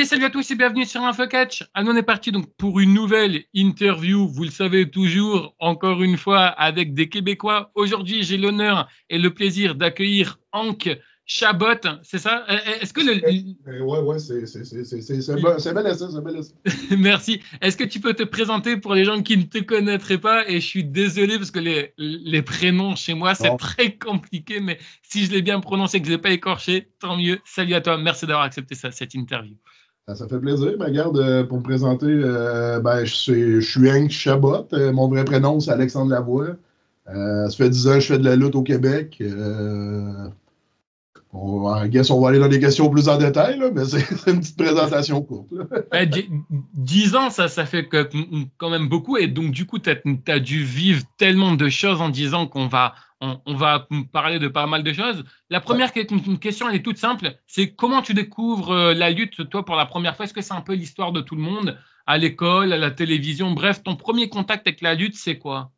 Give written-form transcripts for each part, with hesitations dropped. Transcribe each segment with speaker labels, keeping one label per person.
Speaker 1: salut à tous et bienvenue sur InfoCatch. On est parti donc pour une nouvelle interview, vous le savez toujours, encore une fois, avec des Québécois. Aujourd'hui, j'ai l'honneur et le plaisir d'accueillir Hank Chabot, c'est ça? Est-ce que
Speaker 2: Ouais, c'est bel essai, c'est bel essai.
Speaker 1: Merci. Est-ce que tu peux te présenter pour les gens qui ne te connaîtraient pas? Et je suis désolé parce que les prénoms chez moi, c'est très compliqué, mais si je l'ai bien prononcé, que je ne l'ai pas écorché, tant mieux. Salut à toi, merci d'avoir accepté cette interview.
Speaker 2: Ça fait plaisir. Mais regarde, pour me présenter, je suis Hank Chabot. Mon vrai prénom, c'est Alexandre Lavoie. Ça fait 10 ans que je fais de la lutte au Québec. On va aller dans des questions plus en détail, là, mais c'est une petite présentation courte.
Speaker 1: 10 ans, ça fait quand même beaucoup. Et donc, du coup, tu as dû vivre tellement de choses en 10 ans on va parler de pas mal de choses. La première question, elle est toute simple. C'est comment tu découvres la lutte, toi, pour la première fois? Est-ce que c'est un peu l'histoire de tout le monde, à l'école, à la télévision? Bref, ton premier contact avec la lutte, c'est quoi?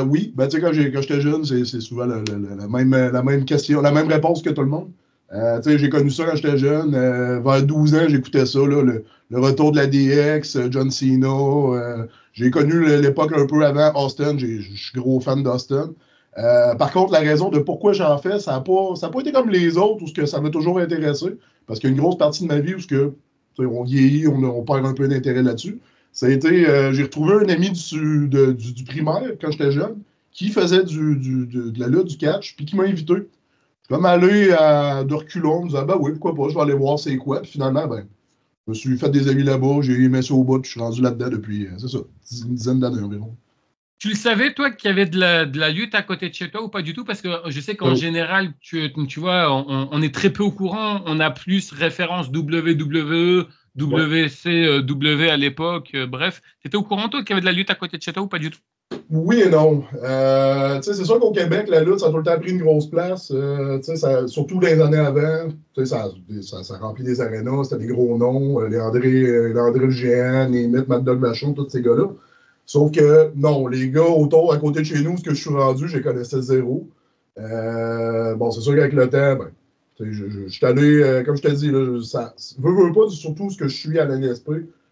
Speaker 2: Oui, ben, tu sais, quand j'étais jeune, c'est souvent la même question, la même réponse que tout le monde. Tu sais, j'ai connu ça quand j'étais jeune. Vers 12 ans, j'écoutais ça, là, le retour de la DX, John Cena. J'ai connu l'époque un peu avant Austin. Je suis gros fan d'Austin. Par contre, la raison de pourquoi j'en fais, ça n'a pas été comme les autres, ou ce que ça m'a toujours intéressé. Parce qu'il y a une grosse partie de ma vie où on vieillit, on perd un peu d'intérêt là-dessus. Ça a été, j'ai retrouvé un ami du primaire quand j'étais jeune qui faisait de la lutte, du catch, puis qui m'a invité. Je suis comme allé de reculons, en me disant, ben oui, pourquoi pas, je vais aller voir c'est quoi. Puis finalement, ben, je me suis fait des amis là-bas, j'ai aimé ça au bout, puis je suis rendu là-dedans depuis, c'est ça, une dizaine d'années environ.
Speaker 1: Tu le savais, toi, qu'il y avait de la lutte à côté de chez toi ou pas du tout? Parce que je sais qu'en général, tu vois, on est très peu au courant. On a plus référence WWE, WCW à l'époque. Bref, tu étais au courant, toi, qu'il y avait de la lutte à côté de chez toi ou pas du tout?
Speaker 2: Oui et non. C'est sûr qu'au Québec, la lutte, ça a tout le temps pris une grosse place. Surtout les années avant, ça remplit des arénas, c'était des gros noms. André le Géant, les Mythes, Mad Dog Vachon, tous ces gars-là. Sauf que non, les gars autour, à côté de chez nous, ce que je suis rendu, je les connaissais zéro. Bon, c'est sûr qu'avec le temps, ben, je suis allé, comme je te dis, là, ça veut pas, surtout ce que je suis à l'NSP,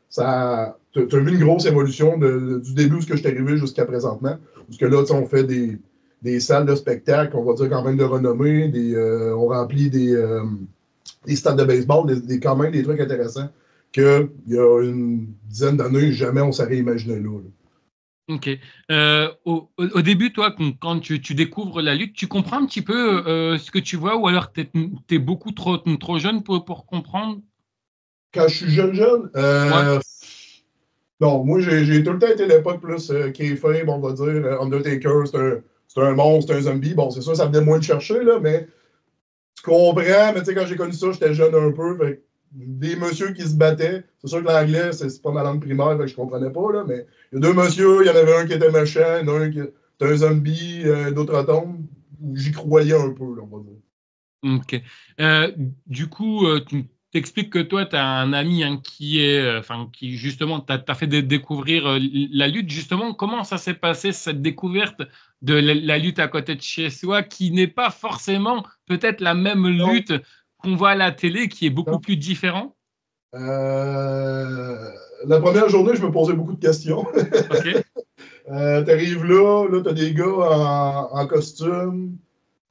Speaker 2: ça, tu as vu une grosse évolution du début où je suis arrivé jusqu'à présentement. Parce que là, on fait des salles de spectacle, on va dire quand même de renommée, on remplit des stades de baseball, quand même des trucs intéressants qu'il y a une dizaine d'années, jamais on s'aurait imaginé là.
Speaker 1: Ok. Au début, toi, quand tu découvres la lutte, tu comprends un petit peu ce que tu vois ou alors tu es beaucoup trop jeune pour comprendre?
Speaker 2: Quand je suis jeune,
Speaker 1: Ouais.
Speaker 2: non, moi, j'ai tout le temps été l'époque plus kayfabe, on va dire. Undertaker, c'est un monstre, c'est un zombie. Bon, c'est sûr, ça venait moins de chercher, là, mais tu comprends. Mais tu sais, quand j'ai connu ça, j'étais jeune un peu. Fait, des messieurs qui se battaient. C'est sûr que l'anglais, c'est pas ma langue primaire, fait que je comprenais pas, là, mais il y a deux messieurs, il y en avait un qui était méchant, il y en a un qui était un zombie, d'autres atomes. J'y croyais un peu, là, on va dire.
Speaker 1: Ok. Du coup, tu t'expliques que toi, tu as un ami qui justement t'a fait découvrir la lutte. Justement, comment ça s'est passé, cette découverte de la lutte à côté de chez soi, qui n'est pas forcément peut-être la même
Speaker 2: Non,
Speaker 1: lutte qu'on voit à la télé, qui est beaucoup
Speaker 2: non.
Speaker 1: plus différent?
Speaker 2: La première journée, je me posais beaucoup de questions.
Speaker 1: Ok.
Speaker 2: T'arrives là t'as des gars en costume.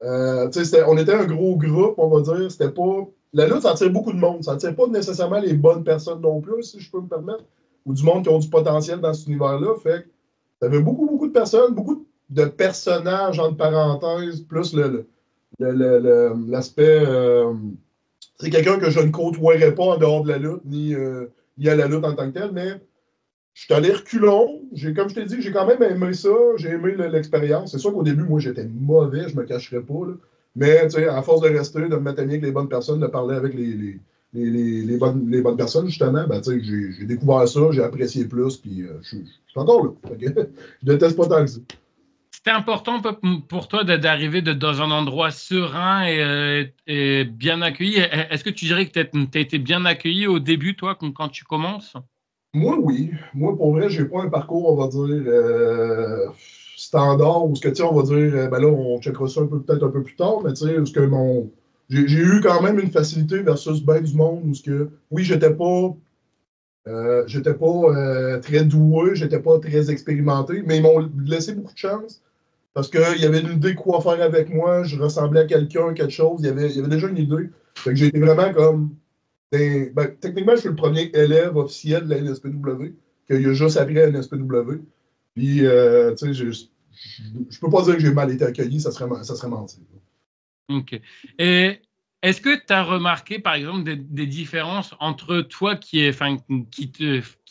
Speaker 2: On était un gros groupe, on va dire. C'était pas. La lutte, ça attire beaucoup de monde. Ça attire pas nécessairement les bonnes personnes non plus, si je peux me permettre. Ou du monde qui ont du potentiel dans cet univers-là. Fait que t'avais beaucoup de personnes, beaucoup de personnages, entre parenthèses, plus l'aspect. C'est quelqu'un que je ne côtoierais pas en dehors de la lutte, ni à la lutte en tant que telle, mais je suis allé reculons. Comme je t'ai dit, j'ai quand même aimé ça. J'ai aimé l'expérience. C'est sûr qu'au début, moi, j'étais mauvais, je me cacherais pas. Là. Mais, tu sais, à force de rester, de me mettre ami avec les bonnes personnes, de parler avec les bonnes personnes, justement, ben, tu sais, j'ai découvert ça, j'ai apprécié plus, puis je suis encore là. Je déteste pas tant que ça.
Speaker 1: C'était important pour toi d'arriver dans un endroit serein et bien accueilli. Est-ce que tu dirais que tu as été bien accueilli au début, toi, quand tu commences?
Speaker 2: Moi, oui. Moi, pour vrai, j'ai pas un parcours, on va dire, standard, où ce que, tu sais, on va dire, ben là, on checkera ça peut-être un peu plus tard, mais tu sais, où ce que j'ai eu quand même une facilité versus bien du monde où oui, j'étais pas très doué, j'étais pas très expérimenté, mais ils m'ont laissé beaucoup de chance parce qu'il y avait une idée de quoi faire avec moi, je ressemblais à quelqu'un, quelque chose, il y avait déjà une idée. Fait que j'ai été vraiment comme. Techniquement, je suis le premier élève officiel de la NSPW qu'il a juste appris à la NSPW. Puis, tu sais, je peux pas dire que j'ai mal été accueilli, ça serait menti.
Speaker 1: Ok. Et est-ce que tu as remarqué, par exemple, des différences entre toi qui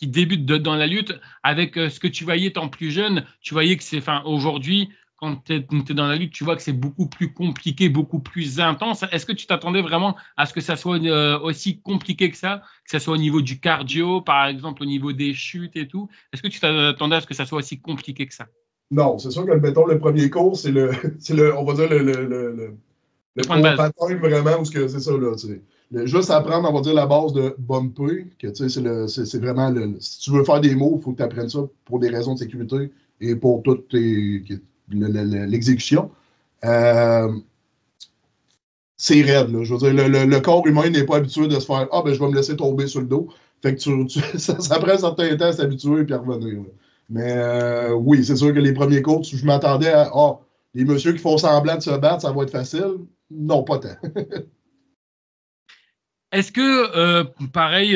Speaker 1: débute dans la lutte avec ce que tu voyais étant plus jeune? Tu voyais que aujourd'hui, quand tu es dans la lutte, tu vois que c'est beaucoup plus compliqué, beaucoup plus intense. Est-ce que tu t'attendais vraiment à ce que ça soit aussi compliqué que ça soit au niveau du cardio, par exemple, au niveau des chutes et tout? Est-ce que tu t'attendais à ce que ça soit aussi compliqué que ça?
Speaker 2: Non, c'est sûr que, mettons, le premier cours, on va dire, le
Speaker 1: Le point de
Speaker 2: cours
Speaker 1: base.
Speaker 2: bataille vraiment, où c'est ça, là, tu sais. Juste apprendre, on va dire, la base de bumper, que, tu sais, c'est vraiment, si tu veux faire des mots, il faut que tu apprennes ça pour des raisons de sécurité et pour toute l'exécution. C'est raide, là. Je veux dire, le corps humain n'est pas habitué de se faire « Ah, ben, je vais me laisser tomber sur le dos. » Fait que ça prend un certain temps à s'habituer et à revenir, là. Mais oui, c'est sûr que les premiers cours, je m'attendais à « Ah, les messieurs qui font semblant de se battre, ça va être facile. » Non, pas tant.
Speaker 1: Est-ce que, pareil,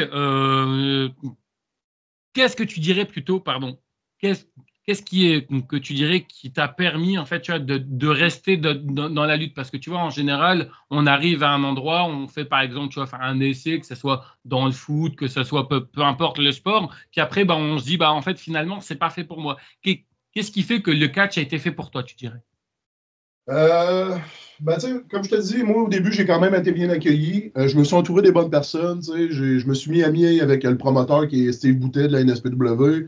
Speaker 1: qu'est-ce que tu dirais plutôt, pardon, qu'est-ce qu'est-ce qui est que tu dirais qui t'a permis en fait, tu vois, de rester dans la lutte? Parce que tu vois, en général, on arrive à un endroit, on fait par exemple, tu vois, faire un essai, que ce soit dans le foot, que ce soit peu importe le sport, puis après, bah, on se dit, bah, en fait, finalement, c'est pas fait pour moi. Qu'est-ce qui fait que le catch a été fait pour toi, tu dirais?
Speaker 2: Euh, ben, tu sais, comme je te dis, moi, au début, j'ai quand même été bien accueilli. Je me suis entouré des bonnes personnes. Tu sais, je me suis mis ami avec le promoteur qui est Steve Boutet de la NSPW.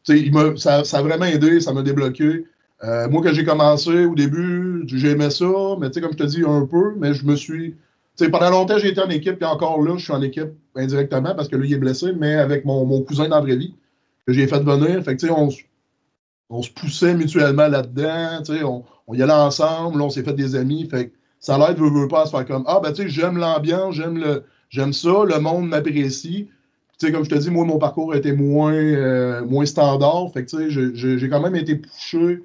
Speaker 2: Tu sais, ça a vraiment aidé, ça m'a débloqué. Moi, quand j'ai commencé, au début, j'aimais ça, mais tu sais, comme je te dis, un peu, mais je me suis. Tu sais, pendant longtemps, j'ai été en équipe, puis encore là, je suis en équipe indirectement parce que lui, il est blessé, mais avec mon cousin dans la vraie vie, que j'ai fait venir. Fait que, tu sais, on se poussait mutuellement là-dedans, tu sais, on y allait ensemble, là, on s'est fait des amis, fait que ça l'aide, veut pas, à se faire comme, ah, ben, tu sais, j'aime l'ambiance, j'aime ça, le monde m'apprécie. Tu sais, comme je te dis, moi, mon parcours était moins standard, fait que, tu sais, j'ai quand même été poussé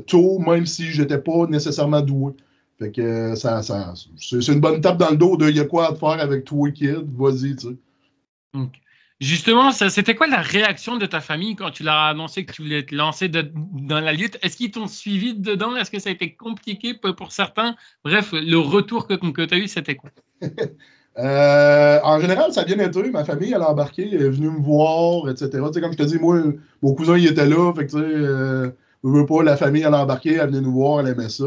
Speaker 2: tôt, même si j'étais pas nécessairement doué. Fait que c'est une bonne tape dans le dos de, il y a quoi à te faire avec toi, kid, vas-y, tu sais.
Speaker 1: Donc, justement, c'était quoi la réaction de ta famille quand tu leur as annoncé que tu voulais te lancer dans la lutte? Est-ce qu'ils t'ont suivi dedans? Est-ce que ça a été compliqué pour certains? Bref, le retour que tu as eu, c'était quoi?
Speaker 2: En général, ça a bien été. Ma famille, elle a embarqué, elle est venue me voir, etc. Tu sais, comme je te dis, moi, mon cousin, il était là. Fait que, tu sais, je veux pas, la famille, elle a embarqué, elle venait nous voir, elle aimait ça.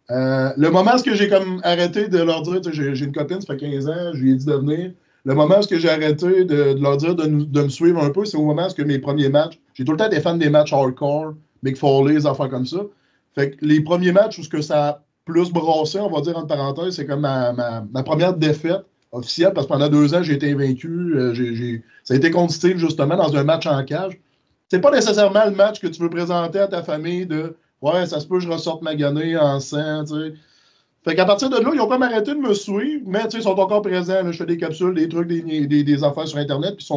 Speaker 2: Le moment où j'ai comme arrêté de leur dire, tu sais, j'ai une copine, ça fait 15 ans, je lui ai dit de venir. Le moment où j'ai arrêté de leur dire de me suivre un peu, c'est au moment où mes premiers matchs, j'ai tout le temps été fan des matchs hardcore, Mick Foley, des affaires comme ça. Fait que les premiers matchs où ce que ça a plus brassé, on va dire entre parenthèses, c'est comme ma première défaite officielle, parce que pendant 2 ans, j'ai été invaincu. Ça a été contre Steve, justement, dans un match en cage. C'est pas nécessairement le match que tu veux présenter à ta famille de ouais, ça se peut, je ressorte magané en sang, tu sais. Fait qu'à partir de là, ils ont comme arrêté de me suivre, mais tu sais, ils sont encore présents. Là, je fais des capsules, des trucs, des affaires sur Internet, puis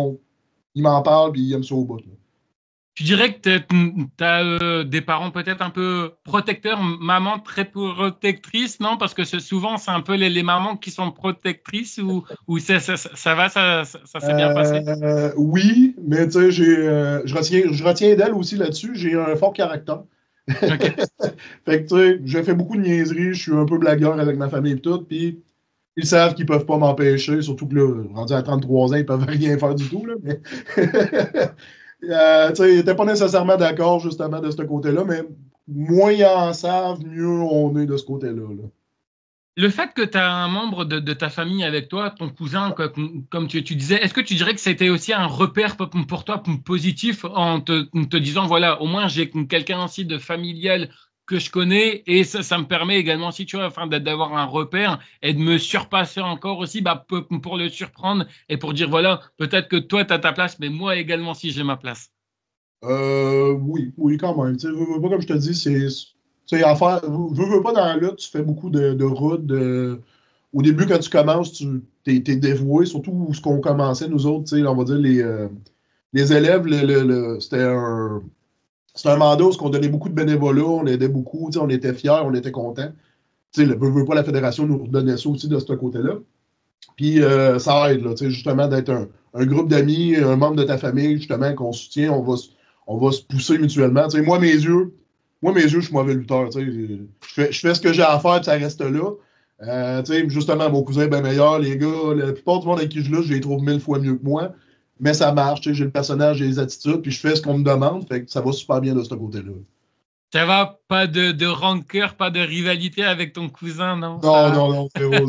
Speaker 2: ils m'en parlent, puis ils aiment ça au bout, là.
Speaker 1: Tu dirais que tu as des parents peut-être un peu protecteurs, maman très protectrice, non? Parce que souvent, c'est un peu les mamans qui sont protectrices ou ça va, ça s'est bien passé?
Speaker 2: Oui, mais tu sais, je retiens d'elle aussi là-dessus. J'ai un fort caractère.
Speaker 1: OK.
Speaker 2: Fait que, tu sais, j'ai fait beaucoup de niaiseries, je suis un peu blagueur avec ma famille et tout, puis ils savent qu'ils peuvent pas m'empêcher, surtout que là, rendu à 33 ans, ils peuvent rien faire du tout, là, mais tu sais, ils n'étaient pas nécessairement d'accord, justement, de ce côté-là, mais moins ils en savent, mieux on est de ce côté-là, là.
Speaker 1: Le fait que tu as un membre de ta famille avec toi, ton cousin, comme tu disais, est-ce que tu dirais que c'était aussi un repère pour toi positif en te disant, voilà, au moins j'ai quelqu'un aussi de familial que je connais et ça me permet également, si tu vois, enfin, d'avoir un repère et de me surpasser encore aussi bah, pour le surprendre et pour dire, voilà, peut-être que toi, tu as ta place, mais moi également si j'ai ma place.
Speaker 2: Oui, oui, quand même. Tu sais, veux pas, comme je te dis, sais, veux pas dans la lutte, tu fais beaucoup de routes. Au début, quand tu commences, t'es dévoué, surtout ce qu'on commençait, nous autres, tu sais, on va dire les élèves, c'était un mandat où on donnait beaucoup de bénévolat, on aidait beaucoup, on était fiers, on était contents. Tu sais, veux pas, la fédération nous redonnait ça aussi de ce côté-là. Puis ça aide, là, justement, d'être un groupe d'amis, un membre de ta famille, justement, qu'on soutient, on va se pousser mutuellement. Moi, mes yeux, je suis mauvais lutteur. Je fais ce que j'ai à faire, puis ça reste là. Justement, mon cousin est bien meilleur. Les gars, la plupart du monde avec qui je lutte, je les trouve 1000 fois mieux que moi. Mais ça marche. J'ai le personnage, j'ai les attitudes, puis je fais ce qu'on me demande. Fait que ça va super bien de ce côté-là.
Speaker 1: Ça va, pas de rancœur, pas de rivalité avec ton cousin, non?
Speaker 2: Non, zéro.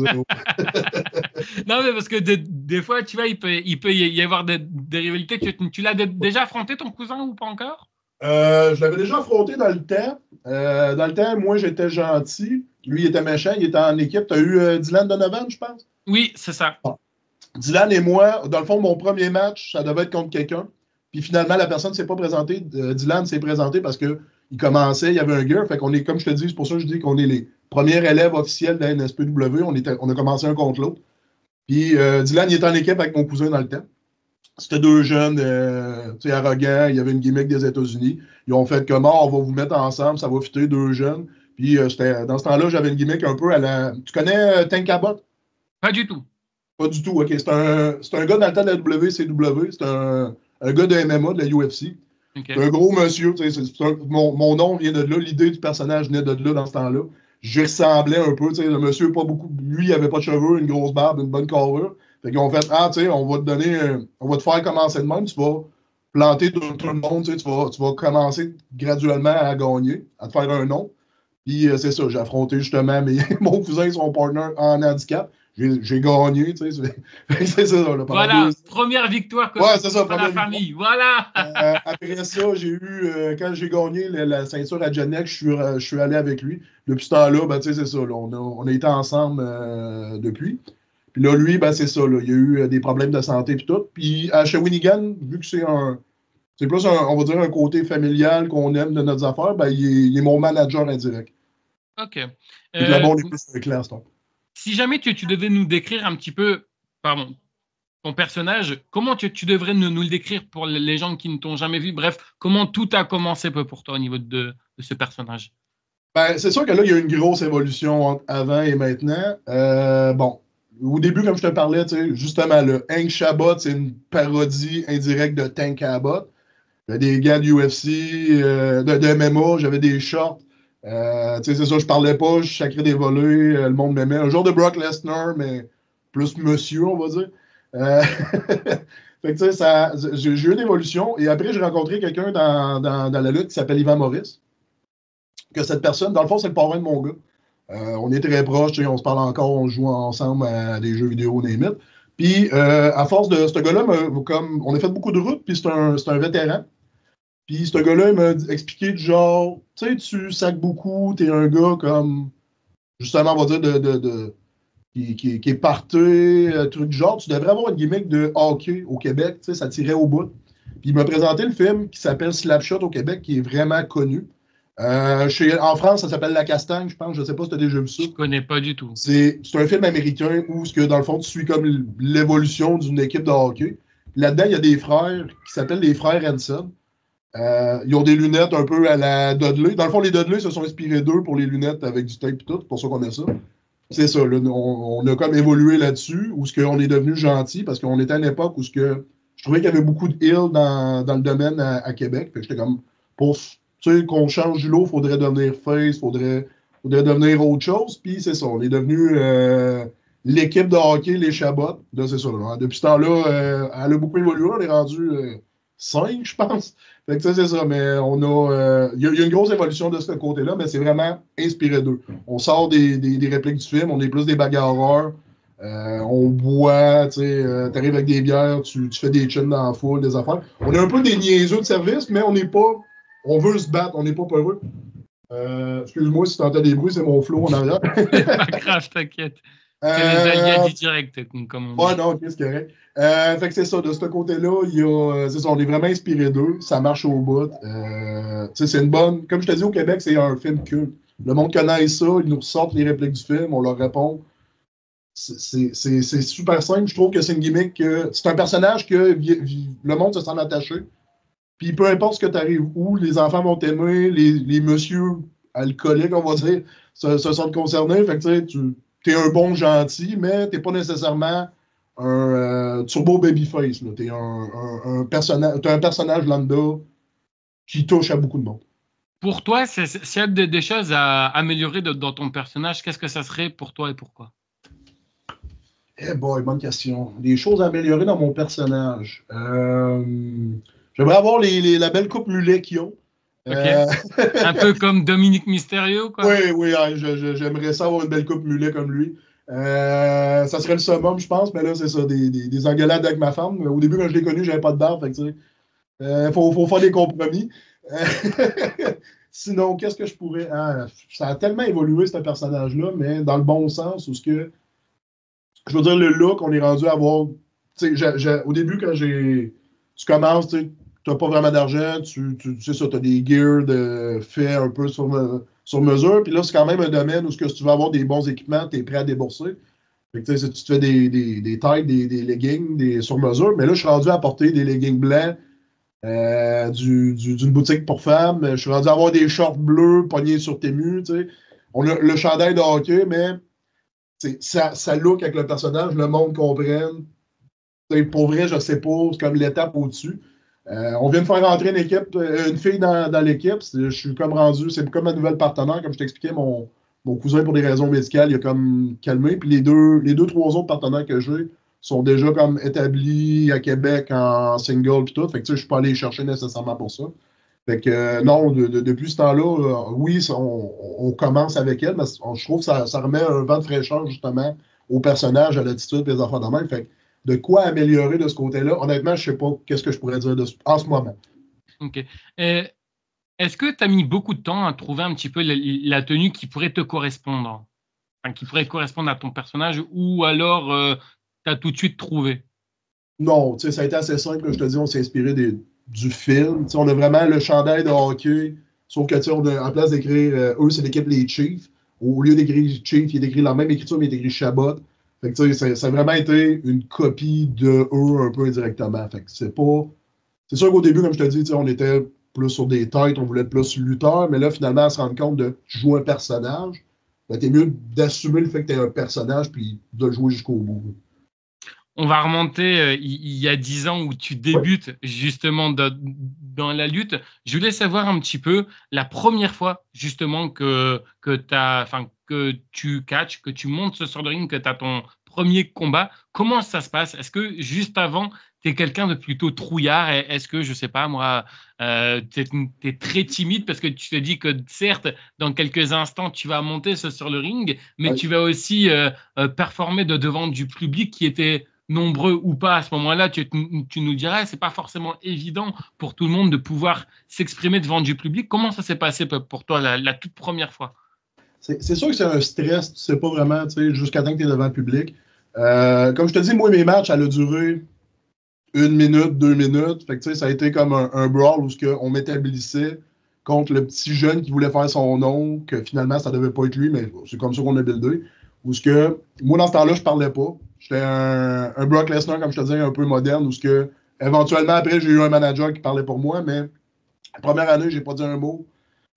Speaker 1: Non, mais parce que des fois, tu vois, il peut y avoir des rivalités. Tu l'as déjà affronté, ton cousin, ou pas encore?
Speaker 2: Je l'avais déjà affronté dans le temps. Dans le temps, moi, j'étais gentil. Lui, il était méchant. Il était en équipe. Tu as eu Dylan Donovan, je pense?
Speaker 1: Oui, c'est ça.
Speaker 2: Bon. Dylan et moi, dans le fond, mon premier match, ça devait être contre quelqu'un. Puis finalement, la personne ne s'est pas présentée. Dylan s'est présenté parce qu'il commençait, il y avait un gars. Fait qu'on est, comme je te dis, c'est pour ça que je dis qu'on est les premiers élèves officiels de la NSPW. On a commencé un contre l'autre. Puis Dylan, il était en équipe avec mon cousin dans le temps. C'était deux jeunes arrogants. Il y avait une gimmick des États-Unis. Ils ont fait comment on va vous mettre ensemble, ça va fitter deux jeunes. Puis dans ce temps-là, j'avais une gimmick un peu à la. Tu connais Tank Abbott?
Speaker 1: Pas du tout.
Speaker 2: Pas du tout, ok. C'est un gars dans le temps de la WCW. C'est un gars de MMA, de la UFC.
Speaker 1: Okay.
Speaker 2: C'est un gros monsieur. Mon nom vient de là. L'idée du personnage venait de là dans ce temps-là. J'y ressemblais un peu. Le monsieur, pas beaucoup. Lui, il avait pas de cheveux, une grosse barbe, une bonne carrure. Fait qu'ils ont fait, on va te donner, on va te faire commencer de même, tu vas planter tout le monde, tu vas commencer graduellement à gagner, à te faire un nom. Puis c'est ça, j'ai affronté justement mon cousin et son partner en handicap. J'ai gagné, tu sais. C'est ça, là.
Speaker 1: Voilà, première victoire
Speaker 2: ouais, c'est ça,
Speaker 1: pour la famille. Voilà.
Speaker 2: Après ça, j'ai eu, quand j'ai gagné la ceinture à Janek, je suis allé avec lui. Depuis ce temps-là, ben, c'est ça, là, on a été ensemble depuis. Puis là, lui, ben, c'est ça, là, il y a eu des problèmes de santé et tout. Puis à Shawinigan, vu que c'est plus, on va dire, un côté familial qu'on aime de notre affaire, ben, il est mon manager indirect.
Speaker 1: OK.
Speaker 2: Donc là-bas, on est plus clair, c'est
Speaker 1: si jamais tu devais nous décrire un petit peu, pardon, ton personnage, comment tu devrais nous le décrire pour les gens qui ne t'ont jamais vu? Bref, comment tout a commencé pour toi au niveau de ce personnage?
Speaker 2: Ben, c'est sûr que là, il y a une grosse évolution entre avant et maintenant. Bon, au début, comme je te parlais, justement, le Hank Chabot, c'est une parodie indirecte de Tank Abbott. J'avais des gars de UFC, de MMA, j'avais des shorts. C'est ça, je parlais pas, je sacrais des volets, le monde m'aimait. Un genre de Brock Lesnar, mais plus monsieur, on va dire. Fait que tu sais, j'ai eu une évolution. Et après, j'ai rencontré quelqu'un dans la lutte qui s'appelle Yvan Maurice. Que cette personne, dans le fond, c'est le parrain de mon gars. On est très proches, on se parle encore, on joue ensemble à des jeux vidéo, limite. Puis, à force de ce gars-là, comme on a fait beaucoup de routes, puis c'est un vétéran. Puis, ce gars-là, il m'a expliqué du genre, tu sais, tu sacs beaucoup, t'es un gars comme, justement, on va dire, qui est parté, truc du genre, tu devrais avoir une gimmick de hockey au Québec, tu sais, ça tirait au bout. Puis, il m'a présenté le film qui s'appelle Slapshot au Québec, qui est vraiment connu. En France, ça s'appelle La Castagne, je pense. Je ne sais pas si tu as déjà vu ça.
Speaker 1: Je ne connais pas du tout.
Speaker 2: C'est un film américain où, dans le fond, tu suis comme l'évolution d'une équipe de hockey. Là-dedans, il y a des frères qui s'appellent les frères Hanson. Ils ont des lunettes un peu à la Dudley. Dans le fond, les Dudley se sont inspirés d'eux pour les lunettes avec du tape et tout. C'est pour ça qu'on a ça. C'est ça. Là, on a comme évolué là-dessus, où on est devenu gentil, parce qu'on était à une époque où je trouvais qu'il y avait beaucoup de heal dans le domaine à Québec. Fait que j'étais comme, pour qu'on change du lot, il faudrait devenir face, il faudrait devenir autre chose. Puis c'est ça, on est devenu l'équipe de hockey, les Chabots. Là, c'est ça. Là. Depuis ce temps-là, elle a beaucoup évolué. On est rendu 5, je pense. Fait que c'est ça, mais on a. Il y a une grosse évolution de ce côté-là, mais c'est vraiment inspiré d'eux. On sort des répliques du film, on est plus des bagarreurs. On boit, tu arrives avec des bières, tu fais des chins dans la foule, des affaires. On est un peu des niaiseux de service, mais on n'est pas. On veut se battre, on n'est pas peureux. Excuse-moi si tu entends des bruits, c'est mon flow en arrière.
Speaker 1: C'est pas grave, t'inquiète. C'est les alliés du direct, comme on dit.
Speaker 2: Ouais, non, ok, c'est correct. Fait que c'est ça, de ce côté-là, c'est ça, on est vraiment inspiré d'eux, ça marche au bout. C'est une bonne. Comme je te dis, au Québec, c'est un film culte. Le monde connaît ça, ils nous ressortent les répliques du film, on leur répond. C'est super simple. Je trouve que c'est une gimmick que. C'est un personnage que le monde se sent attaché. Puis peu importe ce que tu arrives où, les enfants vont t'aimer, les messieurs alcooliques, on va dire, se sentent concernés. Fait que tu es un bon gentil, mais tu n'es pas nécessairement un turbo babyface. Tu es un personnage lambda qui touche à beaucoup de monde.
Speaker 1: Pour toi, s'il y a des choses à améliorer dans ton personnage, qu'est-ce que ça serait pour toi et pourquoi?
Speaker 2: Eh boy, bonne question. Des choses à améliorer dans mon personnage. J'aimerais avoir la belle coupe mulet qu'ils ont.
Speaker 1: Ok. Un peu comme Dominique Mysterio, quoi.
Speaker 2: Oui, oui, j'aimerais ça avoir une belle coupe mulet comme lui. Ça serait le summum, je pense, mais là, c'est ça, des engueulades avec ma femme. Au début, quand je l'ai connu, j'avais pas de barbe, fait que, faut faire des compromis. Sinon, qu'est-ce que je pourrais. Ça a tellement évolué, ce personnage-là, mais dans le bon sens, où ce que. Je veux dire, le look, on est rendu à avoir. Au début, quand tu commences, tu n'as pas vraiment d'argent, tu sais ça, tu as des gears faits un peu sur mesure. Puis là, c'est quand même un domaine où ce que si tu veux avoir des bons équipements, tu es prêt à débourser. Fait que, si tu te fais des tailles, des leggings sur mesure. Mais là, je suis rendu à porter des leggings blancs d'une boutique pour femmes. Je suis rendu à avoir des shorts bleus pognés sur Temu. On a le chandail de hockey, mais ça look avec le personnage, le monde comprenne. Pour vrai, je sais pas, c'est comme l'étape au-dessus. On vient de faire rentrer une fille dans l'équipe. Je suis comme rendu, c'est comme ma nouvelle partenaire. Comme je t'expliquais, mon cousin, pour des raisons médicales, il a comme calmé. Puis les deux, trois autres partenaires que j'ai sont déjà comme établis à Québec en single puis tout. Fait que je suis pas allé chercher nécessairement pour ça. Fait que non, depuis ce temps-là, oui, on commence avec elle, mais je trouve que ça remet un vent de fraîcheur justement au personnage, à l'attitude des enfants de même. Fait que de quoi améliorer de ce côté-là, honnêtement, je ne sais pas qu'est-ce que je pourrais dire en ce moment.
Speaker 1: Ok. Est-ce que tu as mis beaucoup de temps à trouver un petit peu la tenue qui pourrait te correspondre, enfin, qui pourrait correspondre à ton personnage, ou alors tu as tout de suite trouvé?
Speaker 2: Non, ça a été assez simple, je te dis, on s'est inspiré du film. On a vraiment le chandail de hockey, sauf que en place d'écrire eux, c'est l'équipe les Chiefs. Au lieu d'écrire Chiefs, il est écrit la même écriture, mais il est écrit Chabot. Fait que ça a vraiment été une copie de eux un peu indirectement. Fait que c'est pas. C'est sûr qu'au début, comme je te dis, on était plus sur des têtes, on voulait être plus lutteur, mais là, finalement, à se rendre compte de jouer un personnage, ben, t'es mieux d'assumer le fait que t'es un personnage puis de le jouer jusqu'au bout.
Speaker 1: On va remonter il y a 10 ans où tu débutes justement dans la lutte. Je voulais savoir un petit peu la première fois justement que tu catches, que tu montes sur le ring, que tu as ton premier combat. Comment ça se passe? Est-ce que juste avant, tu es quelqu'un de plutôt trouillard? Est-ce que, je sais pas moi, tu es très timide parce que tu te dis que certes, dans quelques instants, tu vas monter sur le ring, mais
Speaker 2: Ouais.
Speaker 1: tu vas aussi performer devant du public qui était nombreux ou pas à ce moment-là, tu nous dirais, c'est pas forcément évident pour tout le monde de pouvoir s'exprimer devant du public. Comment ça s'est passé pour toi la toute première fois?
Speaker 2: C'est sûr que c'est un stress, tu sais pas vraiment, jusqu'à temps que tu es devant le public. Comme je te dis, moi, mes matchs, ça a duré 1 minute, 2 minutes. Fait que, ça a été comme un brawl où on m'établissait contre le petit jeune qui voulait faire son nom, que finalement, ça devait pas être lui, mais c'est comme ça qu'on a buildé. Où moi, dans ce temps-là, je parlais pas. J'étais un Brock Lesnar, comme je te disais, un peu moderne, où éventuellement, après, j'ai eu un manager qui parlait pour moi, mais la première année, j'ai pas dit un mot.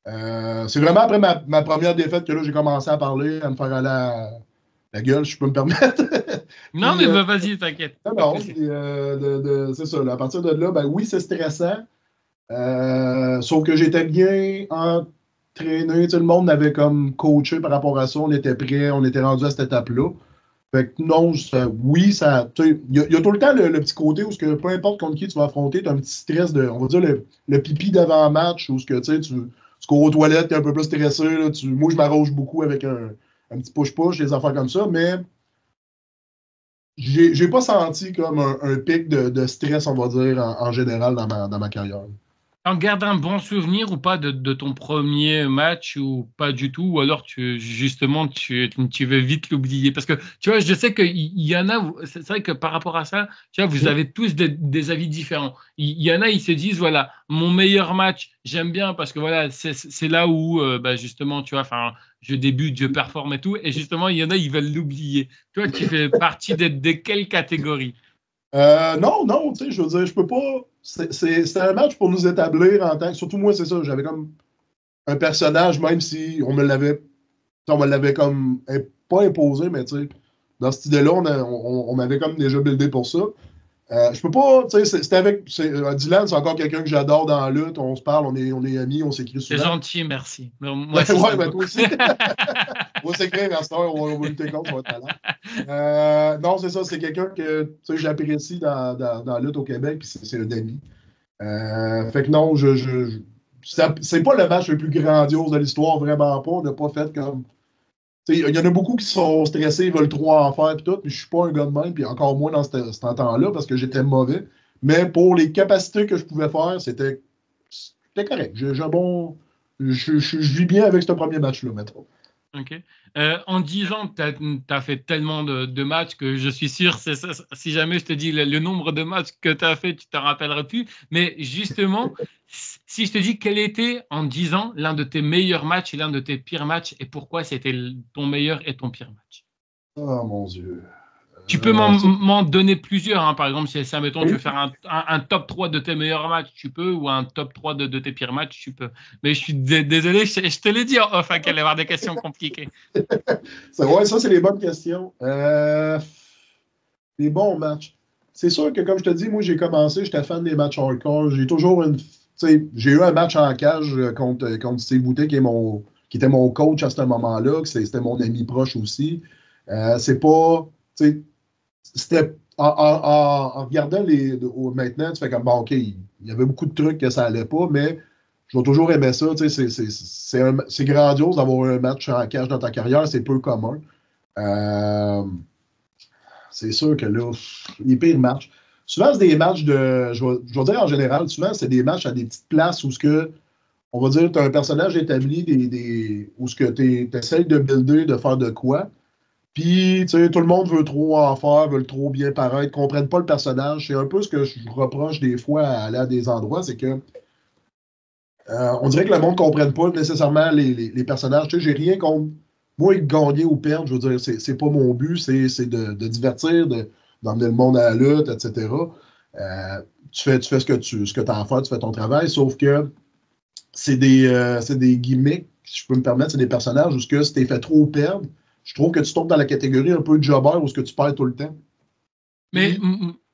Speaker 2: C'est vraiment après ma première défaite que là, j'ai commencé à parler, à me faire aller à la gueule, si je peux me permettre.
Speaker 1: Non,
Speaker 2: Puis,
Speaker 1: mais vas-y, t'inquiète.
Speaker 2: non, c'est ça. Là, à partir de là, ben oui, c'est stressant. Sauf que j'étais bien entraîné. Le monde m'avait comme coaché par rapport à ça. On était prêt, on était rendu à cette étape-là. Fait que non, oui, ça. Il y a tout le temps le petit côté où peu importe contre qui tu vas affronter, tu as un petit stress on va dire, le pipi d'avant-match, où tu cours aux toilettes, tu es un peu plus stressé. Là, moi, je m'arrange beaucoup avec un petit push-push, des affaires comme ça, mais j'ai pas senti comme un pic de stress, on va dire, en général dans ma carrière.
Speaker 1: t'en gardes un bon souvenir ou pas de ton premier match ou pas du tout, ou alors justement tu veux vite l'oublier? Parce que tu vois, je sais qu'il y en a, c'est vrai que par rapport à ça, tu vois, vous
Speaker 2: Mm.
Speaker 1: avez tous des avis différents. Il y en a, ils se disent, voilà, mon meilleur match, j'aime bien parce que voilà, c'est là où bah, justement, tu vois, enfin, je débute, je performe et tout, et justement, il y en a, ils veulent l'oublier. Toi, tu fais partie de quelle catégorie?
Speaker 2: Non, non, tu sais, je veux dire, je peux pas. C'était un match pour nous établir en tant que. Surtout moi, c'est ça. J'avais comme un personnage, même si on me l'avait comme pas imposé, mais tu sais, dans cette idée-là, on m'avait comme déjà buildé pour ça. Je peux pas, tu sais, c'était avec. Dylan, c'est encore quelqu'un que j'adore dans la lutte. On se parle, on est amis, on s'écrit
Speaker 1: C'est
Speaker 2: souvent.
Speaker 1: gentil, merci. Moi
Speaker 2: Ben
Speaker 1: aussi, je
Speaker 2: ouais,
Speaker 1: t'aime
Speaker 2: ben toi
Speaker 1: beaucoup.
Speaker 2: aussi. On va s'écrire à cette heure, on va lutter contre, ça va être malade. Non, c'est ça, c'est quelqu'un que tu sais, j'apprécie dans la lutte au Québec, puis c'est un ami. Fait que non, c'est pas le match le plus grandiose de l'histoire, vraiment pas. On n'a pas fait comme. Il y en a beaucoup qui sont stressés, ils veulent trop en faire, puis tout, puis je suis pas un gars de même, puis encore moins dans ce temps-là, parce que j'étais mauvais. Mais pour les capacités que je pouvais faire, c'était correct. J'ai un bon. Je vis bien avec ce premier match-là, mettons.
Speaker 1: Ok. En 10 ans, tu as fait tellement de matchs que je suis sûr, si jamais je te dis le nombre de matchs que tu as fait, tu t'en rappelleras plus. Mais justement, si je te dis quel était en 10 ans l'un de tes meilleurs matchs et l'un de tes pires matchs et pourquoi c'était ton meilleur et ton pire match?
Speaker 2: Oh mon Dieu.
Speaker 1: Tu peux
Speaker 2: Ça,
Speaker 1: m'en donner plusieurs, hein. Par exemple, si admettons, tu veux
Speaker 2: oui.
Speaker 1: faire un top 3 de tes meilleurs matchs, tu peux, ou un top 3 de tes pires matchs, tu peux. Mais je suis désolé, je te l'ai dit en off, hein, qu'il allait y avoir des questions compliquées.
Speaker 2: Ouais, ça, c'est les bonnes questions. Les bons matchs. C'est sûr que, comme je te dis, moi, j'ai commencé, j'étais fan des matchs hardcore. J'ai toujours une. Tu sais, j'ai eu un match en cage contre Steve Boutet, qui était mon coach à ce moment-là, que c'était mon ami proche aussi. C'est pas. Tu sais, c'était. En regardant maintenant, tu fais comme, bon, OK, il y avait beaucoup de trucs que ça allait pas, mais je vais toujours aimer ça. Tu sais, c'est grandiose d'avoir un match en cage dans ta carrière, c'est peu commun. Euh, c'est sûr que là, les pires matchs. Souvent, c'est des matchs je vais dire en général, souvent, c'est des matchs à des petites places où ce que, on va dire, tu as un personnage établi où ce que tu essaies de builder, de faire de quoi. Puis, tu sais, tout le monde veut trop en faire, veut trop bien paraître, ne comprennent pas le personnage. C'est un peu ce que je reproche des fois à aller à des endroits, c'est que on dirait que le monde ne comprenne pas nécessairement les personnages. Tu sais, j'ai rien contre moi, gagner ou perdre, je veux dire, c'est pas mon but, c'est de divertir, d'emmener le monde à la lutte, etc. Tu fais ce que tu as à faire, tu fais ton travail, sauf que c'est des gimmicks, si je peux me permettre, c'est des personnages où ce que si t'es fait trop perdre, je trouve que tu tombes dans la catégorie un peu de jobber où ce que tu perds tout le temps.
Speaker 1: Mais
Speaker 2: Puis,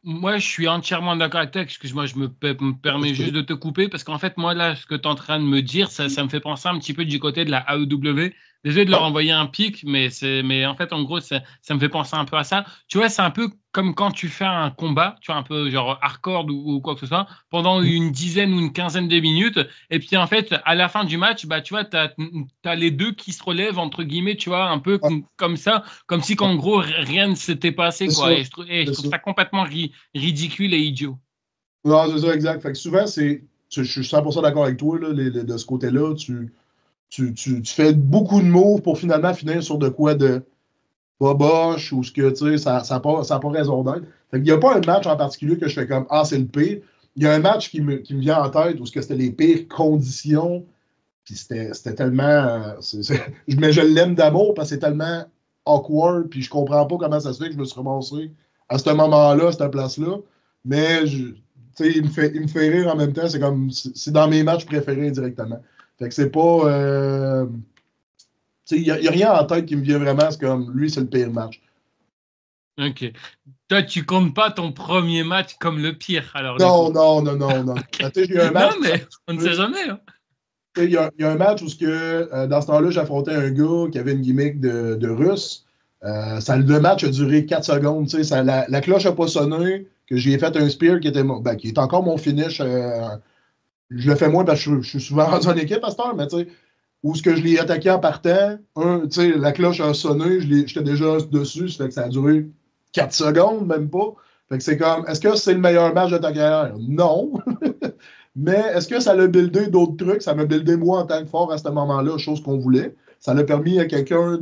Speaker 1: moi, je suis entièrement d'accord avec toi. Excuse-moi, me permets juste de te couper parce qu'en fait, moi, là, ce que tu es en train de me dire, ça me fait penser un petit peu du côté de la AEW. Désolé de leur
Speaker 2: ouais,
Speaker 1: envoyer un pic, mais en fait, en gros, ça me fait penser un peu à ça. Tu vois, c'est un peu comme quand tu fais un combat, tu vois, un peu genre hardcore ou quoi que ce soit, pendant une dizaine ou une quinzaine de minutes. Et puis, en fait, à la fin du match, bah, tu vois, t'as les deux qui se relèvent, entre guillemets, tu vois, un peu
Speaker 2: ouais,
Speaker 1: comme ça, comme si qu'en gros, rien ne s'était passé,
Speaker 2: c'est ça,
Speaker 1: quoi. Et je
Speaker 2: c'est
Speaker 1: trouve
Speaker 2: ça.
Speaker 1: ça complètement ridicule et idiot.
Speaker 2: Non, c'est ça, exact. Fait que souvent, je suis 100% d'accord avec toi, là, de ce côté-là. Tu fais beaucoup de mots pour finalement finir sur de quoi de boboche ou ce que, tu sais, ça a pas raison d'être. Fait qu'il n'y a pas un match en particulier que je fais comme, ah, c'est le pire. Il y a un match qui me vient en tête où c'était les pires conditions. Puis c'était tellement. Mais je l'aime d'amour parce que c'est tellement awkward. Puis je comprends pas comment ça se fait que je me suis ramassé à ce moment-là, à cette place-là. Mais tu sais, il me fait rire en même temps. C'est comme. C'est dans mes matchs préférés directement. Fait que c'est pas. Tu sais, il n'y a rien en tête qui me vient vraiment. C'est comme lui, c'est le pire match.
Speaker 1: Ok. Toi, tu comptes pas ton premier match comme le pire, alors du coup.
Speaker 2: Non, non, non, non, non.
Speaker 1: Ok.
Speaker 2: Tu sais, j'ai eu un
Speaker 1: Non,
Speaker 2: match où ça.
Speaker 1: mais on ne sait jamais, hein.
Speaker 2: Il y a un match où dans ce temps-là, j'affrontais un gars qui avait une gimmick de russe. Le match a duré 4 secondes. La cloche n'a pas sonné, que j'ai fait un spear qui est encore mon finish. Je le fais moins parce que je suis souvent rendu en équipe à cette heure, mais tu sais, où ce que je l'ai attaqué en partant, la cloche a sonné, j'étais déjà dessus, ça fait que ça a duré 4 secondes, même pas. Fait que c'est comme, est-ce que c'est le meilleur match de ta carrière? Non. Mais est-ce que ça l'a buildé d'autres trucs? Ça m'a buildé moi en tant que fort à ce moment-là, chose qu'on voulait. Ça l'a permis à quelqu'un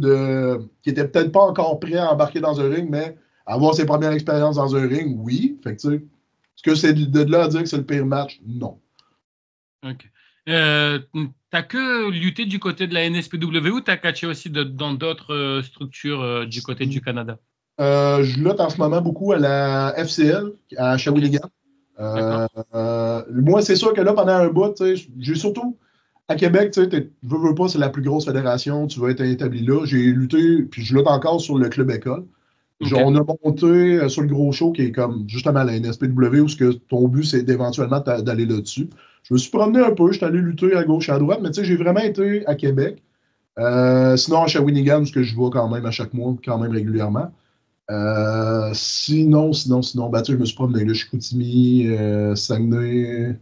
Speaker 2: qui était peut-être pas encore prêt à embarquer dans un ring, mais avoir ses premières expériences dans un ring, oui. Fait que, tu sais, est-ce que c'est de là à dire que c'est le pire match? Non.
Speaker 1: Ok. T'as que lutté du côté de la NSPW ou t'as catché aussi dans d'autres structures du côté du Canada?
Speaker 2: Je lutte en ce moment beaucoup à la FCL, à
Speaker 1: Ok,
Speaker 2: Shawinigan.
Speaker 1: d'accord.
Speaker 2: Moi, c'est sûr que là, pendant un bout, tu sais, j'ai surtout à Québec, tu sais, veux pas, c'est la plus grosse fédération, tu vas être établi là. J'ai lutté, puis je lutte encore sur le club école.
Speaker 1: Ok.
Speaker 2: On a monté sur le gros show qui est comme justement la NSPW où ce que ton but c'est d'éventuellement d'aller là-dessus. Je me suis promené un peu, je suis allé lutter à gauche et à droite, mais tu sais, j'ai vraiment été à Québec. Sinon, à Shawinigan, ce que je vois quand même à chaque mois, quand même régulièrement. Sinon, ben, tu sais, je me suis promené là, Chicoutimi, Saguenay,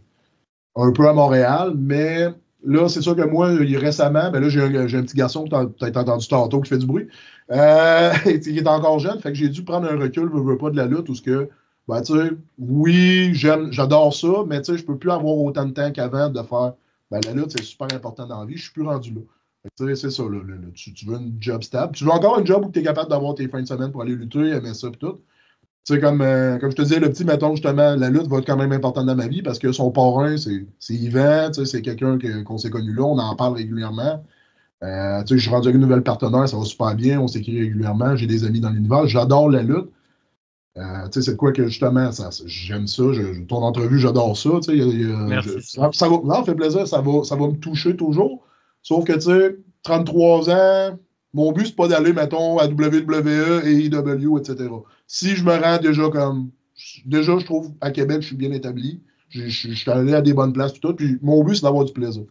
Speaker 2: un peu à Montréal, mais là, c'est sûr que moi, récemment, ben là, j'ai un petit garçon que tu as peut-être entendu tantôt qui fait du bruit. Il est encore jeune, fait que j'ai dû prendre un recul, veux pas de la lutte, où ce que, ben, tu sais, oui, j'adore ça, mais tu sais, je peux plus avoir autant de temps qu'avant de faire, ben, la lutte, c'est super important dans la vie, je suis plus rendu là. Fait que, tu sais, c'est ça, là, tu veux une job stable. Tu veux encore un job où tu es capable d'avoir tes fins de semaine pour aller lutter, aimer ça, pis tout. Tu sais, comme je te disais, le petit, mettons, justement, la lutte va être quand même importante dans ma vie parce que son parrain, c'est Yvan, tu sais, c'est quelqu'un qu'on s'est connu là, on en parle régulièrement. Tu sais, je suis rendu avec une nouvelle partenaire, ça va super bien, on s'écrit régulièrement, j'ai des amis dans l'univers, j'adore la lutte. Tu sais, c'est de quoi que justement, j'aime ça, ton entrevue, j'adore ça, tu sais,
Speaker 1: Merci, c'est
Speaker 2: ça
Speaker 1: gentil.
Speaker 2: va, non, ça fait plaisir, ça va me toucher toujours. Sauf que, tu sais, 33 ans, mon but, c'est pas d'aller, mettons, à WWE et IW, etc. Si je me rends déjà, je trouve, à Québec, je suis bien établi, je suis allé à des bonnes places, tout, puis mon but, c'est d'avoir du plaisir.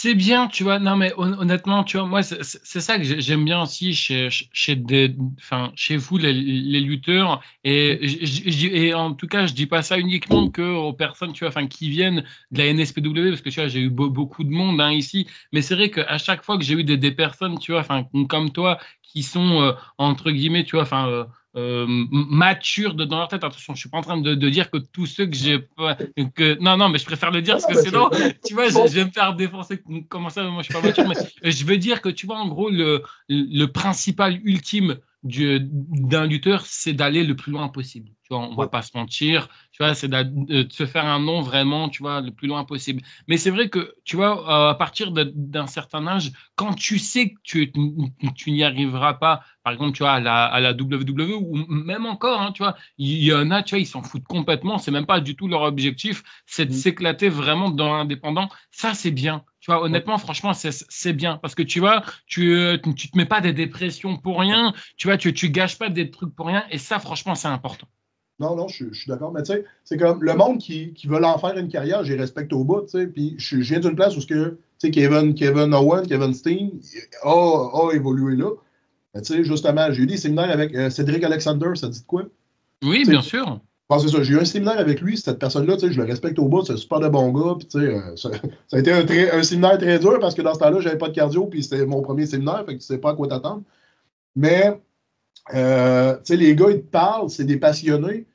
Speaker 1: C'est bien, tu vois. Non, mais honnêtement, tu vois, moi, c'est ça que j'aime bien aussi enfin, chez vous, les lutteurs. Et en tout cas, je dis pas ça uniquement que aux personnes, tu vois, enfin, qui viennent de la NSPW, parce que tu vois, j'ai eu beaucoup de monde hein, ici. Mais c'est vrai qu'à chaque fois que j'ai eu des personnes, tu vois, enfin, comme toi, qui sont entre guillemets, tu vois, enfin. Matures dans leur tête. Attention, je suis pas en train de dire que tous ceux que j'ai pas, non, non, mais je préfère le dire
Speaker 2: Non,
Speaker 1: parce
Speaker 2: non,
Speaker 1: que
Speaker 2: mais
Speaker 1: sinon,
Speaker 2: non,
Speaker 1: tu vois,
Speaker 2: bon,
Speaker 1: je vais me faire défoncer. Comment ça, moi, je suis pas mature, mais je veux dire que, tu vois, en gros, le principal ultime d'un lutteur, c'est d'aller le plus loin possible. Tu vois, on va
Speaker 2: ouais.
Speaker 1: pas se mentir. Tu vois, c'est de se faire un nom vraiment, tu vois, le plus loin possible. Mais c'est vrai que, tu vois, à partir d'un certain âge, quand tu sais que tu n'y arriveras pas, par exemple, tu vois, à la WWE, ou même encore, hein, tu vois, il y en a, tu vois, ils s'en foutent complètement. C'est même pas du tout leur objectif, c'est de
Speaker 2: Mm,
Speaker 1: s'éclater vraiment dans l'indépendant. Ça, c'est bien. Tu vois,
Speaker 2: ouais.
Speaker 1: honnêtement, franchement, c'est bien. Parce que tu vois, tu te mets pas des dépressions pour rien. Tu vois, tu gâches pas des trucs pour rien. Et ça, franchement, c'est important.
Speaker 2: Non, non, je suis d'accord. Mais tu sais, c'est comme le monde qui veut en faire une carrière, j'y respecte au bout, tu sais. Puis je viens d'une place où ce que, tu sais, Kevin Owen, Kevin Steen a évolué là. Mais tu sais, justement, j'ai eu des séminaires avec Cédric Alexander, ça dit de quoi?
Speaker 1: Oui,
Speaker 2: Tu sais,
Speaker 1: bien sûr.
Speaker 2: bon, c'est ça, j'ai eu un séminaire avec lui, cette personne-là, tu sais, je le respecte au bout, c'est un super de bon gars. Puis tu sais, ça a été un séminaire très dur parce que dans ce temps-là, j'avais pas de cardio, puis c'était mon premier séminaire, fait que tu sais pas à quoi t'attendre. Mais, tu sais, les gars, ils te parlent, c'est des passionnés.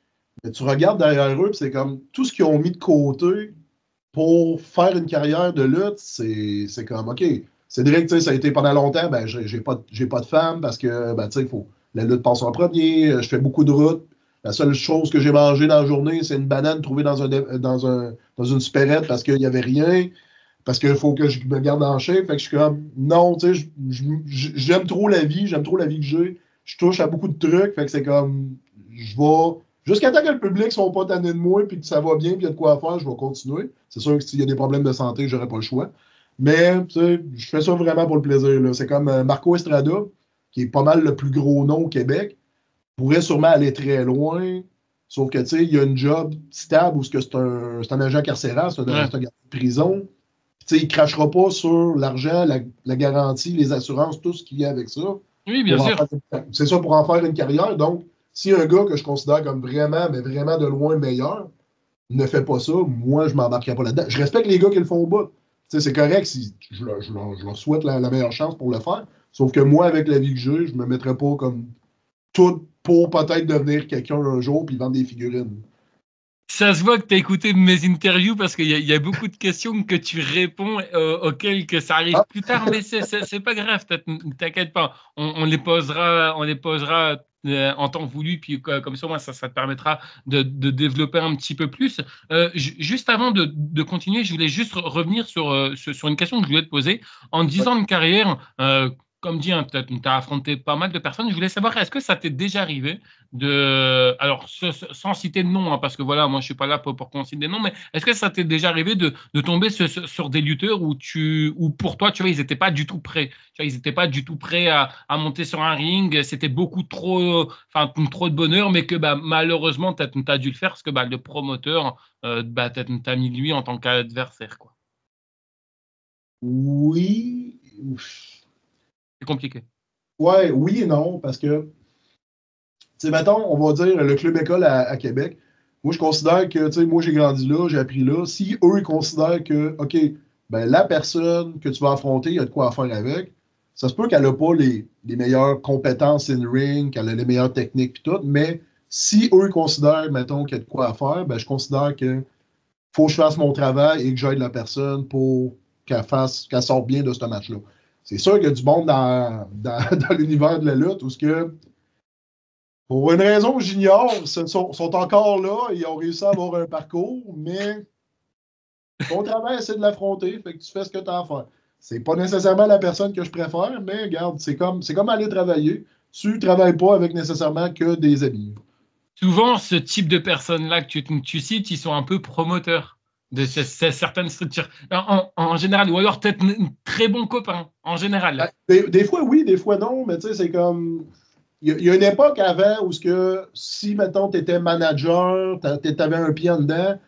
Speaker 2: Mais tu regardes derrière eux, puis c'est comme tout ce qu'ils ont mis de côté pour faire une carrière de lutte, c'est comme, OK, Cédric, tu sais, ça a été pendant longtemps, ben, j'ai pas de femme parce que, ben, tu sais, la lutte passe en premier, je fais beaucoup de routes. La seule chose que j'ai mangée dans la journée, c'est une banane trouvée dans une supérette parce qu'il n'y avait rien, parce qu'il faut que je me garde en shape. Fait que je suis comme, non, tu sais, j'aime trop la vie que j'ai. Je touche à beaucoup de trucs, fait que c'est comme, je vais. Jusqu'à temps que le public ne soit pas tanné de moi puis que ça va bien puis il y a de quoi faire, je vais continuer. C'est sûr que s'il y a des problèmes de santé, j'aurai pas le choix. Mais tu sais, je fais ça vraiment pour le plaisir, là. C'est comme Marco Estrada, qui est pas mal le plus gros nom au Québec, pourrait sûrement aller très loin. Sauf que tu sais, il y a une job stable où c'est un agent carcéral,
Speaker 1: Ouais.
Speaker 2: c'est un gardien de prison. Tu sais, il ne crachera pas sur l'argent, la garantie, les assurances, tout ce qui vient avec ça.
Speaker 1: Oui, bien sûr.
Speaker 2: C'est ça pour en faire une carrière. Donc, si un gars que je considère comme vraiment, mais vraiment de loin meilleur, ne fait pas ça, moi, je m'embarquerai pas là-dedans. Je respecte les gars qui le font au bout. Tu sais, c'est correct si je leur souhaite la meilleure chance pour le faire. Sauf que moi, avec la vie que j'ai, je me mettrais pas comme tout pour peut-être devenir quelqu'un un jour puis vendre des figurines.
Speaker 1: Ça se voit que tu as écouté mes interviews parce qu'il y a beaucoup de questions que tu réponds auxquelles que ça arrive
Speaker 2: Ah,
Speaker 1: plus tard, mais c'est pas grave, t'inquiète pas. On les posera en temps voulu, puis comme ça, moi, ça te permettra de développer un petit peu plus. Juste avant de continuer, je voulais juste revenir sur une question que je voulais te poser. En 10
Speaker 2: ouais.
Speaker 1: ans de carrière, comme dit, hein, tu as affronté pas mal de personnes. Je voulais savoir, est-ce que ça t'est déjà arrivé alors sans citer de nom, hein, parce que voilà, moi je suis pas là pour qu'on cite des noms, mais est-ce que ça t'est déjà arrivé de tomber sur des lutteurs où pour toi, tu vois, ils n'étaient pas du tout prêts, tu vois, ils n'étaient pas du tout prêts à monter sur un ring, c'était beaucoup trop, enfin trop de bonheur, mais que bah, malheureusement, tu as dû le faire parce que bah, le promoteur, bah, t'as mis lui en tant qu'adversaire, quoi.
Speaker 2: Oui.
Speaker 1: C'est compliqué.
Speaker 2: Ouais, oui et non, parce que, tu sais, mettons, on va dire le club école à Québec. Moi, je considère que, tu sais, moi, j'ai grandi là, j'ai appris là. Si eux, ils considèrent que, OK, ben, la personne que tu vas affronter, il y a de quoi à faire avec, ça se peut qu'elle n'a pas les meilleures compétences in-ring, qu'elle a les meilleures techniques, puis tout, mais si eux, ils considèrent, mettons, qu'il y a de quoi à faire, ben, je considère que faut que je fasse mon travail et que j'aide la personne pour qu'elle sorte bien de ce match-là. C'est sûr qu'il y a du monde dans l'univers de la lutte où ce que pour une raison que j'ignore, ils sont encore là, ils ont réussi à avoir un parcours, mais ton travail, c'est de l'affronter, fait que tu fais ce que tu as à faire. C'est pas nécessairement la personne que je préfère, mais regarde, c'est comme aller travailler. Tu ne travailles pas avec nécessairement que des amis.
Speaker 1: Souvent, ce type de personnes-là que tu cites, ils sont un peu promoteurs de certaines structures. En général, ou alors peut-être un très bon copain, en général.
Speaker 2: Ben, des fois oui, des fois non, mais tu sais, c'est comme. Il y a une époque avant où ce que si, mettons, tu étais manager, tu avais un pied en dedans,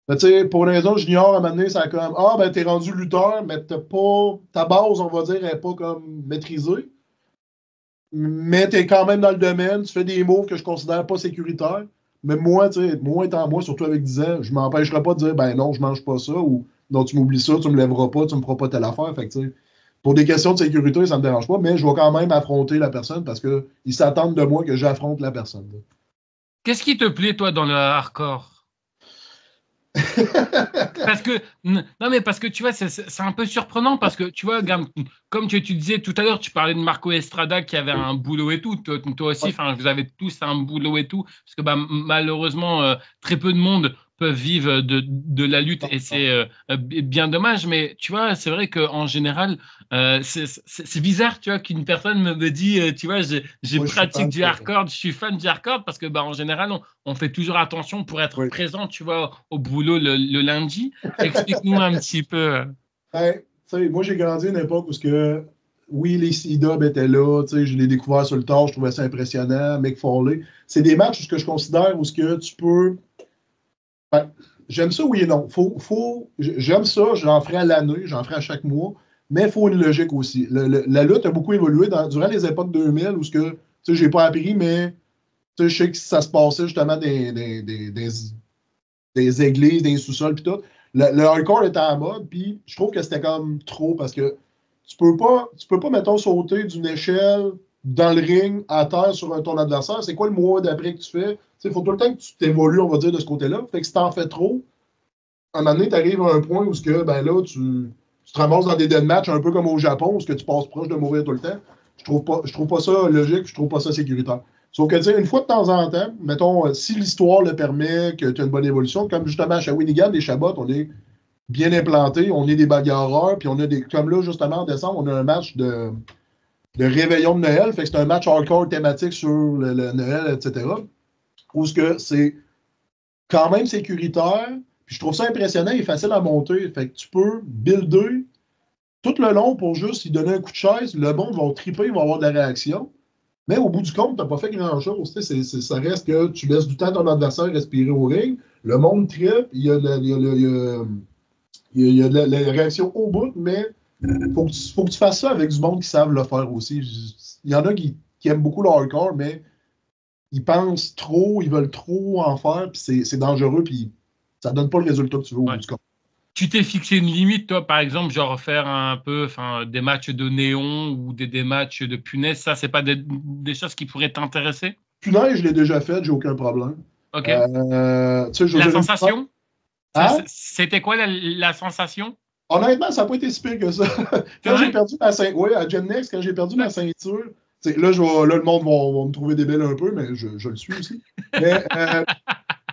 Speaker 2: ben, tu sais, pour une raison junior, à un moment donné, c'est comme ah, ben, t'es rendu lutteur, mais t'as pas. Ta base, on va dire, n'est pas comme maîtrisée. Mais t'es quand même dans le domaine, tu fais des moves que je considère pas sécuritaires. Mais moi, tu sais, moi étant moi, surtout avec 10 ans, je m'empêcherai pas de dire ben non, je mange pas ça ou non, tu m'oublies ça, tu me lèveras pas, tu me feras pas telle affaire. Fait que, tu sais, pour des questions de sécurité, ça me dérange pas, mais je vais quand même affronter la personne parce qu'ils s'attendent de moi que j'affronte la personne.
Speaker 1: Qu'est-ce qui te plaît, toi, dans le hardcore? Parce que, non, mais parce que tu vois, c'est un peu surprenant parce que tu vois, regarde, comme tu disais tout à l'heure, tu parlais de Marco Estrada qui avait un boulot et tout. Toi aussi,
Speaker 2: Ouais,
Speaker 1: enfin, vous avez tous un boulot et tout. Parce que bah, malheureusement, très peu de monde peuvent vivre de la lutte
Speaker 2: non,
Speaker 1: et
Speaker 2: non.
Speaker 1: c'est bien dommage. Mais tu vois, c'est vrai qu'en général, c'est bizarre, tu vois, qu'une personne me dit, tu vois, je
Speaker 2: Moi, je suis
Speaker 1: pratique
Speaker 2: fan
Speaker 1: du
Speaker 2: de ça.
Speaker 1: hardcore, je suis fan du hardcore parce que bah, en général, on fait toujours attention pour être
Speaker 2: Oui.
Speaker 1: présent, tu vois, au boulot le lundi. Explique-nous un petit peu.
Speaker 2: Ben, tu sais, moi, j'ai grandi à une époque où oui, les C-Dub étaient là, tu sais, je l'ai découvert sur le tard, je trouvais ça impressionnant, Mick Foley. C'est des matchs où ce que je considère où ce que tu peux. Ben, j'aime ça, oui et non. J'aime ça, j'en ferai à l'année, j'en ferai à chaque mois, mais il faut une logique aussi. La lutte a beaucoup évolué durant les époques 2000 où ce que, tu sais, j'ai pas appris, mais tu sais, je sais que ça se passait justement des églises, des sous-sols, puis tout. Le hardcore était en mode, puis je trouve que c'était comme trop parce que tu peux pas, mettons, sauter d'une échelle dans le ring à terre sur ton adversaire. C'est quoi le mois d'après que tu fais? Il faut tout le temps que tu t'évolues, on va dire, de ce côté-là. Fait que si t'en fais trop, à un moment donné, tu arrives à un point où ben là, tu te ramasses dans des deathmatchs un peu comme au Japon, où ce que tu passes proche de mourir tout le temps. Je trouve pas ça logique, je trouve pas ça sécuritaire. Sauf que, tu sais, une fois de temps en temps, mettons, si l'histoire le permet, que tu as une bonne évolution, comme justement à Shawinigan, les Shabots, on est bien implantés, on est des bagarreurs, puis on a des. Comme là, justement, en décembre, on a un match de réveillon de Noël, fait que c'est un match hardcore thématique sur le Noël, etc. Où ce que c'est quand même sécuritaire, puis je trouve ça impressionnant et facile à monter. Fait que tu peux builder tout le long pour juste y donner un coup de chaise, le monde va triper, il va avoir de la réaction. Mais au bout du compte, tu n'as pas fait grand-chose. Ça reste que tu laisses du temps à ton adversaire respirer au ring. Le monde tripe, il y a, la réaction au bout, mais faut que tu fasses ça avec du monde qui savent le faire aussi. Il y en a qui aiment beaucoup le hardcore, mais ils pensent trop, ils veulent trop en faire, puis c'est dangereux, puis ça donne pas le résultat que tu veux au bout
Speaker 1: Ouais.
Speaker 2: du compte.
Speaker 1: Tu t'es fixé une limite, toi, par exemple, genre faire un peu, enfin, des matchs de néon ou des matchs de punaise, ça, c'est pas des choses qui pourraient t'intéresser?
Speaker 2: Punaise, je l'ai déjà fait, j'ai aucun problème.
Speaker 1: OK.
Speaker 2: Tu sais,
Speaker 1: La sensation?
Speaker 2: Hein?
Speaker 1: C'était quoi la sensation?
Speaker 2: Honnêtement, ça n'a pas été si pire que ça. Quand j'ai perdu ma ceinture, oui, à Gen Next, quand j'ai perdu ma ceinture, là, là, le monde va me trouver débile un peu, mais je le suis aussi. Mais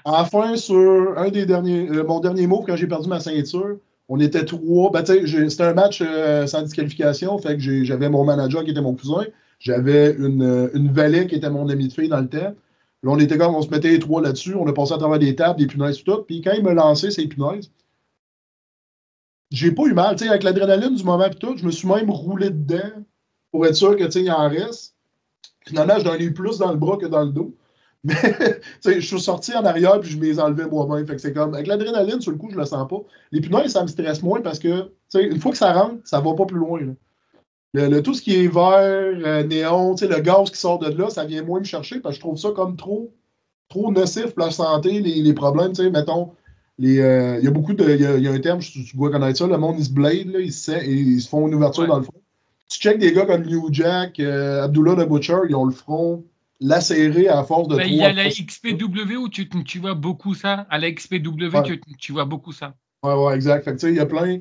Speaker 2: enfin, sur mon dernier move, quand j'ai perdu ma ceinture, on était trois. Ben, c'était un match sans disqualification, fait que j'avais mon manager qui était mon cousin, j'avais une valet qui était mon ami de fille dans le temps. Là, on était comme, on se mettait les trois là-dessus, on a passé à travers des tables, des punaises, tout. Puis quand il m'a lancé ces punaises, j'ai pas eu mal, tu sais, avec l'adrénaline du moment et tout, je me suis même roulé dedans pour être sûr que, tu sais, il en reste. Finalement, j'en ai eu plus dans le bras que dans le dos. Mais, tu sais, je suis sorti en arrière puis je me les enlevais moi-même. Fait que c'est comme, avec l'adrénaline, sur le coup, je le sens pas. Les punaises, ça me stresse moins parce que, tu sais, une fois que ça rentre, ça va pas plus loin, là. Tout ce qui est vert, néon, tu sais, le gaz qui sort de là, ça vient moins me chercher parce que je trouve ça comme trop nocif pour la santé, les problèmes, tu sais, mettons, il y a beaucoup de, il y a un terme, tu dois connaître ça, le monde, il se blade, là, ils se font une ouverture dans le front. Tu check des gars comme New Jack, Abdullah the Butcher, ils ont le front lacéré à force de
Speaker 1: Ben, il
Speaker 2: trop.
Speaker 1: y a la XPW où tu vois beaucoup ça. À la XPW,
Speaker 2: Ouais,
Speaker 1: tu vois beaucoup ça.
Speaker 2: ouais, exact. Fait que, tu sais, il y a plein.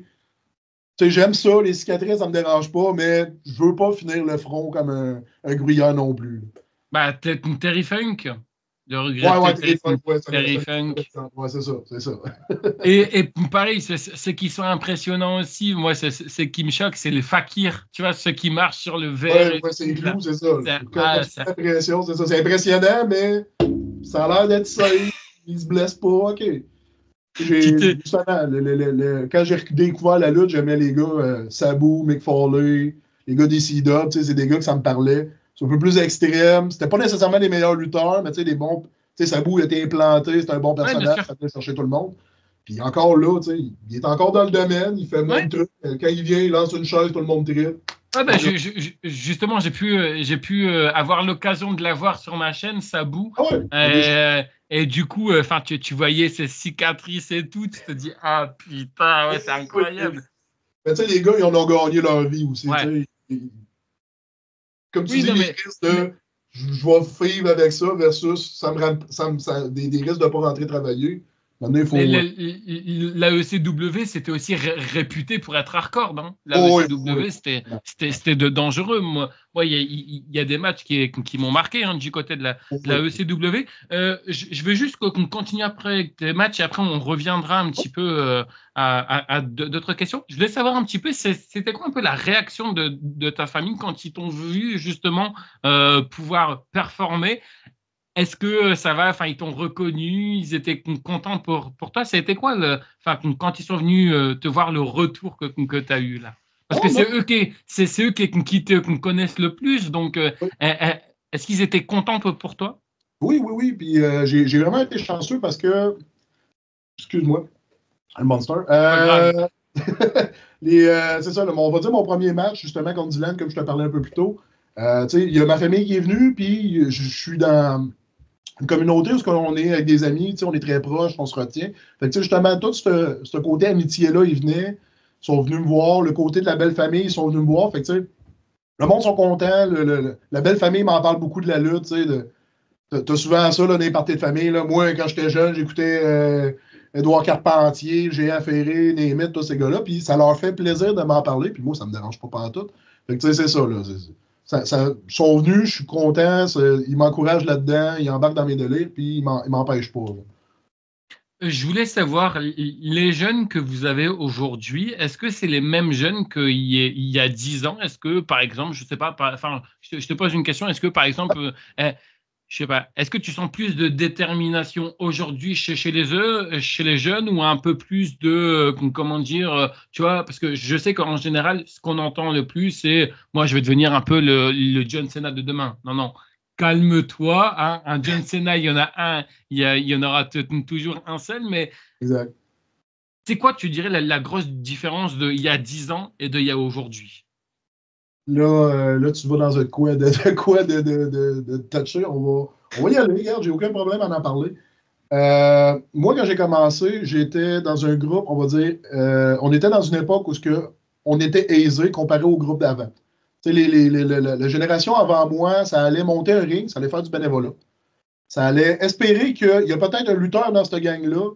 Speaker 2: Tu sais, j'aime ça, les cicatrices, ça me dérange pas, mais je veux pas finir le front comme un gruyère non plus.
Speaker 1: Bah, Terry Funk, le
Speaker 2: Ouais,
Speaker 1: regretté
Speaker 2: ouais,
Speaker 1: Terry Funk.
Speaker 2: ouais, c'est ça, c'est ça.
Speaker 1: Et pareil, ceux qui sont impressionnants aussi, moi, ce qui me choque, c'est les fakirs. Tu vois, ceux qui marchent sur le verre et
Speaker 2: Ouais, c'est
Speaker 1: tout, là.
Speaker 2: clou, c'est ça. Quand
Speaker 1: Ah,
Speaker 2: tu fais l'impression, c'est ça. C'est impressionnant, mais ça a l'air d'être safe. Il se blesse pas, OK.
Speaker 1: tu te,
Speaker 2: Justement, quand j'ai découvert la lutte, j'aimais les gars Sabu, Mick Foley, les gars des C-Dub, c'est des gars que ça me parlait. C'est un peu plus extrême. C'était pas nécessairement les meilleurs lutteurs, mais des bons. Sabu il a été implanté, c'est un bon
Speaker 1: ouais, bien
Speaker 2: personnage,
Speaker 1: sûr.
Speaker 2: ça venait chercher tout le monde. Puis encore là, il est encore dans le domaine, il fait moins
Speaker 1: Ouais.
Speaker 2: de trucs. Quand il vient, il lance une chaise, tout le monde tripe.
Speaker 1: Ouais, bah, justement, j'ai pu avoir l'occasion de la voir sur ma chaîne, Sabou.
Speaker 2: Ah ouais, il y a des choses.
Speaker 1: Et du coup, enfin, tu voyais ses cicatrices et tout, tu te dis, ah putain, ouais, c'est incroyable.
Speaker 2: Mais tu sais, les gars, ils en ont gagné leur vie aussi.
Speaker 1: Ouais.
Speaker 2: Comme tu
Speaker 1: Oui,
Speaker 2: dis,
Speaker 1: non,
Speaker 2: les risques de je vais vivre avec ça versus des risques de ne pas rentrer travailler. Maintenant, il
Speaker 1: mais
Speaker 2: faut.
Speaker 1: la ECW, c'était aussi réputé pour être hardcore, non? La
Speaker 2: Oh, oui, oui.
Speaker 1: ECW, c'était de dangereux. Moi, il y a des matchs qui m'ont marqué hein, du côté de la
Speaker 2: Oui.
Speaker 1: ECW. Je veux juste qu'on continue après tes matchs et après on reviendra un petit peu à d'autres questions. Je voulais savoir un petit peu, c'était quoi un peu la réaction de ta famille quand ils t'ont vu justement pouvoir performer? Est-ce que ça va, enfin, ils t'ont reconnu, ils étaient contents pour toi? C'était quoi, enfin, quand ils sont venus te voir, le retour que tu as eu là? Parce que
Speaker 2: Oh, non.
Speaker 1: c'est eux qui te connaissent le plus, donc est-ce qu'ils étaient contents pour toi?
Speaker 2: Oui, oui, oui. Puis j'ai vraiment été chanceux parce que. Excuse-moi, un monster.
Speaker 1: Pas grave.
Speaker 2: C'est ça, on va dire mon premier match, justement, contre Dylan, comme je te parlais un peu plus tôt. Il y a ma famille qui est venue, puis je suis dans une communauté où on est avec des amis, on est très proches, on se retient. Fait que, justement, tout ce côté amitié-là, ils venaient, ils sont venus me voir. Le côté de la belle famille, ils sont venus me voir. Fait que, le monde sont contents. La belle famille m'en parle beaucoup de la lutte. T'as souvent ça là, dans les parties de famille. Là. Moi, quand j'étais jeune, j'écoutais Édouard Carpentier, Géant Ferré, Németh, tous ces gars-là. Puis ça leur fait plaisir de m'en parler. Puis moi, ça me dérange pas pantoute. Fait que, c'est ça. Là, ils sont venus, je suis content. Ils m'encouragent là-dedans. Ils embarquent dans mes délires. Puis ils m'empêchent pas. Là.
Speaker 1: Je voulais savoir, les jeunes que vous avez aujourd'hui, est-ce que c'est les mêmes jeunes qu'il y a 10 ans? Est-ce que, par exemple, je sais pas, enfin, je te pose une question, est-ce que, par exemple, je sais pas, est-ce que tu sens plus de détermination aujourd'hui chez les jeunes ou un peu plus de, comment dire, tu vois, parce que je sais qu'en général, ce qu'on entend le plus, c'est, moi, je vais devenir un peu le John Cena de demain. Non, non, calme-toi, hein, un John Cena, il y en a un, il y en aura toujours un seul, mais
Speaker 2: Exact.
Speaker 1: c'est quoi, tu dirais, la grosse différence de il y a 10 ans et de il y a aujourd'hui?
Speaker 2: Là, tu vas dans un coin de toucher. On va y aller. Regarde, j'ai aucun problème à en parler. Moi, quand j'ai commencé, j'étais dans un groupe, on va dire, on était dans une époque où on était aisé comparé au groupe d'avant. Tu sais, la génération avant moi, ça allait monter un ring, ça allait faire du bénévolat. ça allait espérer qu'il y a peut-être un lutteur dans cette gang-là,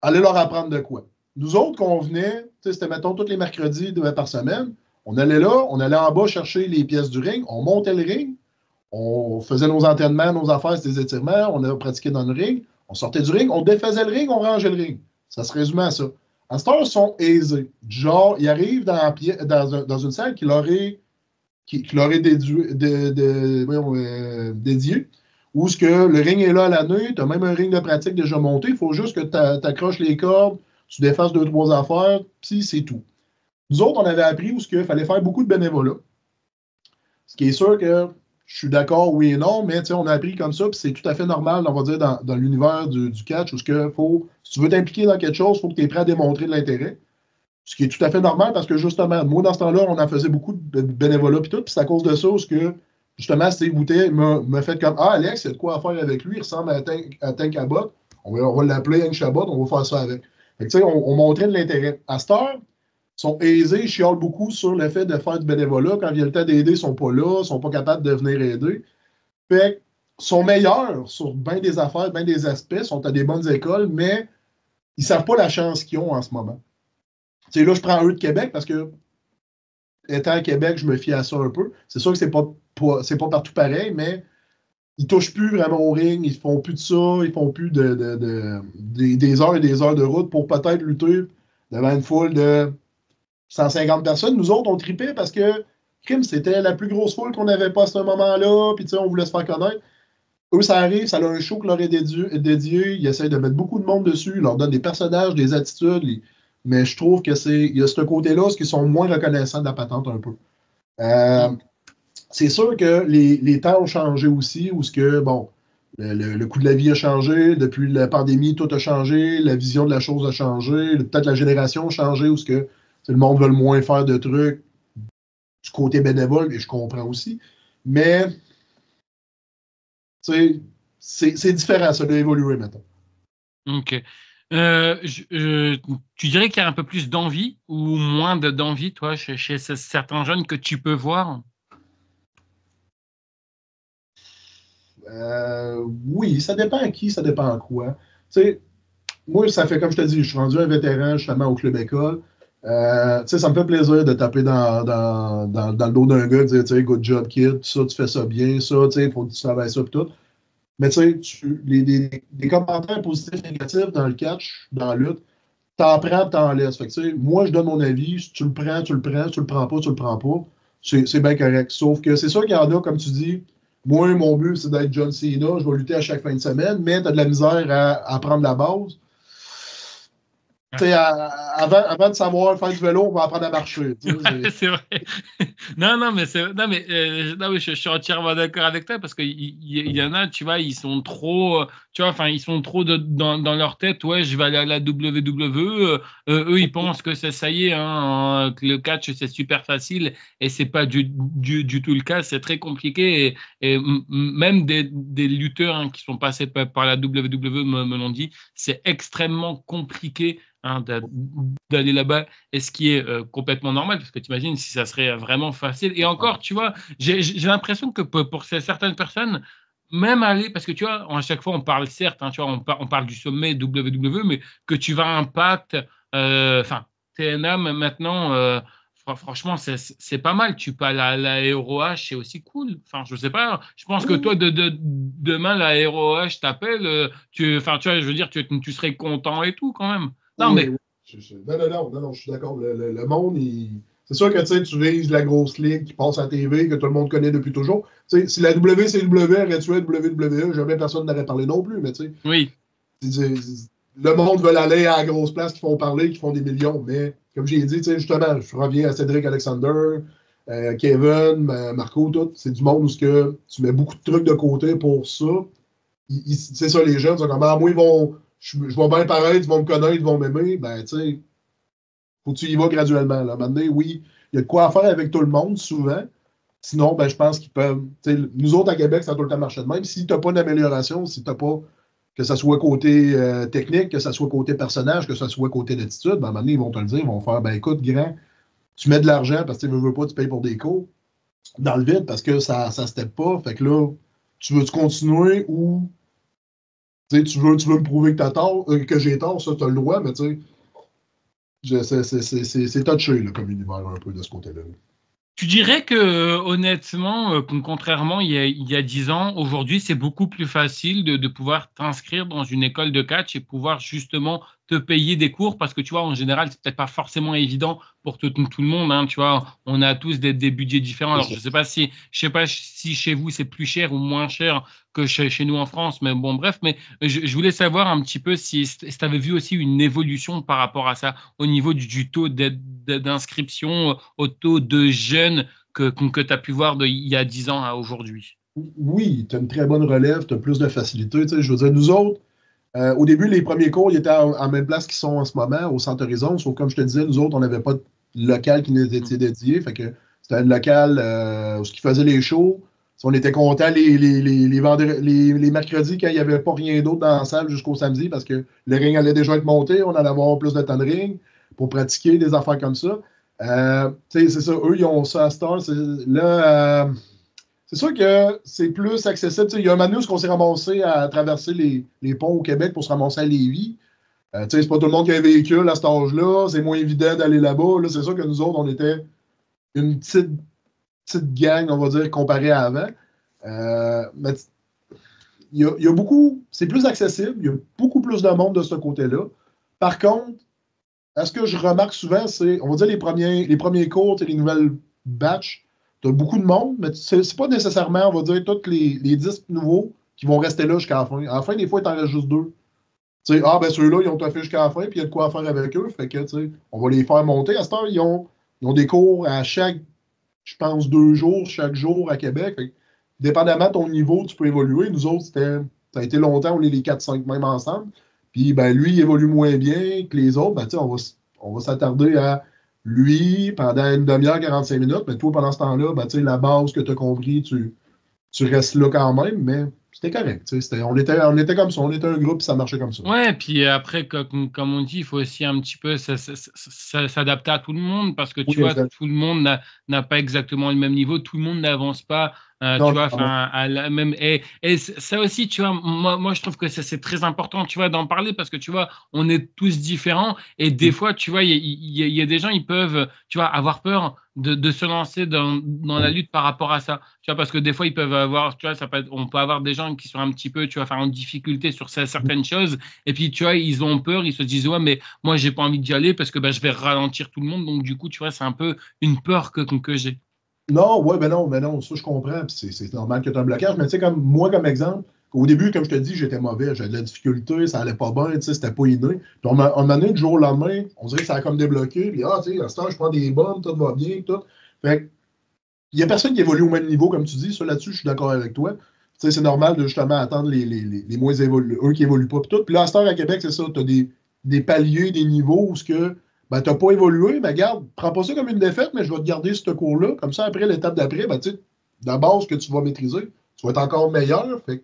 Speaker 2: aller leur apprendre de quoi. Nous autres, quand on venait, c'était, mettons, tous les mercredis par semaine, on allait là, on allait en bas chercher les pièces du ring, on montait le ring, on faisait nos entraînements, nos affaires, c'était des étirements, on avait pratiqué dans le ring, on sortait du ring, on défaisait le ring, on rangeait le ring. Ça se résumait à ça. À cette heure, ils sont aisés. Genre, ils arrivent dans une salle qui leur est dédié, où ce que le ring est là à l'année, tu as même un ring de pratique déjà monté, il faut juste que tu accroches les cordes, tu défasses 2-3 affaires, puis c'est tout. Nous autres, on avait appris où il fallait faire beaucoup de bénévolat. Ce qui est sûr que je suis d'accord, oui et non, mais on a appris comme ça, puis c'est tout à fait normal, on va dire, dans l'univers du catch, où ce que si tu veux t'impliquer dans quelque chose, il faut que tu es prêt à démontrer de l'intérêt. Ce qui est tout à fait normal parce que justement, moi, dans ce temps-là, on en faisait beaucoup de bénévolat puis tout, puis c'est à cause de ça que justement, Steve Boutet m'a fait comme Ah, Alex, il y a de quoi à faire avec lui, il ressemble à Tank Abbott. On va l'appeler Hank Chabot, on va faire ça avec. Fait que, on montrait de l'intérêt. À cette heure, ils sont aisés, ils chiolent beaucoup sur le fait de faire du bénévolat. Quand il y a le temps d'aider, ils sont pas là, ils sont pas capables de venir aider. Fait qu'ils sont meilleurs sur bien des affaires, bien des aspects, sont à des bonnes écoles, mais ils savent pas la chance qu'ils ont en ce moment. T'sais, là, je prends eux de Québec parce que, étant à Québec, je me fie à ça un peu. C'est sûr que c'est pas partout pareil, mais ils touchent plus vraiment au ring, ils font plus de ça, ils font plus des heures et des heures de route pour peut-être lutter devant une foule de 150 personnes. Nous autres, on tripait parce que crime, c'était la plus grosse foule qu'on n'avait pas à ce moment-là, puis on voulait se faire connaître. Eux, ça arrive, ça a un show qui leur est dédié, ils essayent de mettre beaucoup de monde dessus, ils leur donnent des personnages, des attitudes, mais je trouve que il y a ce côté-là, ce qui sont moins reconnaissants de la patente un peu. C'est sûr que les temps ont changé aussi, où ce que, bon, le coût de la vie a changé, depuis la pandémie, tout a changé, la vision de la chose a changé, peut-être la génération a changé, où ce que le monde veut moins faire de trucs du côté bénévole, et je comprends aussi. Mais c'est différent, ça doit évoluer maintenant.
Speaker 1: Ok. Tu dirais qu'il y a un peu plus d'envie ou moins d'envie, toi, chez certains jeunes que tu peux voir?
Speaker 2: Oui, ça dépend à qui, ça dépend à quoi. Moi, ça fait comme je te dis, je suis rendu un vétéran justement au club école. Ça me fait plaisir de taper dans le dos d'un gars et de dire good job, kid, ça, tu fais ça bien, ça, il faut que tu travailles ça, et tout. Mais les commentaires positifs et négatifs dans le catch, dans la lutte, t'en prends, t'en laisses. Fait que, moi, je donne mon avis. Si tu le prends, tu le prends. Si tu le prends pas, tu le prends pas. C'est bien correct. Sauf que c'est sûr qu'il y en a, comme tu dis, moi, mon but, c'est d'être John Cena. Je vais lutter à chaque fin de semaine, mais tu as de la misère à prendre la base. Avant de savoir faire du vélo, on va apprendre à marcher.
Speaker 1: C'est vrai. Non, mais je suis entièrement d'accord avec toi parce qu'il y en a, tu vois, ils sont trop, tu vois, enfin, ils sont trop dans leur tête. Ouais, je vais aller à la WWE. Eux, ils pensent que ça y est, hein, que le catch c'est super facile et c'est pas du tout le cas. C'est très compliqué et même des lutteurs hein, qui sont passés par la WWE me l'ont dit. C'est extrêmement compliqué. Hein, d'aller là-bas, et ce qui est complètement normal, parce que tu imagines si ça serait vraiment facile. Et encore, tu vois, j'ai l'impression que pour certaines personnes, même aller, parce que tu vois, à chaque fois on parle, certes, hein, tu vois, on parle du sommet WWE, mais que tu vas à Impact, enfin, TNA maintenant, franchement, c'est pas mal. Tu peux aller à la ROH, c'est aussi cool. Enfin, je sais pas. Je pense que toi, demain, la ROH t'appelle. Enfin, tu vois, je veux dire, tu serais content et tout quand même. Non,
Speaker 2: oui,
Speaker 1: mais.
Speaker 2: oui. Non, je suis d'accord. Le monde, c'est sûr que tu vises la grosse ligue qui passe à la TV, que tout le monde connaît depuis toujours. Si la WCW aurait tué WWE, jamais personne n'aurait parlé non plus. Mais
Speaker 1: Oui.
Speaker 2: Le monde veut aller à la grosse place qui font parler, qui font des millions. Mais comme j'ai dit, justement, je reviens à Cédric Alexander, Kevin, Marco, tout. C'est du monde où tu mets beaucoup de trucs de côté pour ça. C'est ça, les jeunes sont comme, moi, je vais bien paraître, ils vont me connaître, ils vont m'aimer. Ben, tu sais, faut que tu y vas graduellement. Là. Maintenant, oui, il y a de quoi faire avec tout le monde, souvent. Sinon, ben, je pense qu'ils peuvent. Nous autres, à Québec, ça a tout le temps marché de même. Si tu n'as pas d'amélioration, si tu n'as pas, que ce soit côté technique, que ce soit côté personnage, que ce soit côté d'attitude, ben, maintenant, ils vont te le dire, ils vont faire, ben, écoute, grand, tu mets de l'argent parce que tu ne veux pas, tu payes pour des cours dans le vide parce que ça ne step pas. Fait que là, tu veux-tu continuer ou Tu veux me prouver que t'as tort, que j'ai tort, ça, t'as le droit, mais tu sais, c'est touché là, comme univers un peu de ce côté-là.
Speaker 1: Tu dirais que, honnêtement, contrairement il y a 10 ans, aujourd'hui, c'est beaucoup plus facile de pouvoir t'inscrire dans une école de catch et pouvoir justement te payer des cours parce que tu vois, en général, c'est peut-être pas forcément évident pour tout le monde, hein, tu vois. On a tous des budgets différents. Alors, je sais pas si chez vous c'est plus cher ou moins cher que chez nous en France, mais bon, bref. Mais je voulais savoir un petit peu si tu avais vu aussi une évolution par rapport à ça au niveau du taux d'inscription, au taux de jeunes que tu as pu voir il y a 10 ans à aujourd'hui.
Speaker 2: Oui, tu as une très bonne relève, tu as plus de facilité. Tu sais, je veux dire, nous autres, au début, les premiers cours, ils étaient en même place qu'ils sont en ce moment, au Centre Horizon. Sauf comme je te disais, nous autres, on n'avait pas de local qui nous était dédié. Fait que c'était un local où ce qui faisait les shows. Si on était content les mercredis quand il n'y avait pas rien d'autre dans la salle jusqu'au samedi parce que le ring allait déjà être monté, on allait avoir plus de temps de ring pour pratiquer des affaires comme ça. C'est ça, eux, ils ont ça à Star. Là, c'est sûr que c'est plus accessible. Il y a un moment où on s'est ramassé à traverser les ponts au Québec pour se ramasser à Lévis. C'est pas tout le monde qui a un véhicule à cet âge-là. C'est moins évident d'aller là-bas. Là, c'est sûr que nous autres, on était une petite gang, on va dire, comparée à avant. Mais il y a beaucoup, c'est plus accessible. Il y a beaucoup plus de monde de ce côté-là. Par contre, ce que je remarque souvent, c'est, on va dire, les premiers cours, les nouvelles batches, tu as beaucoup de monde, mais c'est pas nécessairement, on va dire, tous les 10 nouveaux qui vont rester là jusqu'à la fin. À la fin, des fois, il t'en reste juste deux. Ben ceux-là, ils ont tout fait jusqu'à la fin, puis il y a de quoi faire avec eux. Fait que, on va les faire monter. À cette heure, ils ont des cours à chaque, je pense, 2 jours, chaque jour à Québec. Fait que, dépendamment de ton niveau, tu peux évoluer. Nous autres, ça a été longtemps, on est les 4-5 même ensemble. Puis, ben, lui, il évolue moins bien que les autres. Ben, on va s'attarder à lui pendant une demi-heure, 45 minutes. Mais toi, pendant ce temps-là, ben, la base que tu as compris, tu restes là quand même, mais c'était correct. On était comme ça, on était un groupe, ça marchait comme ça.
Speaker 1: Ouais, puis après, comme on dit, il faut aussi un petit peu s'adapter à tout le monde parce que tu
Speaker 2: Oui,
Speaker 1: vois,
Speaker 2: exact.
Speaker 1: tout le monde n'a pas exactement le même niveau, tout le monde n'avance pas, tu
Speaker 2: Non,
Speaker 1: vois,
Speaker 2: clairement.
Speaker 1: enfin, à la même. Et ça aussi, tu vois, moi je trouve que c'est très important, tu vois, d'en parler parce que tu vois, on est tous différents et des fois, tu vois, il y a des gens, ils peuvent, tu vois, avoir peur de se lancer dans la lutte par rapport à ça. Tu vois, parce que des fois, ils peuvent avoir, tu vois, on peut avoir des gens qui sont un petit peu, tu vois, enfin, en difficulté sur certaines choses. Et puis, tu vois, ils ont peur, ils se disent, ouais, mais moi, j'ai pas envie d'y aller parce que bah, je vais ralentir tout le monde. Donc, du coup, tu vois, c'est un peu une peur que j'ai.
Speaker 2: Non, ouais, ben non, ça je comprends, puis c'est normal que tu aies un blocage, mais tu sais, comme moi, comme exemple, au début, comme je te dis, j'étais mauvais, j'avais de la difficulté, ça allait pas bien, tu sais, c'était pas inné. Puis on m'a donné, du jour au lendemain, on dirait que ça a comme débloqué, puis tu sais, à ce temps, je prends des bombes, tout va bien, tout. Fait que, il y a personne qui évolue au même niveau, comme tu dis, ça là-dessus, je suis d'accord avec toi. Tu sais, c'est normal de justement attendre les moins évolués, eux qui évoluent pas, puis tout. Puis là, à ce temps, à Québec, c'est ça, tu as des paliers, des niveaux où ce que ben, tu n'as pas évolué, mais garde, prends pas ça comme une défaite, mais je vais te garder ce cours-là. Comme ça, après, l'étape d'après, ben, tu sais, la base que tu vas maîtriser, tu vas être encore meilleur. Fait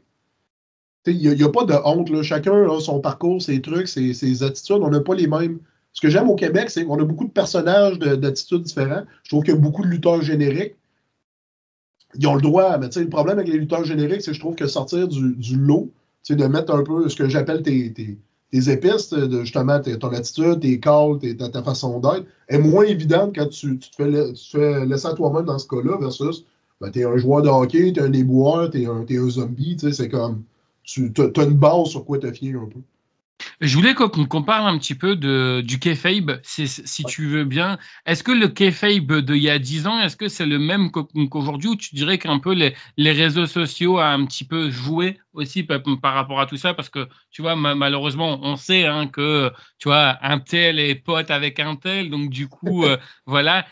Speaker 2: il n'y a, pas de honte. Là. Chacun a son parcours, ses trucs, ses attitudes. On n'a pas les mêmes. Ce que j'aime au Québec, c'est qu'on a beaucoup de personnages d'attitudes différents. Je trouve qu'il y a beaucoup de lutteurs génériques. Ils ont le droit, mais le problème avec les lutteurs génériques, c'est que je trouve que sortir du lot, de mettre un peu ce que j'appelle tes épices, de justement ton attitude, tes calls, ta façon d'être, est moins évidente quand tu te fais laisser à toi-même dans ce cas-là versus ben, tu es un joueur de hockey, tu es un éboueur, tu es un zombie. C'est comme tu as une base sur quoi te fier un peu.
Speaker 1: Je voulais qu'on parle un petit peu du kayfabe, si tu veux bien. Est-ce que le kayfabe d'il y a 10 ans, est-ce que c'est le même qu'aujourd'hui ou tu dirais qu'un peu les réseaux sociaux a un petit peu joué aussi par rapport à tout ça? Parce que, tu vois, malheureusement, on sait hein, que, tu vois, un tel est pote avec un tel, donc du coup, voilà.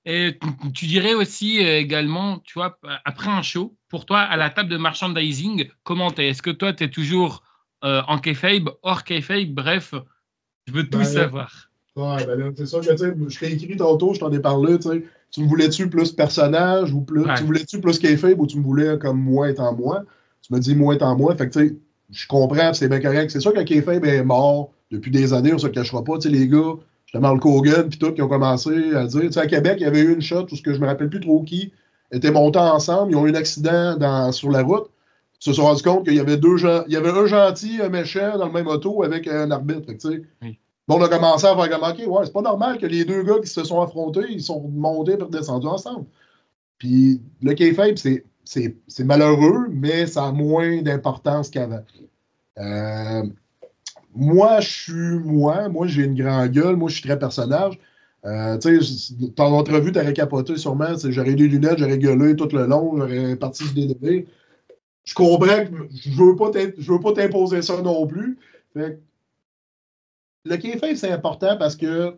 Speaker 1: Et tu dirais aussi également, tu vois, après un show, pour toi, à la table de merchandising, comment t'es? Est-ce que toi, tu es toujours en kayfabe, hors kayfabe, bref, je veux tout
Speaker 2: Ben,
Speaker 1: savoir.
Speaker 2: ouais, ben là, c'est ça que je t'ai écrit tantôt, je t'en ai parlé, tu sais. Tu me voulais-tu plus personnage ou plus. Tu
Speaker 1: Ouais.
Speaker 2: voulais-tu plus kayfabe ou tu me voulais comme moi étant moi? Tu me dis moi étant moi. Fait que tu sais, je comprends, c'est bien correct. C'est sûr que kayfabe est mort depuis des années, on se le cachera pas. Tu sais, les gars, justement, le Kogan puis tout, qui ont commencé à dire. Tu sais, à Québec, il y avait eu une shot où ce que je me rappelle plus trop qui étaient montés ensemble, ils ont eu un accident sur la route. se sont rendus compte qu'il y avait deux gens, il y avait un gentil, un méchant dans le même auto avec un arbitre. Fait que, tu sais,
Speaker 1: Oui.
Speaker 2: bon, on a commencé à faire comme, OK, ouais, c'est pas normal que les deux gars qui se sont affrontés, ils sont montés et redescendus ensemble. Puis le kayfabe, c'est malheureux, mais ça a moins d'importance qu'avant. Euh, moi, je suis moi. Moi, j'ai une grande gueule. Moi, je suis très personnage. Tu sais, ton entrevue, t'aurais capoté sûrement. J'aurais des lunettes, j'aurais gueulé tout le long, j'aurais parti se délever. Je comprends que je veux pas t'imposer ça non plus. Fait que le kayfabe, c'est important parce que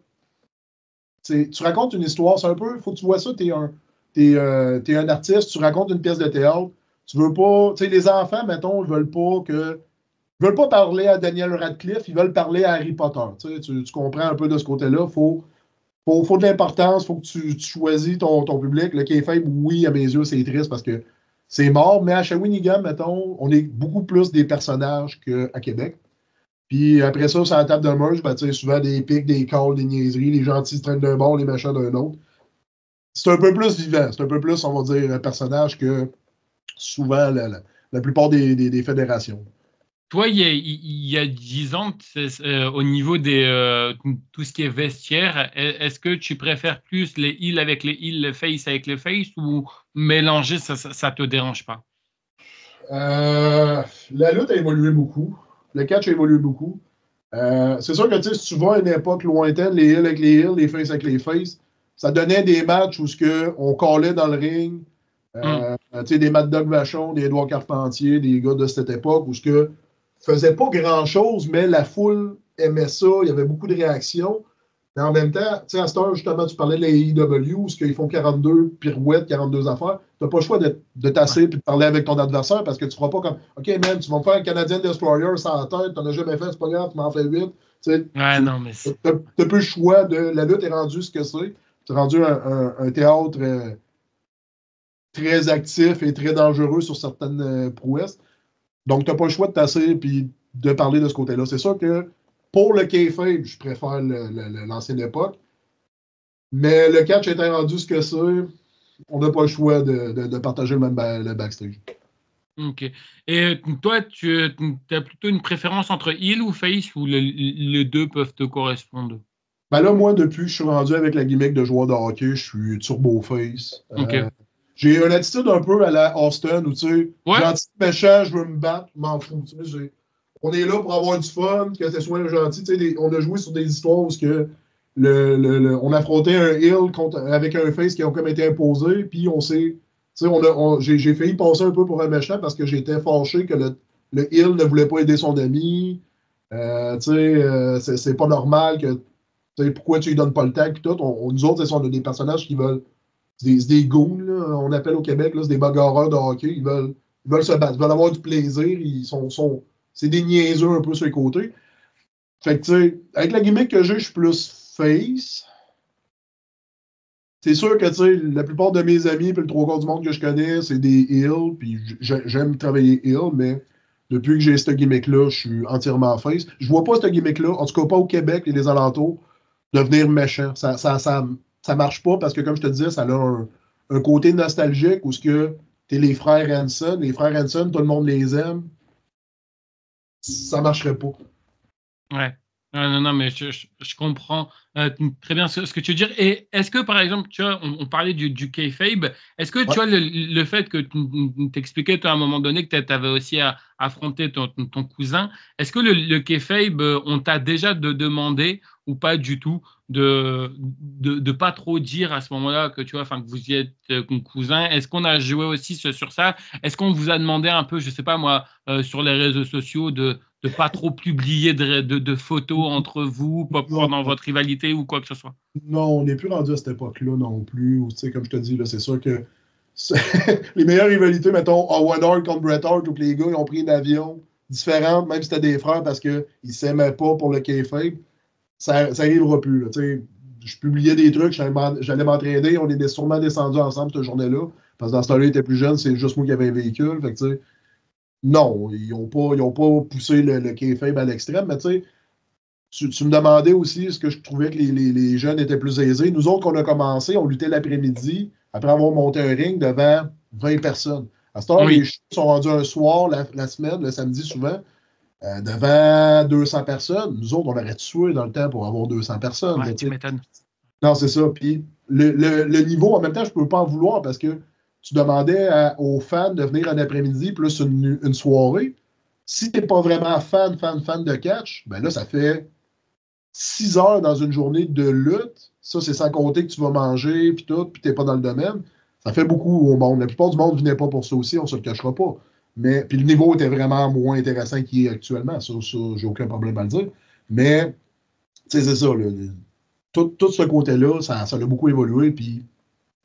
Speaker 2: tu racontes une histoire. C'est un peu, faut que tu vois ça, t'es un artiste, tu racontes une pièce de théâtre. Tu veux pas, tu sais, les enfants, mettons, ils veulent pas parler à Daniel Radcliffe, ils veulent parler à Harry Potter. Tu comprends un peu de ce côté-là. Faut de l'importance, faut que tu choisis ton public. Le kayfabe, oui, à mes yeux, c'est triste parce que c'est mort, mais à Shawinigan, mettons, on est beaucoup plus des personnages qu'à Québec. Puis après ça, sur la table de merge, ben, tu sais, souvent des pics, des calls, des niaiseries, les gentils se traînent d'un bord, les méchants d'un autre. C'est un peu plus vivant, c'est un peu plus, on va dire, un personnage que souvent la plupart des fédérations.
Speaker 1: Toi, il y a 10 ans, au niveau des tout ce qui est vestiaire, est-ce que tu préfères plus les heels avec les heels, le face avec le face, ou mélanger, ça te dérange pas?
Speaker 2: La lutte a évolué beaucoup. Le catch a évolué beaucoup. C'est sûr que tu sais, si tu vas à une époque lointaine, les heels avec les heels, les faces avec les faces, ça donnait des matchs où on collait dans le ring.
Speaker 1: Hum.
Speaker 2: Tu sais, des Mad Dog Vachon, des Édouard Carpentier, des gars de cette époque où faisait pas grand-chose, mais la foule aimait ça. Il y avait beaucoup de réactions. Mais en même temps, tu sais, à cette heure, justement, tu parlais de l'AEW, où ils font 42 pirouettes, 42 affaires. Tu n'as pas le choix de tasser et de parler avec ton adversaire parce que tu ne feras pas comme OK, man, tu vas me faire un Canadien Destroyer sans la tête, tu n'en as jamais fait, c'est pas grave, tu m'en fais 8. Tu
Speaker 1: Ouais, non, mais
Speaker 2: n'as plus le choix de. La lutte est rendue ce que c'est. C'est rendu un théâtre très actif et très dangereux sur certaines prouesses. Donc, tu n'as pas le choix de tasser et de parler de ce côté-là. C'est sûr que pour le kayfabe, je préfère l'ancienne époque. Mais le catch étant rendu ce que c'est, on n'a pas le choix de partager le backstage.
Speaker 1: ok. Et toi, tu as plutôt une préférence entre heel ou face, ou les deux peuvent te correspondre?
Speaker 2: Ben là, moi, depuis que je suis rendu avec la gimmick de joueur de hockey, je suis turbo face.
Speaker 1: Ok.
Speaker 2: J'ai une attitude un peu à la Austin où, tu sais,
Speaker 1: Ouais.
Speaker 2: gentil, méchant, je veux me battre, je m'en fous. Tu sais, on est là pour avoir du fun, que ce soit un gentil. Tu sais, on a joué sur des histoires où on affrontait un heel avec un face qui ont comme été imposé, puis on s'est. Tu sais, j'ai failli passer un peu pour un méchant parce que j'étais fâché que le heel ne voulait pas aider son ami. Tu sais, c'est pas normal que. Tu sais, pourquoi tu lui donnes pas le tag, puis tout. Nous autres, on a des personnages qui veulent. C'est des goons, là, on appelle au Québec, là, c'est des bagarreurs de hockey. Ils veulent se battre, ils veulent avoir du plaisir. C'est des niaiseux un peu sur les côtés. Fait que, tu sais, avec la gimmick que j'ai, je suis plus face. C'est sûr que, tu sais, la plupart de mes amis, puis le trois quarts du monde que je connais, c'est des heels, puis j'aime travailler heel, mais depuis que j'ai cette gimmick-là, je suis entièrement face. Je vois pas cette gimmick-là, en tout cas pas au Québec et les alentours, devenir méchant. Ça marche pas parce que, comme je te disais, ça a un côté nostalgique où t'es les frères Hanson. Les frères Hanson, tout le monde les aime. Ça marcherait pas.
Speaker 1: Ouais. Non, non, mais je comprends très bien ce que tu veux dire. Et est-ce que, par exemple, tu vois, on parlait du kayfabe, est-ce que, tu
Speaker 2: Ouais.
Speaker 1: vois, le fait que tu t'expliquais, toi, à un moment donné, que tu avais aussi affronté ton cousin, est-ce que le kayfabe, on t'a déjà demandé, ou pas du tout, de pas trop dire à ce moment-là que, tu vois, enfin, que vous y êtes cousin? Est-ce qu'on a joué aussi sur ça? Est-ce qu'on vous a demandé un peu, je sais pas moi, sur les réseaux sociaux, de pas trop publier de photos entre vous
Speaker 2: Non,
Speaker 1: pendant votre rivalité ou quoi que ce soit?
Speaker 2: non, on n'est plus rendu à cette époque-là non plus. Tu sais, comme je te dis, là, c'est sûr que les meilleures rivalités, mettons, Owen Hart contre Bret Hart, où les gars ils ont pris une avion différente, même si c'était des frères parce qu'ils ne s'aimaient pas pour le kayfabe, ça n'arrivera plus. Là, tu sais. Je publiais des trucs, j'allais m'entraîner, on est sûrement descendus ensemble cette journée-là, parce que dans ce temps-là, il était plus jeune, c'est juste moi qui avais un véhicule. Fait que, tu sais, non, ils n'ont pas poussé le kayfabe à l'extrême, mais tu sais, tu me demandais aussi est-ce que je trouvais que les jeunes étaient plus aisés. Nous autres, qu'on a commencé, on luttait l'après-midi, après avoir monté un ring devant 20 personnes. À cette heure,
Speaker 1: Oui.
Speaker 2: les shows sont rendus un soir, la semaine, le samedi souvent, devant 200 personnes. Nous autres, on aurait tué dans le temps pour avoir 200 personnes.
Speaker 1: Ouais, tu m'étonnes.
Speaker 2: Non, c'est ça. Puis le niveau, en même temps, je ne peux pas en vouloir parce que tu demandais aux fans de venir un après-midi plus une soirée. Si tu n'es pas vraiment fan de catch, ben là, ça fait 6 heures dans une journée de lutte. Ça, c'est sans compter que tu vas manger, puis tout, puis tu n'es pas dans le domaine. Ça fait beaucoup au monde. La plupart du monde ne venait pas pour ça aussi, on ne se le cachera pas. Mais, puis le niveau était vraiment moins intéressant qu'il est actuellement. Ça j'ai aucun problème à le dire. Mais, tu sais, c'est ça. Là, tout ce côté-là, ça a beaucoup évolué. Puis,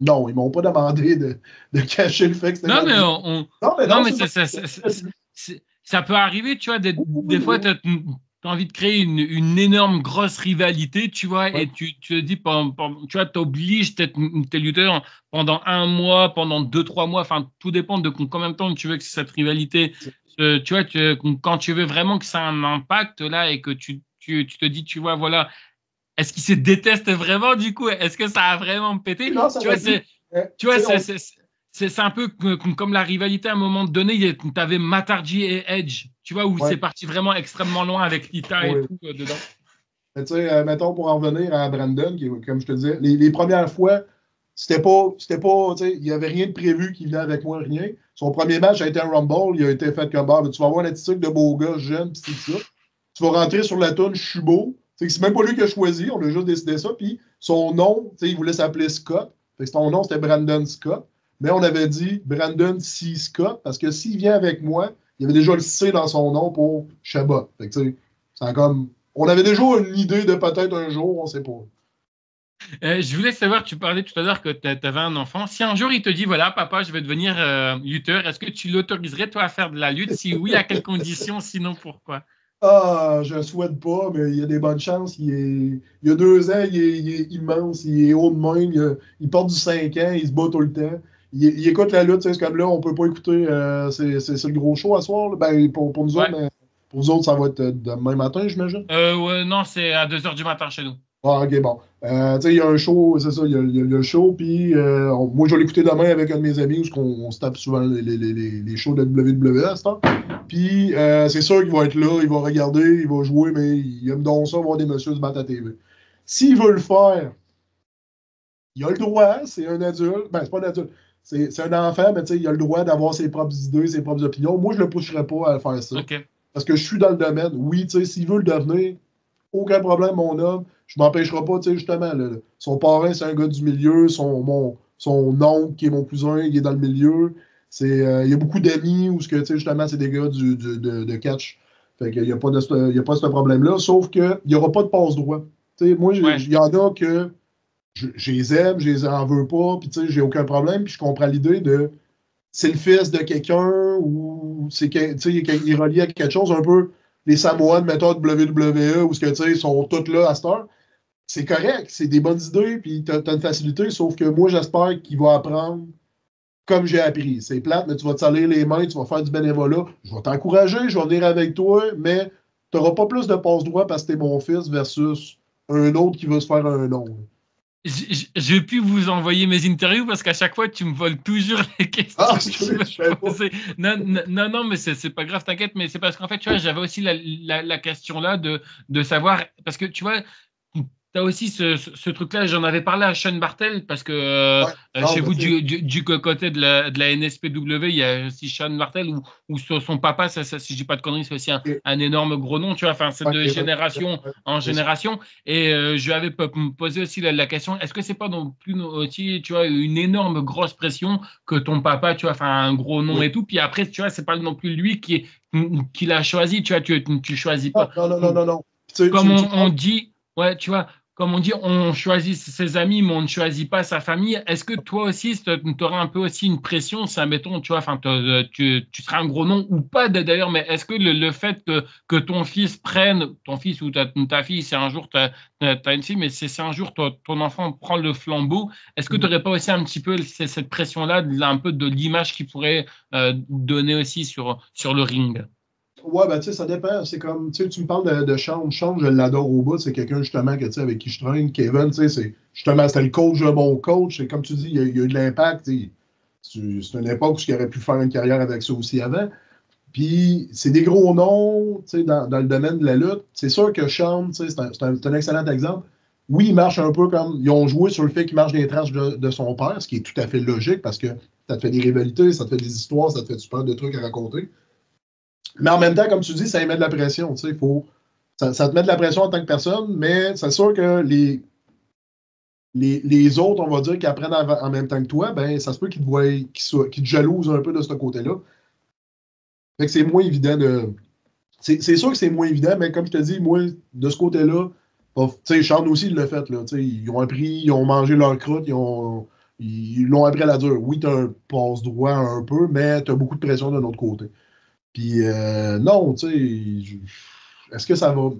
Speaker 2: non, ils m'ont pas demandé de cacher le fait que c'était
Speaker 1: Non, mais
Speaker 2: non,
Speaker 1: mais
Speaker 2: c'est
Speaker 1: ça peut arriver, tu vois. Des fois,
Speaker 2: oui.
Speaker 1: tu as envie de créer une énorme grosse rivalité, tu vois,
Speaker 2: Ouais.
Speaker 1: et tu te dis, tu vois, t'obliges tes lutteurs pendant un mois, pendant 2, 3 mois, enfin, tout dépend de combien de temps tu veux que cette rivalité, tu vois, quand tu veux vraiment que ça ait un impact là et que tu te dis, tu vois, voilà, est-ce qu'ils se détestent vraiment du coup? Est-ce que ça a vraiment pété?
Speaker 2: Non, ça
Speaker 1: Tu vois,
Speaker 2: aurait pu.
Speaker 1: tu vois,
Speaker 2: Tu sais,
Speaker 1: c'est un peu comme la rivalité à un moment donné. Tu avais Matarji et Edge, tu vois, où c'est
Speaker 2: ouais,
Speaker 1: parti vraiment extrêmement loin avec Lita et
Speaker 2: ouais.
Speaker 1: tout dedans.
Speaker 2: Tu sais, mettons, pour en revenir à Brandon, comme je te disais, les premières fois, c'était pas, tu sais, il n'y avait rien de prévu qui venait avec moi, rien. Son premier match a été un Rumble, il a été fait comme, tu vas avoir une attitude de beau gars, jeune, pis c'est ça. Tu vas rentrer sur la toune, je suis beau. C'est même pas lui qui a choisi, on a juste décidé ça. Puis son nom, tu sais, il voulait s'appeler Scott. Fait que son nom, c'était Brandon Scott. Mais on avait dit Brandon C. Scott, parce que s'il vient avec moi, il y avait déjà le C dans son nom pour Shabbat. Fait que, tu sais, c'est comme. On avait déjà une idée de peut-être un jour, on ne sait pas.
Speaker 1: Je voulais savoir, tu parlais tout à l'heure que tu avais un enfant. Si un jour il te dit, voilà, papa, je vais devenir lutteur, est-ce que tu l'autoriserais, toi, à faire de la lutte? Si oui, à quelles conditions? Sinon, pourquoi?
Speaker 2: Ah, je ne souhaite pas, mais il y a des bonnes chances. Il y a 2 ans, il est immense, il est haut de même, il porte du 5 ans, il se bat tout le temps. Il écoute la lutte, c'est comme là, on ne peut pas écouter, c'est le gros show à soir. Là. Ben, pour nous autres,
Speaker 1: Ouais.
Speaker 2: mais pour vous autres, ça va être demain matin, j'imagine.
Speaker 1: Ouais, non, c'est à 2 heures du matin chez nous.
Speaker 2: Ah, ok, bon. Tu sais, il y a un show, c'est ça, il y a le show, puis moi, je vais l'écouter demain avec un de mes amis, où on se tape souvent les shows de WWE à ce temps. Puis, c'est sûr qu'il va être là, il va regarder, il va jouer, mais il aime donc ça, voir des messieurs se battre à TV. S'il veut le faire, il a le droit, c'est un adulte, ben, c'est pas un adulte, c'est un enfant, mais tu sais, il a le droit d'avoir ses propres idées, ses propres opinions. Moi, je le pousserais pas à faire ça,
Speaker 1: OK.
Speaker 2: parce que je suis dans le domaine. Oui, tu sais, s'il veut le devenir, aucun problème, mon homme. Je ne m'empêcherai pas, tu sais, justement. Son parrain, c'est un gars du milieu. Son oncle, qui est mon cousin, il est dans le milieu. Il y a beaucoup d'amis où, tu sais, justement, c'est des gars de catch. Fait qu'il n'y a pas de il y a pas ce problème-là. Sauf qu'il n'y aura pas de passe-droit. Tu sais, moi,
Speaker 1: Ouais.
Speaker 2: il y en a que je les aime, je les en veux pas, puis tu sais, j'ai aucun problème. Puis je comprends l'idée de c'est le fils de quelqu'un ou c'est tu sais, il est relié à quelque chose, un peu les Samoans, mettons, de WWE, où ce que, tu sais, ils sont tous là à cette heure. C'est correct, c'est des bonnes idées, puis t'as une facilité, sauf que moi, j'espère qu'il va apprendre comme j'ai appris. C'est plate, mais tu vas te salir les mains, tu vas faire du bénévolat. Je vais t'encourager, je vais venir avec toi, mais tu n'auras pas plus de passe-droit parce que t'es mon fils versus un autre qui veut se faire un nom.
Speaker 1: Je vais plus vous envoyer mes interviews parce qu'à chaque fois, tu me voles toujours les questions
Speaker 2: Ah,
Speaker 1: que je veux poser. Non, mais c'est pas grave, t'inquiète, mais c'est parce qu'en fait, tu vois, j'avais aussi la question là de savoir, parce que tu vois, tu as aussi ce truc-là, j'en avais parlé à Sean Martel, parce que
Speaker 2: ouais. Non,
Speaker 1: chez
Speaker 2: mais
Speaker 1: vous,
Speaker 2: tu sais,
Speaker 1: du côté de la NSPW, il y a aussi Sean Martel, où son papa, si je dis pas de conneries, c'est aussi
Speaker 2: ok,
Speaker 1: un énorme gros nom, tu vois, enfin, c'est
Speaker 2: ok,
Speaker 1: de
Speaker 2: ouais,
Speaker 1: génération
Speaker 2: ouais,
Speaker 1: en
Speaker 2: c'est ça.
Speaker 1: génération. Et je lui avais posé aussi la question, est-ce que c'est pas non plus aussi, tu vois, une énorme grosse pression que ton papa, tu vois, enfin un gros nom
Speaker 2: Oui.
Speaker 1: et tout, puis après, tu vois, c'est pas non plus lui qui l'a choisi, tu vois, tu choisis
Speaker 2: Ah,
Speaker 1: pas.
Speaker 2: non, non, non, non, non. Tu sais,
Speaker 1: Comme
Speaker 2: tu
Speaker 1: on
Speaker 2: parles.
Speaker 1: dit, ouais, tu vois, comme on dit, on choisit ses amis, mais on ne choisit pas sa famille. Est-ce que toi aussi, tu aurais un peu aussi une pression, si, admettons, tu vois, enfin, tu seras un gros nom ou pas d'ailleurs, mais est-ce que le fait que ton fils prenne, ton fils ou ta fille, c'est un jour, tu as une fille, mais c'est un jour, ton enfant prend le flambeau, est-ce que tu n'aurais pas aussi un petit peu cette pression-là, un peu de l'image qu'il pourrait donner aussi sur le ring?
Speaker 2: Ouais, ben tu sais, ça dépend. C'est comme, tu sais, tu me parles de Sean. Sean, je l'adore au bout. C'est quelqu'un, justement, que, tu sais, avec qui je traîne. Kevin, tu sais, justement, c'était le coach de mon coach. C'est comme tu dis, il y a eu de l'impact. c'est une époque où il aurait pu faire une carrière avec ça aussi avant. Puis, c'est des gros noms dans le domaine de la lutte. C'est sûr que Shawn, c'est un excellent exemple. Oui, il marche un peu comme. Ils ont joué sur le fait qu'il marche des traces de son père, ce qui est tout à fait logique parce que ça te fait des rivalités, ça te fait des histoires, ça te fait super de trucs à raconter. Mais en même temps, comme tu dis, ça émet de la pression. Ça te met de la pression en tant que personne, mais c'est sûr que les autres, on va dire, qui apprennent en même temps que toi, ben, ça se peut qu'ils te voient, qu'ils te jalousent un peu de ce côté-là. Fait que c'est moins évident de. C'est sûr que c'est moins évident, mais comme je te dis, moi, de ce côté-là, tu sais, Sean aussi l'a fait, là. Ils ont appris, ils ont mangé leur croûte, ils l'ont appris à la dure. Oui, tu as un passe-droit un peu, mais tu as beaucoup de pression de l'autre côté. Puis, non, tu sais, est-ce que ça va.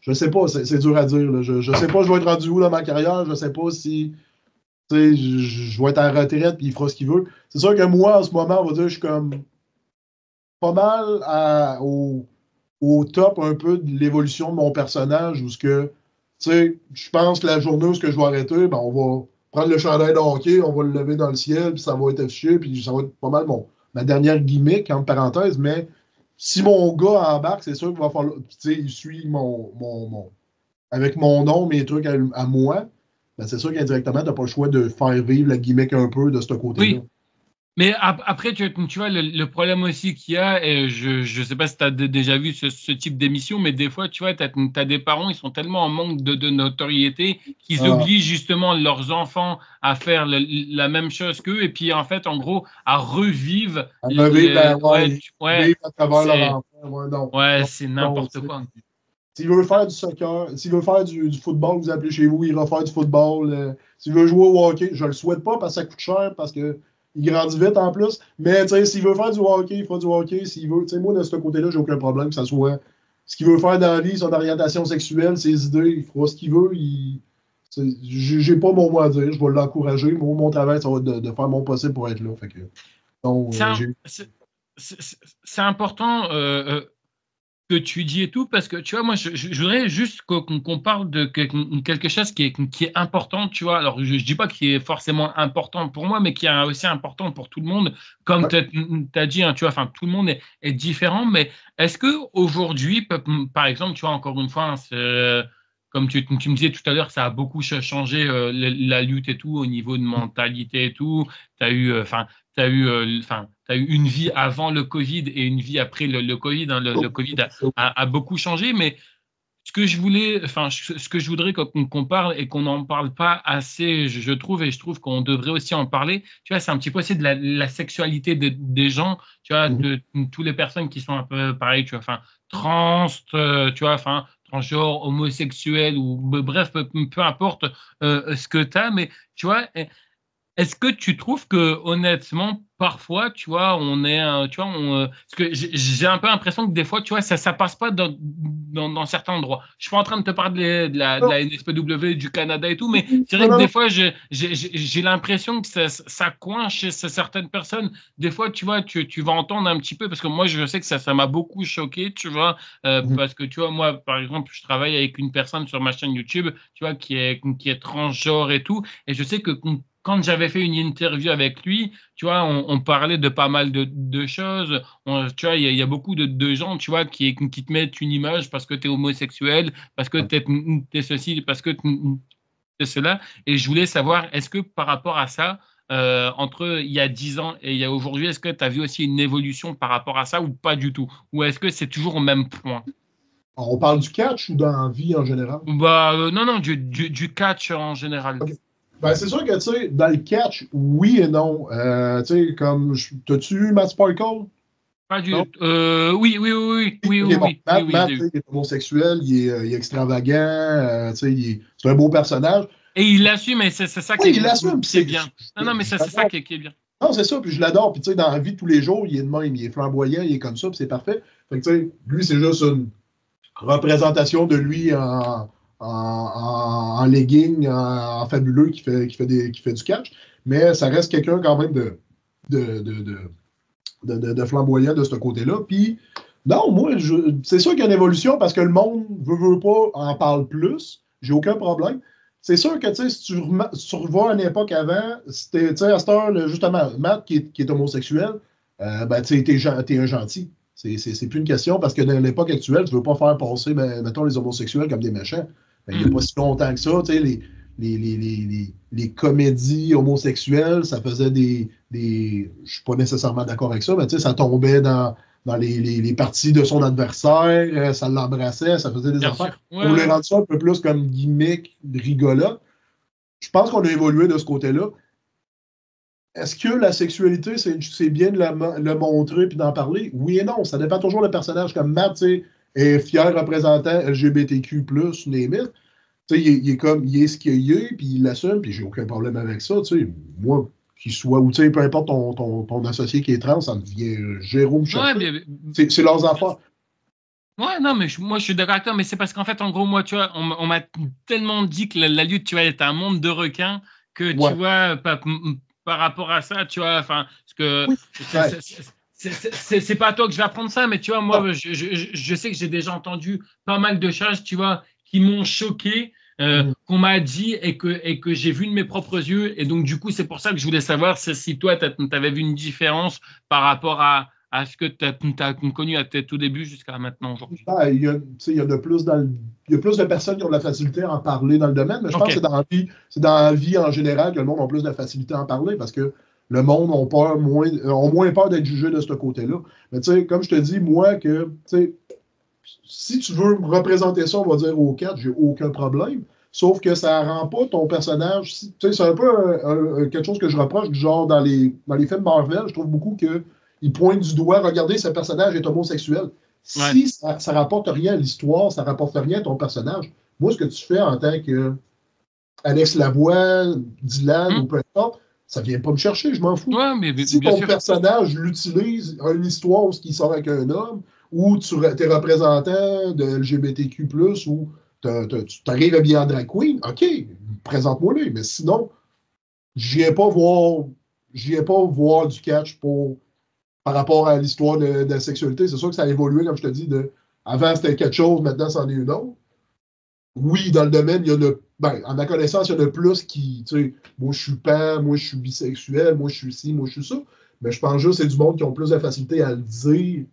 Speaker 2: Je sais pas, c'est dur à dire. Là. Je sais pas, je vais être rendu où dans ma carrière. Je sais pas si je vais être en retraite et il fera ce qu'il veut. C'est sûr que moi, en ce moment, on va dire, je suis comme pas mal au top un peu de l'évolution de mon personnage où ce que, tu sais, je pense que la journée où ce que je vais arrêter, ben, on va prendre le chandail de hockey, on va le lever dans le ciel, puis ça va être affiché, puis ça va être pas mal ma dernière gimmick, entre parenthèses, mais si mon gars embarque, c'est sûr qu'il va falloir, tu sais, il suit avec mon nom, mes trucs à moi, ben, c'est sûr qu'indirectement, tu n'as pas le choix de faire vivre la gimmick un peu de ce côté-là.
Speaker 1: Oui, mais après, tu vois, le problème aussi qu'il y a, et je ne sais pas si tu as déjà vu ce type d'émission, mais des fois, tu vois, tu as des parents, ils sont tellement en manque de notoriété qu'ils
Speaker 2: Ah,
Speaker 1: obligent justement leurs enfants à faire la même chose qu'eux, et puis en fait, en gros, à revivre
Speaker 2: à revivre, ouais,
Speaker 1: ouais,
Speaker 2: vivre à travers leur enfant. Ouais, non,
Speaker 1: ouais,
Speaker 2: non,
Speaker 1: c'est
Speaker 2: non,
Speaker 1: n'importe
Speaker 2: tu sais.
Speaker 1: quoi.
Speaker 2: S'il veut faire du soccer, s'il veut faire du football, vous appelez chez vous, il va faire du football. S'il veut jouer au hockey, je le souhaite pas parce que ça coûte cher, parce qu'il grandit vite en plus. Mais s'il veut faire du hockey, il fera du hockey. S'il veut, moi, de ce côté-là, j'ai aucun problème que ça soit ce qu'il veut faire dans la vie, son orientation sexuelle, ses idées, il fera ce qu'il veut. J'ai pas mon mot à dire, je vais l'encourager. Mon travail, ça va être de faire mon possible pour être là. Fait que, donc,
Speaker 1: C'est un- c'est- c'est important. Que tu dis et tout, parce que tu vois, moi, je voudrais juste qu'on parle de quelque chose qui est important, tu vois. Alors, je dis pas qu'il est forcément important pour moi, mais qui est aussi important pour tout le monde. Comme
Speaker 2: ouais.
Speaker 1: tu as dit, hein, tu vois, enfin, tout le monde est différent, mais est-ce que aujourd'hui, par exemple, tu vois, encore une fois, hein, comme tu me disais tout à l'heure, ça a beaucoup changé la lutte et tout, au niveau de mentalité et tout. Tu as eu, t'as eu une vie avant le Covid et une vie après le Covid. Hein. Le Covid a beaucoup changé, mais ce que je voudrais qu'on parle et qu'on n'en parle pas assez, je trouve, et je trouve qu'on devrait aussi en parler, tu vois, c'est un petit peu aussi de la sexualité des gens, tu vois,
Speaker 2: Mhm.
Speaker 1: de toutes les personnes qui sont un peu pareil, tu vois, enfin, trans, tu vois, enfin, transgenre, homosexuel, ou bref, peu importe ce que tu as, mais tu vois, est-ce que tu trouves que honnêtement, parfois, tu vois, tu vois, parce que j'ai un peu l'impression que des fois, tu vois, ça passe pas dans certains endroits. Je suis pas en train de te parler de
Speaker 2: Non,
Speaker 1: la NSPW, du Canada et tout, mais c'est
Speaker 2: non,
Speaker 1: vrai que
Speaker 2: non,
Speaker 1: des fois, j'ai l'impression que ça coince chez certaines personnes. Des fois, tu vois, tu vas entendre un petit peu, parce que moi, je sais que ça m'a beaucoup choqué, tu vois,
Speaker 2: non.
Speaker 1: parce que, tu vois, moi, par exemple, je travaille avec une personne sur ma chaîne YouTube, tu vois, qui est transgenre et tout, et je sais que quand j'avais fait une interview avec lui, tu vois, on parlait de pas mal de choses. Tu vois, il y a beaucoup de gens, tu vois, qui te mettent une image parce que tu es homosexuel, parce que tu es ceci, parce que tu es cela. Et je voulais savoir, est-ce que par rapport à ça, entre il y a 10 ans et il y a aujourd'hui, est-ce que tu as vu aussi une évolution par rapport à ça ou pas du tout? Ou est-ce que c'est toujours au même point?
Speaker 2: On parle du catch ou dans la vie en général?
Speaker 1: Bah, non, non, du catch en général.
Speaker 2: Ok. Ben, c'est sûr que, tu sais, dans le catch, oui et non. Tu sais, comme, t'as-tu eu Matt Sparkle?
Speaker 1: Pas
Speaker 2: Non?
Speaker 1: du. Oui, oui, oui, oui, oui,
Speaker 2: Ok, bon.
Speaker 1: oui, oui, oui, oui, je
Speaker 2: Matt,
Speaker 1: l'ai
Speaker 2: tu
Speaker 1: eu.
Speaker 2: sais, il est homosexuel, il est extravagant, tu sais, c'est un beau personnage.
Speaker 1: Et il l'assume, mais c'est ça
Speaker 2: Oui, il l'assume, puis
Speaker 1: qui est bien. Non, non, mais
Speaker 2: je
Speaker 1: c'est ça
Speaker 2: l'adore.
Speaker 1: qui est bien.
Speaker 2: Non, c'est ça, puis je l'adore, puis tu sais, dans la vie de tous les jours, il est de même, il est flamboyant, il est comme ça, puis c'est parfait. Fait que, tu sais, lui, c'est juste une représentation de lui en legging, en fabuleux qui fait du catch, mais ça reste quelqu'un quand même de, de, de, de flamboyant de ce côté-là. Puis, non, moi, c'est sûr qu'il y a une évolution parce que le monde veut pas en parle plus. J'ai aucun problème. c'est sûr que, tu sais, si tu revois une époque avant, c'était, tu sais, à cette heure, justement, Matt, qui est homosexuel, ben, tu sais, t'es un gentil. C'est plus une question parce que dans l'époque actuelle, tu veux pas faire passer, ben, mettons, les homosexuels comme des méchants. Ben, il n'y a pas si longtemps que ça, tu sais, les comédies homosexuelles, ça faisait je suis pas nécessairement d'accord avec ça, mais tu sais, ça tombait dans les parties de son adversaire, ça l'embrassait, ça faisait des
Speaker 1: Bien
Speaker 2: affaires.
Speaker 1: sûr. Ouais,
Speaker 2: On voulait
Speaker 1: ouais.
Speaker 2: rendre ça un peu plus comme gimmick, rigolo. Je pense qu'on a évolué de ce côté-là. Est-ce que la sexualité, c'est bien de le montrer et d'en parler? Oui et non. Ça dépend toujours du personnage. Comme Matt, tu sais, est fier représentant LGBTQ+, limite. Tu sais, il est ce qu'il est, puis il l'assume, puis j'ai aucun problème avec ça. Tu sais, moi, qu'il soit, ou tu sais, peu importe ton associé qui est trans, ça me vient Jérôme
Speaker 1: Ouais,
Speaker 2: chercher. C'est leurs affaires.
Speaker 1: ouais, non, mais moi je suis d'accord avec toi, mais c'est parce qu'en fait, en gros, moi, tu vois, on m'a tellement dit que la lutte, tu vois, est un monde de requins que tu
Speaker 2: Ouais.
Speaker 1: vois, par rapport à ça, tu vois, enfin, parce que
Speaker 2: Oui. Ouais.
Speaker 1: c'est pas à toi que je vais apprendre ça, mais tu vois,
Speaker 2: Non.
Speaker 1: moi, je sais que j'ai déjà entendu pas mal de choses, tu vois, qui m'ont choqué, qu'on m'a dit et que j'ai vu de mes propres yeux. Et donc, du coup, c'est pour ça que je voulais savoir si toi, tu avais vu une différence par rapport à ce que tu as connu à tes tout début jusqu'à maintenant aujourd'hui.
Speaker 2: Ah, il y a de plus il y a plus de personnes qui ont de la facilité à en parler dans le domaine, mais je pense que
Speaker 1: OK.
Speaker 2: c'est dans la vie en général que le monde a plus de facilité à en parler parce que le monde ont moins peur d'être jugé de ce côté-là. Mais tu sais, comme je te dis, moi, si tu veux représenter ça, on va dire au 4, j'ai aucun problème. Sauf que ça rend pas ton personnage. Tu sais, c'est un peu quelque chose que je reproche, du genre dans les films Marvel, je trouve beaucoup qu'ils pointent du doigt, regardez, ce personnage est homosexuel.
Speaker 1: Ouais.
Speaker 2: Si ça ne rapporte rien à l'histoire, ça ne rapporte rien à ton personnage, moi, ce que tu fais en tant que Alex Lavoie, Dylan ou
Speaker 1: Hmm.
Speaker 2: peu importe, ça ne vient pas me chercher, je m'en fous.
Speaker 1: Ouais, mais
Speaker 2: Si
Speaker 1: bien
Speaker 2: ton
Speaker 1: sûr.
Speaker 2: personnage l'utilise, une histoire où il sort avec un homme, ou tu es représentant de LGBTQ+, ou tu arrives habillé en drag queen, OK, présente-moi-le. Mais sinon, je viens pas voir, je viens pas voir du catch par rapport à l'histoire de la sexualité. C'est sûr que ça a évolué, comme je te dis, avant c'était quelque chose, maintenant c'en est une autre. Oui, dans le domaine, il y en a, ben, à ma connaissance, il y en a plus qui, tu sais, moi je suis pan, moi je suis bisexuel, moi je suis ci, moi je suis ça. Mais je pense juste que c'est du monde qui ont plus de facilité à le dire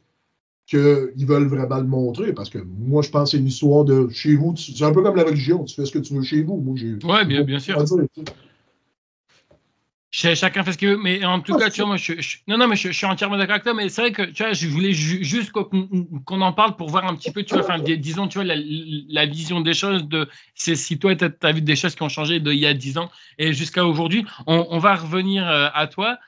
Speaker 2: qu'ils veulent vraiment le montrer. Parce que moi, je pense que c'est une histoire de chez vous. C'est un peu comme la religion, tu fais ce que tu veux chez vous. Moi,
Speaker 1: Ouais,
Speaker 2: j'ai pas
Speaker 1: bien
Speaker 2: à
Speaker 1: sûr.
Speaker 2: dire. Tu sais.
Speaker 1: Chacun fait ce qu'il veut, mais en tout
Speaker 2: Ah,
Speaker 1: cas,
Speaker 2: c'est
Speaker 1: tu
Speaker 2: ça.
Speaker 1: vois, moi, non, non, mais je suis entièrement d'accord avec toi, mais c'est vrai que, tu vois, je voulais juste qu'on en parle pour voir un petit peu, tu vois, enfin, disons, tu vois, la vision des choses c'est si toi, tu as vu des choses qui ont changé d'il y a 10 ans et jusqu'à aujourd'hui. On va revenir à toi.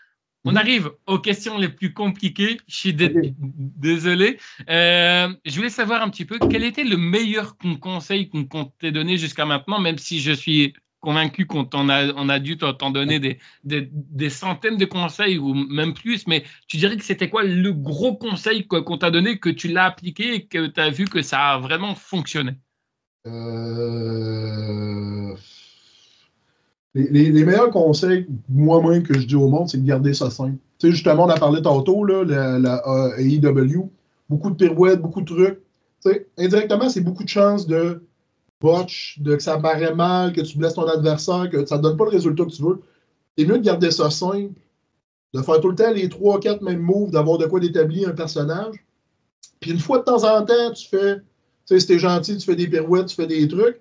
Speaker 1: On
Speaker 2: Mhm.
Speaker 1: arrive aux questions les plus compliquées. Je suis
Speaker 2: OK.
Speaker 1: désolé. Je voulais savoir un petit peu quel était le meilleur conseil qu'on t'ait donné jusqu'à maintenant, même si je suis convaincu on a dû t'en donner des centaines de conseils ou même plus, mais tu dirais que c'était quoi le gros conseil qu'on t'a donné, que tu l'as appliqué et que tu as vu que ça a vraiment fonctionné?
Speaker 2: Euh, les meilleurs conseils, moi-même, que je dis au monde, c'est de garder ça simple. Tu sais, justement, on a parlé tantôt, là, la AEW, beaucoup de pirouettes, beaucoup de trucs. Tu sais, indirectement, c'est beaucoup de chances de botch, de que ça paraît mal, que tu blesses ton adversaire, que ça ne donne pas le résultat que tu veux. C'est mieux de garder ça simple, de faire tout le temps les 3 4 mêmes moves, d'avoir de quoi d'établir un personnage. Puis une fois de temps en temps, tu fais, tu sais, si t'es gentil, tu fais des pirouettes, tu fais des trucs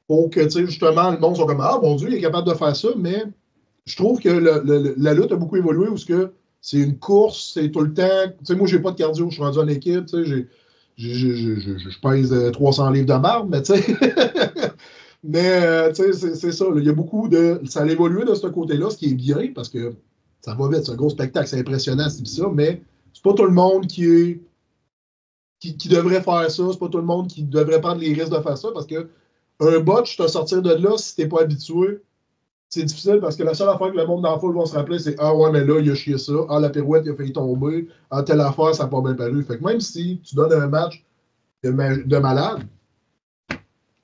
Speaker 2: pour que, tu sais, justement, le monde soit comme, ah, mon Dieu, il est capable de faire ça, mais je trouve que la lutte a beaucoup évolué où c'est une course, c'est tout le temps. Tu sais, moi, j'ai pas de cardio, je suis rendu en équipe, tu sais, je pèse 300 livres de marbre, mais tu sais. Mais, tu sais, c'est ça. Là. Il y a beaucoup de. Ça a évolué de ce côté-là, ce qui est bien, parce que ça va vite, c'est un gros spectacle, c'est impressionnant, c'est ça, mais c'est pas tout le monde qui devrait faire ça, c'est pas tout le monde qui devrait prendre les risques de faire ça, parce que un botch, te sortir de là, si t'es pas habitué, c'est difficile parce que la seule affaire que le monde dans la foule va se rappeler, c'est ah ouais, mais là, il a chié ça. Ah, la pirouette, il a failli tomber. Ah, telle affaire, ça n'a pas bien paru. Fait que même si tu donnes un match de malade,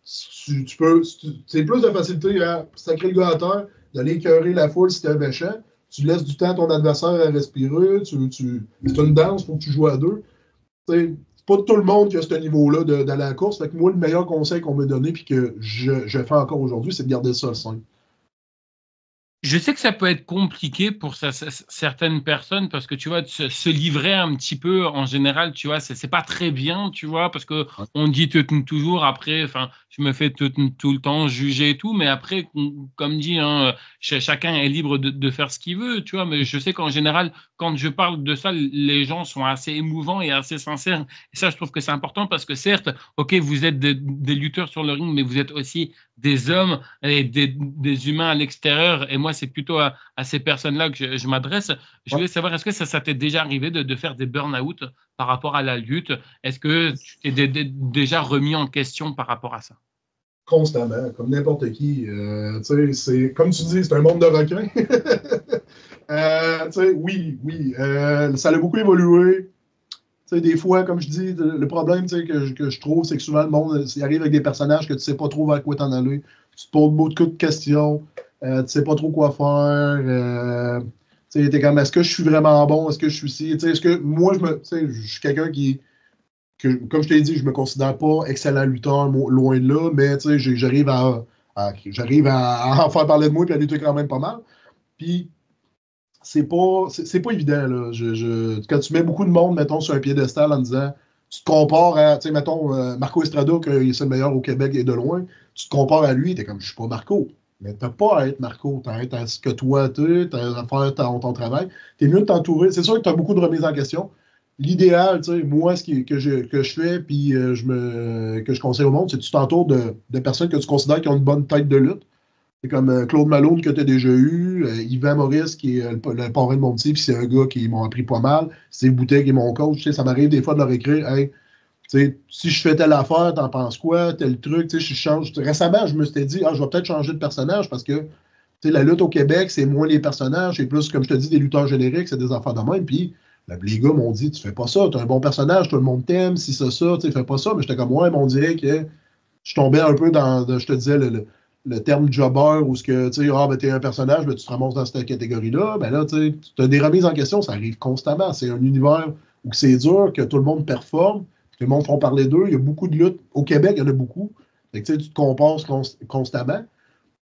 Speaker 2: tu peux. C'est plus de facilité à sacrer le gars à terre, d'aller écœurer la foule si t'es un méchant. Tu laisses du temps à ton adversaire à respirer. C'est une danse, il faut que tu joues à deux. T'sais, pas tout le monde qui a ce niveau-là d'aller à la course. Fait que moi, le meilleur conseil qu'on m'a donné puis que je fais encore aujourd'hui, c'est de garder ça simple.
Speaker 1: Je sais que ça peut être compliqué pour certaines personnes parce que tu vois, se livrer un petit peu en général, tu vois, c'est pas très bien, tu vois, parce que on dit toujours après, enfin, je me fais tout le temps juger et tout, mais après, comme dit, hein, chacun est libre de faire ce qu'il veut, tu vois, mais je sais qu'en général, quand je parle de ça, les gens sont assez émouvants et assez sincères. Et ça, je trouve que c'est important parce que certes, ok, vous êtes des lutteurs sur le ring, mais vous êtes aussi des hommes et des humains à l'extérieur. Et moi, c'est plutôt à ces personnes-là que je m'adresse. Je voulais savoir, est-ce que ça t'est déjà arrivé de faire des burn-out par rapport à la lutte? Est-ce que tu t'es déjà remis en question par rapport à ça?
Speaker 2: Constamment, comme n'importe qui. Comme tu dis, c'est un monde de requins. Oui. Ça a beaucoup évolué. Des fois, comme je dis, le problème que je trouve, c'est que souvent le monde il arrive avec des personnages que tu ne sais pas trop vers quoi t'en aller. Tu te poses beaucoup de questions, tu ne sais pas trop quoi faire. T'es comme, est-ce que je suis vraiment bon? Est-ce que je suis ici? Est-ce que moi, je suis quelqu'un comme je t'ai dit, je me considère pas excellent lutteur, loin de là, mais j'arrive à en faire parler de moi et à lutter quand même pas mal. Puis, c'est pas évident, là. Quand tu mets beaucoup de monde, mettons, sur un piédestal en disant, tu te compares à, tu sais, mettons, Marco Estrada, qui est le meilleur au Québec et de loin, tu te compares à lui, t'es comme, je suis pas Marco. Mais t'as pas à être Marco, t'as à être à ce que toi, t'as à faire ton travail. T'es mieux de t'entourer. C'est sûr que t'as beaucoup de remises en question. L'idéal, tu sais, moi, que je fais, puis que je conseille au monde, c'est que tu t'entoures de personnes que tu considères qui ont une bonne tête de lutte. C'est comme Claude Malone que tu as déjà eu, Yvan Maurice qui est le parrain de mon petit, puis c'est un gars qui m'ont appris pas mal. Steve Boutet qui est mon coach. Tu sais, ça m'arrive des fois de leur écrire, hey, tu sais, si je fais telle affaire, t'en penses quoi, tel truc, tu sais, je change. Récemment, je me suis dit, je vais peut-être changer de personnage parce que tu sais, la lutte au Québec, c'est moins les personnages, c'est plus, comme je te dis, des lutteurs génériques, c'est des affaires de même. Puis les gars m'ont dit, tu fais pas ça, t'as un bon personnage, tout le monde t'aime, si ça, tu sais, fais pas ça. Mais j'étais comme, ouais, mais on dirait que je tombais un peu je te disais, le terme jobber où ce que, tu sais, ben, t'es un personnage, ben, tu te ramasses dans cette catégorie-là, ben là, tu as des remises en question, ça arrive constamment. C'est un univers où c'est dur, que tout le monde performe, que le monde font parler d'eux. Il y a beaucoup de luttes. Au Québec, il y en a beaucoup. Fait que, tu te compares constamment.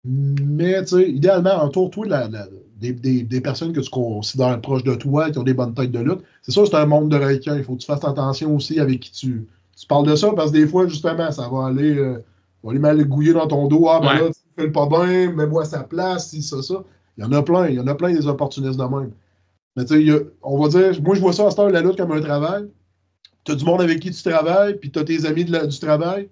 Speaker 2: Mais, tu sais, idéalement, entoure-toi des personnes que tu considères proches de toi, qui ont des bonnes têtes de lutte. C'est sûr, c'est un monde de requins. Il faut que tu fasses attention aussi avec qui tu parles de ça, parce que des fois, justement, ça va aller mal gouiller dans ton dos. Ah, ben
Speaker 1: Ouais.
Speaker 2: là, tu fais le pas bien, mets-moi à sa place, si, ça. Il y en a plein. Il y en a plein des opportunistes de même. Mais, tu sais, on va dire, moi, je vois ça à cette heure, la lutte comme un travail. Tu as du monde avec qui tu travailles, puis tu as tes amis du travail.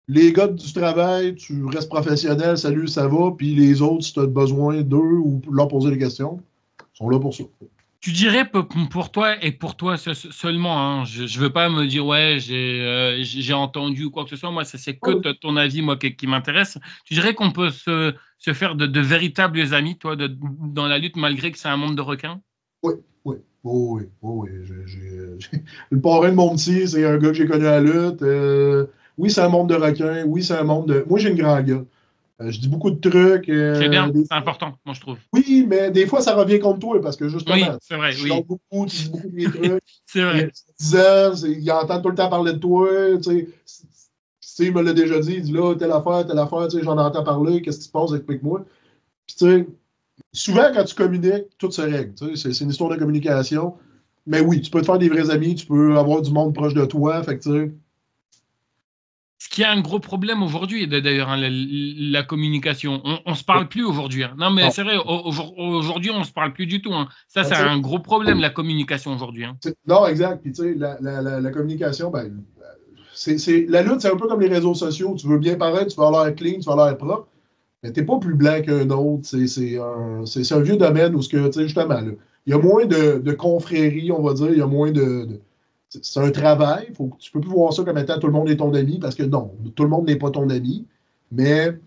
Speaker 2: Les gars du travail, tu restes professionnel, salut, ça va. Puis les autres, si tu as besoin d'eux ou leur poser des questions, ils sont là pour ça.
Speaker 1: Tu dirais pour toi et pour toi seulement, hein, je ne veux pas me dire ouais, j'ai entendu ou quoi que ce soit. Moi, c'est que
Speaker 2: Oui,
Speaker 1: ton avis moi, qui m'intéresse. Tu dirais qu'on peut se faire de véritables amis, toi, dans la lutte, malgré que c'est un monde de requins?
Speaker 2: oui, oui. Oh, oui, oh, oui. Le parrain de mon petit, c'est un gars que j'ai connu à la lutte. Oui, c'est un monde de requins. Oui, c'est un monde de. Moi, j'ai une grande gueule. Je dis beaucoup de trucs.
Speaker 1: C'est bien, c'est important, moi, je trouve.
Speaker 2: Oui, mais des fois, ça revient contre toi parce que justement,
Speaker 1: Oui, c'est vrai,
Speaker 2: tu chiales
Speaker 1: oui.
Speaker 2: beaucoup, tu dis beaucoup de trucs.
Speaker 1: C'est vrai.
Speaker 2: Ils entendent tout le temps parler de toi. Tu sais, il me l'a déjà dit. Il dit là, telle affaire, tu sais, j'en entends parler. Qu'est-ce qui se passe? Explique-moi. Puis, tu sais, souvent, quand tu communiques, tout se règle. Tu sais, c'est une histoire de communication. Mais oui, tu peux te faire des vrais amis, tu peux avoir du monde proche de toi. Fait que, tu sais,
Speaker 1: Ce qui est un gros problème aujourd'hui, d'ailleurs, hein, la communication. On ne se parle plus aujourd'hui, hein. Non, mais
Speaker 2: non.
Speaker 1: c'est vrai, aujourd'hui, on ne se parle plus du tout, hein. Ça,
Speaker 2: Ben,
Speaker 1: c'est un gros problème, la communication aujourd'hui, hein.
Speaker 2: non, exact. Puis, tu sais, la communication, ben, la lutte, c'est un peu comme les réseaux sociaux. Tu veux bien paraître, tu veux avoir l'air clean, tu veux avoir l'air propre. Mais t'es pas plus blanc qu'un autre. C'est un vieux domaine où, tu sais, justement, là, il y a moins de confréries, on va dire. Il y a moins c'est un travail. Tu peux plus voir ça comme étant tout le monde est ton ami parce que non, tout le monde n'est pas ton ami. Mais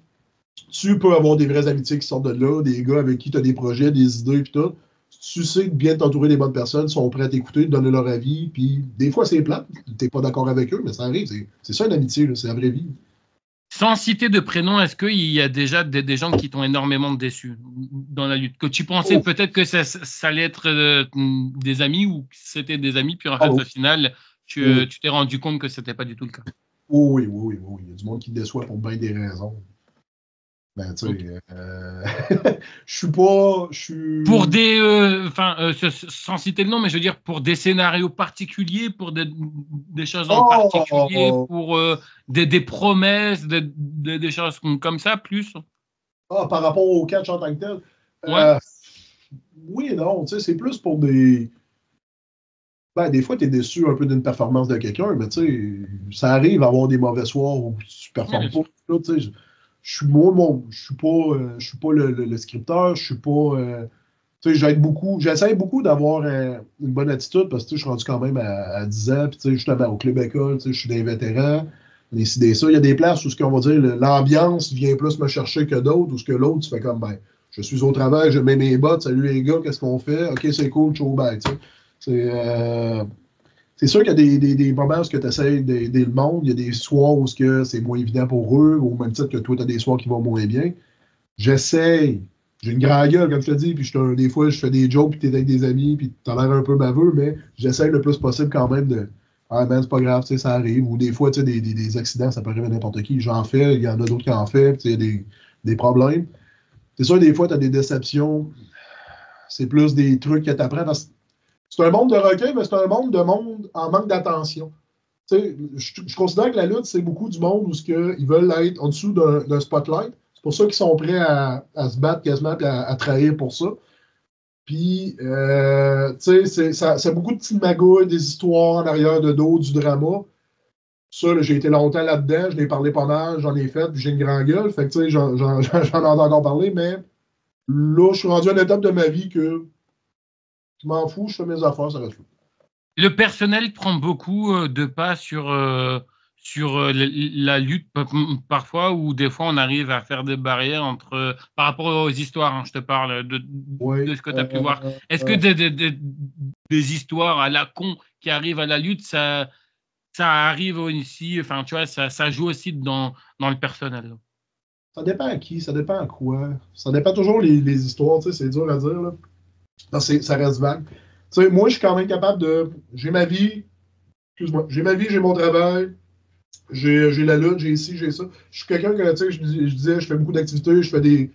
Speaker 2: tu peux avoir des vraies amitiés qui sortent de là, des gars avec qui tu as des projets, des idées, puis tout. Tu sais bien t'entourer des bonnes personnes, sont prêts à t'écouter, te donner leur avis. Puis des fois, c'est plate. T'es pas d'accord avec eux, mais ça arrive. C'est ça une amitié, là, c'est la vraie vie.
Speaker 1: Sans citer de prénom, est-ce qu'il y a déjà des gens qui t'ont énormément déçu dans la lutte? Que tu pensais
Speaker 2: Oh,
Speaker 1: peut-être que ça allait être des amis ou que c'était des amis, puis en
Speaker 2: ah,
Speaker 1: fait,
Speaker 2: bon.
Speaker 1: au final, tu t'es rendu compte que c'était pas du tout le cas.
Speaker 2: Oui. Il y a du monde qui déçoit pour bien des raisons. Ben, tu sais, je suis pas.
Speaker 1: Pour des. Sans citer le nom, mais je veux dire, pour des scénarios particuliers, pour des choses en particulier,
Speaker 2: Oh!
Speaker 1: pour des promesses, des choses comme ça, plus.
Speaker 2: Par rapport au catch en tant que tel.
Speaker 1: Ouais.
Speaker 2: Oui et non, tu sais, c'est plus pour des. Ben, des fois, tu es déçu un peu d'une performance de quelqu'un, mais tu sais, ça arrive à avoir des mauvais soirs où tu performes pas. Là, tu sais, je suis je suis pas le scripteur, je suis pas. Tu sais, j'essaie beaucoup d'avoir une bonne attitude parce que tu sais, je suis rendu quand même à 10 ans, puis tu sais, justement, au club école, tu sais, je suis des vétérans, décidé ça. Il y a des places où, ce qu'on va dire, l'ambiance vient plus me chercher que d'autres, où ce que l'autre, tu fais comme, ben, je suis au travail, je mets mes bottes, salut les gars, qu'est-ce qu'on fait? Ok, c'est cool, ciao, bye, tu sais. C'est sûr qu'il y a des moments où tu essaies d'aider le monde, il y a des soirs où c'est moins évident pour eux, au même titre que toi, tu as des soirs qui vont moins bien. J'essaye. J'ai une grande gueule, comme je te dis, puis des fois, je fais des jokes, puis t'es avec des amis, puis t'as l'air un peu baveux, mais j'essaye le plus possible quand même de. Ah, man, c'est pas grave, tu sais, ça arrive. Ou des fois, tu sais, des accidents, ça peut arriver à n'importe qui. J'en fais, il y en a d'autres qui en font, puis il y a des problèmes. C'est sûr, des fois, tu as des déceptions. C'est plus des trucs que tu apprends. C'est un monde de requin, mais c'est un monde en manque d'attention. Tu sais, je considère que la lutte, c'est beaucoup du monde où ils veulent être en dessous d'un spotlight. C'est pour ça qu'ils sont prêts à se battre quasiment et à trahir pour ça. Puis, tu sais, c'est beaucoup de petites magouilles, des histoires en arrière de dos, du drama. Ça, là, j'ai été longtemps là-dedans, je l'ai parlé pas mal, j'en ai fait, puis j'ai une grande gueule. Fait que, tu sais, j'en ai encore parlé, mais là, je suis rendu à une étape de ma vie que je m'en fous, je fais mes affaires, ça reste là.
Speaker 1: Le personnel prend beaucoup de pas sur la lutte parfois, ou des fois on arrive à faire des barrières par rapport aux histoires, hein, je te parle de
Speaker 2: Oui.
Speaker 1: ce que tu as pu voir. Est-ce que des histoires à la con qui arrivent à la lutte, ça arrive aussi, enfin tu vois, ça joue aussi dans le personnel?
Speaker 2: Ça dépend à qui, ça dépend à quoi. Ça dépend toujours les histoires, tu sais, c'est dur à dire, là. Non, ça reste vague. Tu sais, moi, je suis quand même capable de. J'ai ma vie, excuse-moi, j'ai ma vie, j'ai mon travail, j'ai la lutte, j'ai ci, j'ai ça. Je suis quelqu'un que, tu sais, je disais, je fais beaucoup d'activités, je fais des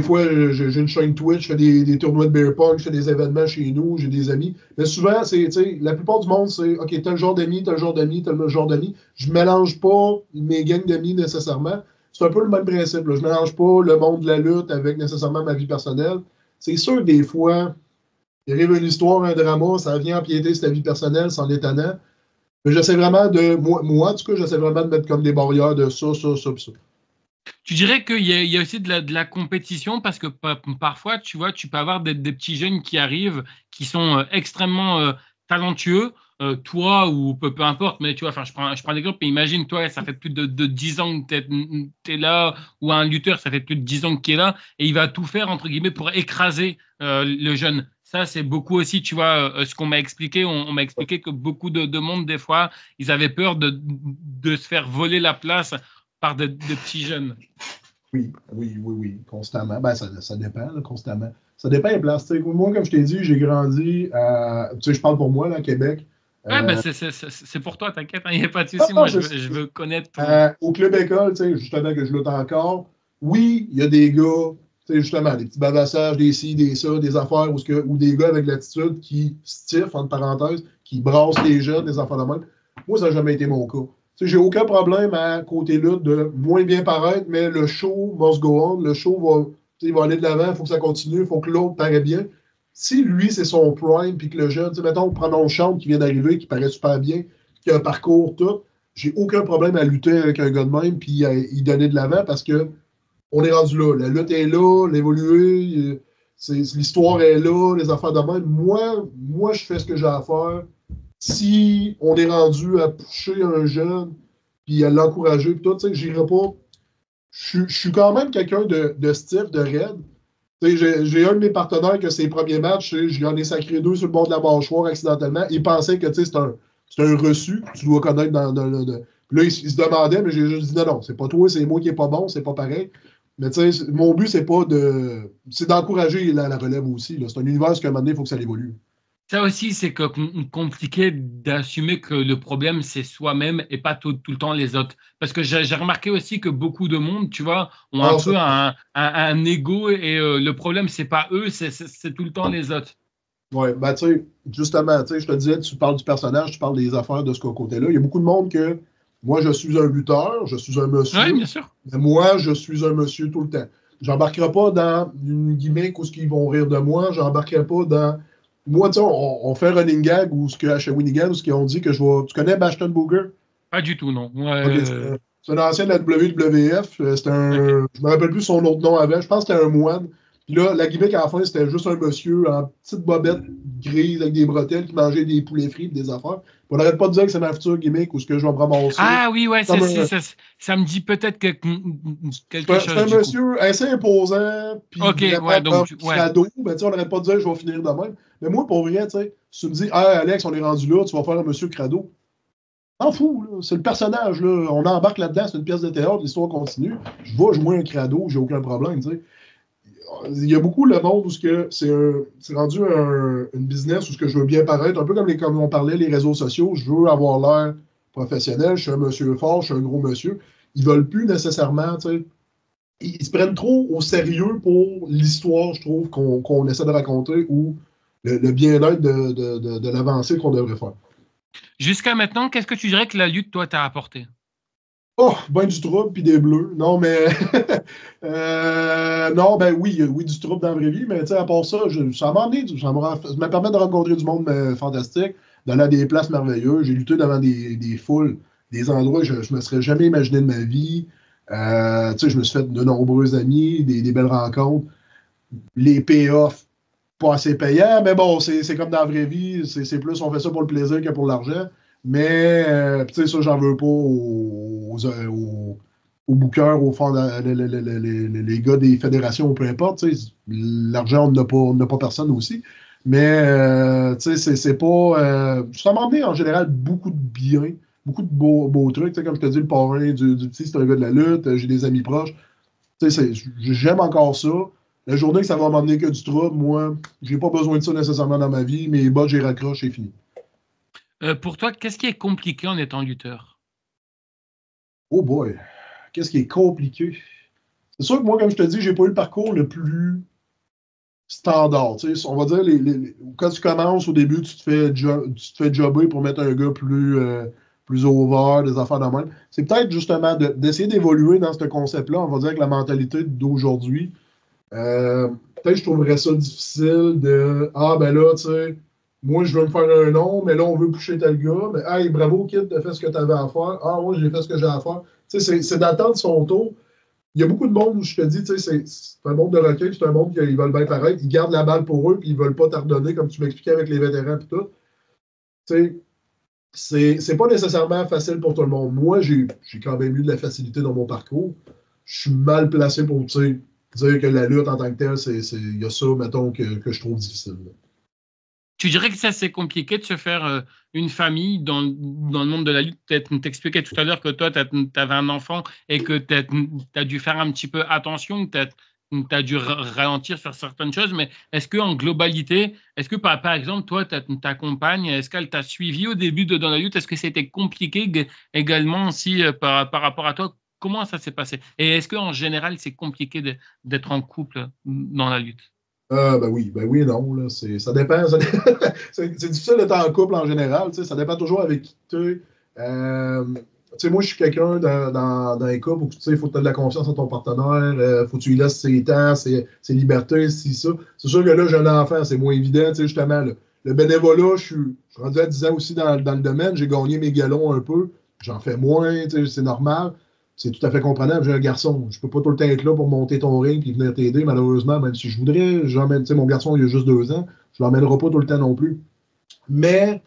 Speaker 2: fois, j'ai une chaîne Twitch, je fais des tournois de beer pong, je fais des événements chez nous, j'ai des amis. Mais souvent, tu sais, la plupart du monde, c'est, OK, t'as le genre d'amis, t'as le genre d'amis, t'as le genre d'amis. Je mélange pas mes gangs d'amis nécessairement. C'est un peu le même principe, là. Je mélange pas le monde de la lutte avec nécessairement ma vie personnelle. C'est sûr que des fois, il arrive une histoire, un drama, ça vient empiéter sur ta vie personnelle, c'en est étonnant. Mais j'essaie vraiment moi, en tout cas, j'essaie vraiment de mettre comme des barrières de ça, puis ça.
Speaker 1: Tu dirais qu'il y a aussi de la compétition, parce que parfois, tu vois, tu peux avoir des petits jeunes qui arrivent, qui sont extrêmement talentueux, toi ou peu importe, mais tu vois, enfin, je prends l'exemple, et imagine, toi, ça fait plus de 10 ans que tu es là, ou un lutteur, ça fait plus de 10 ans qu'il est là, et il va tout faire, entre guillemets, pour écraser le jeune. Ça, c'est beaucoup aussi, tu vois, ce qu'on m'a expliqué. On m'a expliqué que beaucoup de monde, des fois, ils avaient peur de se faire voler la place par de petits jeunes.
Speaker 2: Oui, constamment. Ben, ça dépend, là, constamment. Ça dépend des places. Moi, comme je t'ai dit, j'ai grandi à. Tu sais, je parle pour moi, là, à Québec.
Speaker 1: Ouais, ben c'est pour toi, t'inquiète, il n'y a pas de
Speaker 2: Non,
Speaker 1: souci.
Speaker 2: non,
Speaker 1: Moi, je veux connaître ton.
Speaker 2: au club école, tu sais, justement, que je lutte encore. Oui, il y a des gars, tu sais, justement, des petits bavassages, des ci, des ça, des affaires, ou des gars avec l'attitude qui stiffent, entre parenthèses, qui brassent les jeunes, des affaires de même. Moi, ça n'a jamais été mon cas. Tu sais, j'ai aucun problème à côté lutte de moins bien paraître, mais le show must go on. Le show va aller de l'avant, il faut que ça continue, il faut que l'autre paraît bien. Si lui, c'est son prime, puis que le jeune, tu sais, mettons, prenons le champ qui vient d'arriver, qui paraît super bien, qui a un parcours, tout, j'ai aucun problème à lutter avec un gars de même, puis à y donner de l'avant parce que on est rendu là. La lutte est là, l'évoluer, l'histoire est là, les affaires de même. Moi, je fais ce que j'ai à faire. Si on est rendu à pousser un jeune, puis à l'encourager, puis tout, tu sais, j'irai pas. Je suis quand même quelqu'un de stiff, de raide. J'ai un de mes partenaires que ses premiers matchs, j'en ai sacré deux sur le bord de la mâchoire accidentellement. Il pensait que c'est un reçu que tu dois connaître Puis là, il se demandait, mais j'ai juste dit non, c'est pas toi, c'est moi qui est pas bon, c'est pas pareil. Mais tu sais, mon but, c'est pas de. C'est d'encourager la relève aussi. C'est un univers qu'à un moment donné, il faut que ça évolue.
Speaker 1: Ça aussi, c'est compliqué d'assumer que le problème, c'est soi-même et pas tout le temps les autres. Parce que j'ai remarqué aussi que beaucoup de monde, tu vois, ont un
Speaker 2: Ah, ça,
Speaker 1: peu un ego et le problème, c'est pas eux, c'est tout le temps les autres.
Speaker 2: ouais, ben, tu sais, justement, tu sais, je te disais, tu parles du personnage, tu parles des affaires de ce côté-là. Il y a beaucoup de monde que moi, je suis un lutteur, je suis un
Speaker 1: Oui,
Speaker 2: monsieur,
Speaker 1: bien sûr.
Speaker 2: mais moi, je suis un monsieur tout le temps. J'embarquerai pas dans une gimmick où ce qu'ils vont rire de moi, j'embarquerai pas dans. Moi, tu sais, on fait un running gag ou ce que à Shawinigan, où ce qu'ils ont dit que je vais. Tu connais Bashton Booger?
Speaker 1: Pas du tout, non.
Speaker 2: Ok, c'est un ancien de la WWF. C'est
Speaker 1: Ok.
Speaker 2: un. Je me rappelle plus son autre nom avant. Je pense que c'était un moine. Puis là, la gimmick à la fin, c'était juste un monsieur en petite bobette grise avec des bretelles qui mangeait des poulets frits et des affaires. Puis on n'arrête pas de dire que c'est ma future gimmick ou ce que je vais me ramasser.
Speaker 1: Ah oui, ouais,
Speaker 2: Comme
Speaker 1: si,
Speaker 2: un,
Speaker 1: ça me dit peut-être quelque
Speaker 2: c'est
Speaker 1: chose
Speaker 2: un
Speaker 1: du coup.
Speaker 2: monsieur assez imposant, puis
Speaker 1: Ok,
Speaker 2: vraiment
Speaker 1: ouais, donc,
Speaker 2: comme
Speaker 1: ouais.
Speaker 2: crado. Ben, tu sais, on n'arrête pas de dire que je vais finir de même. Mais moi, pour vrai, tu sais, si tu me dis, ah, Alex, on est rendu là, tu vas faire un monsieur crado. T'en fous, là. C'est le personnage, là. On embarque là-dedans, c'est une pièce de théâtre, l'histoire continue. Je vais jouer un crado, j'ai aucun problème, tu sais. Il y a beaucoup le monde où c'est rendu une business où ce que je veux bien paraître, un peu comme on parlait, les réseaux sociaux, je veux avoir l'air professionnel, je suis un monsieur fort, je suis un gros monsieur. Ils veulent plus nécessairement, tu sais. Ils se prennent trop au sérieux pour l'histoire, je trouve, qu'on essaie de raconter ou le bien-être de l'avancée qu'on devrait faire.
Speaker 1: Jusqu'à maintenant, qu'est-ce que tu dirais que la lutte, toi, t'a apporté?
Speaker 2: Oh, ben du trouble puis des bleus. Non, mais. Non, ben oui, oui, du trouble dans la vraie vie, mais tu sais, à part ça, ça m'a amené, ça me permet de rencontrer du monde fantastique, d'aller à des places merveilleuses. J'ai lutté devant des foules, des endroits que je me serais jamais imaginé de ma vie. Tu sais, je me suis fait de nombreux amis, des belles rencontres. Les payoffs, pas assez payants, mais bon, c'est comme dans la vraie vie, c'est plus, on fait ça pour le plaisir que pour l'argent. Mais, tu sais, ça, j'en veux pas aux bookers, les gars des fédérations, peu importe. Tu sais, l'argent, on n'a pas personne aussi. Mais, tu sais, c'est pas. Ça m'a emmené en général beaucoup de bien, beaucoup de beaux trucs. Tu sais, comme je te dis, le parrain du petit, c'est un gars de la lutte. J'ai des amis proches. Tu sais, j'aime encore ça. La journée que ça va m'emmener que du trouble, moi, j'ai pas besoin de ça nécessairement dans ma vie. Mes bottes, j'y raccroche, c'est fini.
Speaker 1: Pour toi, qu'est-ce qui est compliqué en étant lutteur?
Speaker 2: Oh boy, qu'est-ce qui est compliqué? C'est sûr que moi, comme je te dis, j'ai pas eu le parcours le plus standard. Tu sais, on va dire, quand tu commences au début, tu te fais jobber pour mettre un gars plus over, des affaires de même. C'est peut-être justement d'essayer d'évoluer dans ce concept-là, on va dire, avec la mentalité d'aujourd'hui. Euh, Peut-être je trouverais ça difficile de ah ben là, tu sais, moi je veux me faire un nom, mais là on veut coucher tel gars, mais hey, bravo kid, t'as fait ce que t'avais à faire. Ah moi j'ai fait ce que j'ai à faire. Tu sais, c'est d'attendre son tour. Il y a beaucoup de monde où je te dis, tu sais, c'est un monde de requin, c'est un monde qui ils veulent bien paraître, ils gardent la balle pour eux, puis ils veulent pas t'ardonner, comme tu m'expliquais avec les vétérans et tout. Tu sais, c'est pas nécessairement facile pour tout le monde. Moi, j'ai quand même eu de la facilité dans mon parcours. Je suis mal placé pour tu sais, dire que la lutte en tant que telle, il y a ça, mettons, que je trouve difficile.
Speaker 1: Tu dirais que ça, c'est compliqué de se faire une famille dans le monde de la lutte. T'expliquais tout à l'heure que toi, tu avais un enfant et que tu as dû faire un petit peu attention, tu as dû ralentir sur certaines choses, mais est-ce qu'en globalité, est-ce que par exemple, toi, ta compagne, est-ce qu'elle t'a suivi au début dans la lutte? Est-ce que c'était compliqué également aussi par rapport à toi? Comment ça s'est passé? Et est-ce qu'en général, c'est compliqué d'être en couple dans la lutte?
Speaker 2: Ben oui et non. Là, ça dépend. C'est difficile d'être en couple en général. Tu sais, ça dépend toujours avec qui tu es. Tu sais, moi, je suis quelqu'un dans les couples où tu sais, il faut que tu aies de la confiance en ton partenaire, il faut que tu lui laisses ses temps, ses libertés, si ça. C'est sûr que là, j'ai un enfant, c'est moins évident. Tu sais, justement, le bénévolat, je suis rendu à 10 ans aussi dans le domaine, j'ai gagné mes galons un peu, j'en fais moins, tu sais, c'est normal. C'est tout à fait comprenable. J'ai un garçon. Je peux pas tout le temps être là pour monter ton ring et venir t'aider, malheureusement, même si je voudrais. J'emmène, tu sais, mon garçon, il a juste 2 ans. Je l'emmènerai pas tout le temps non plus. Mais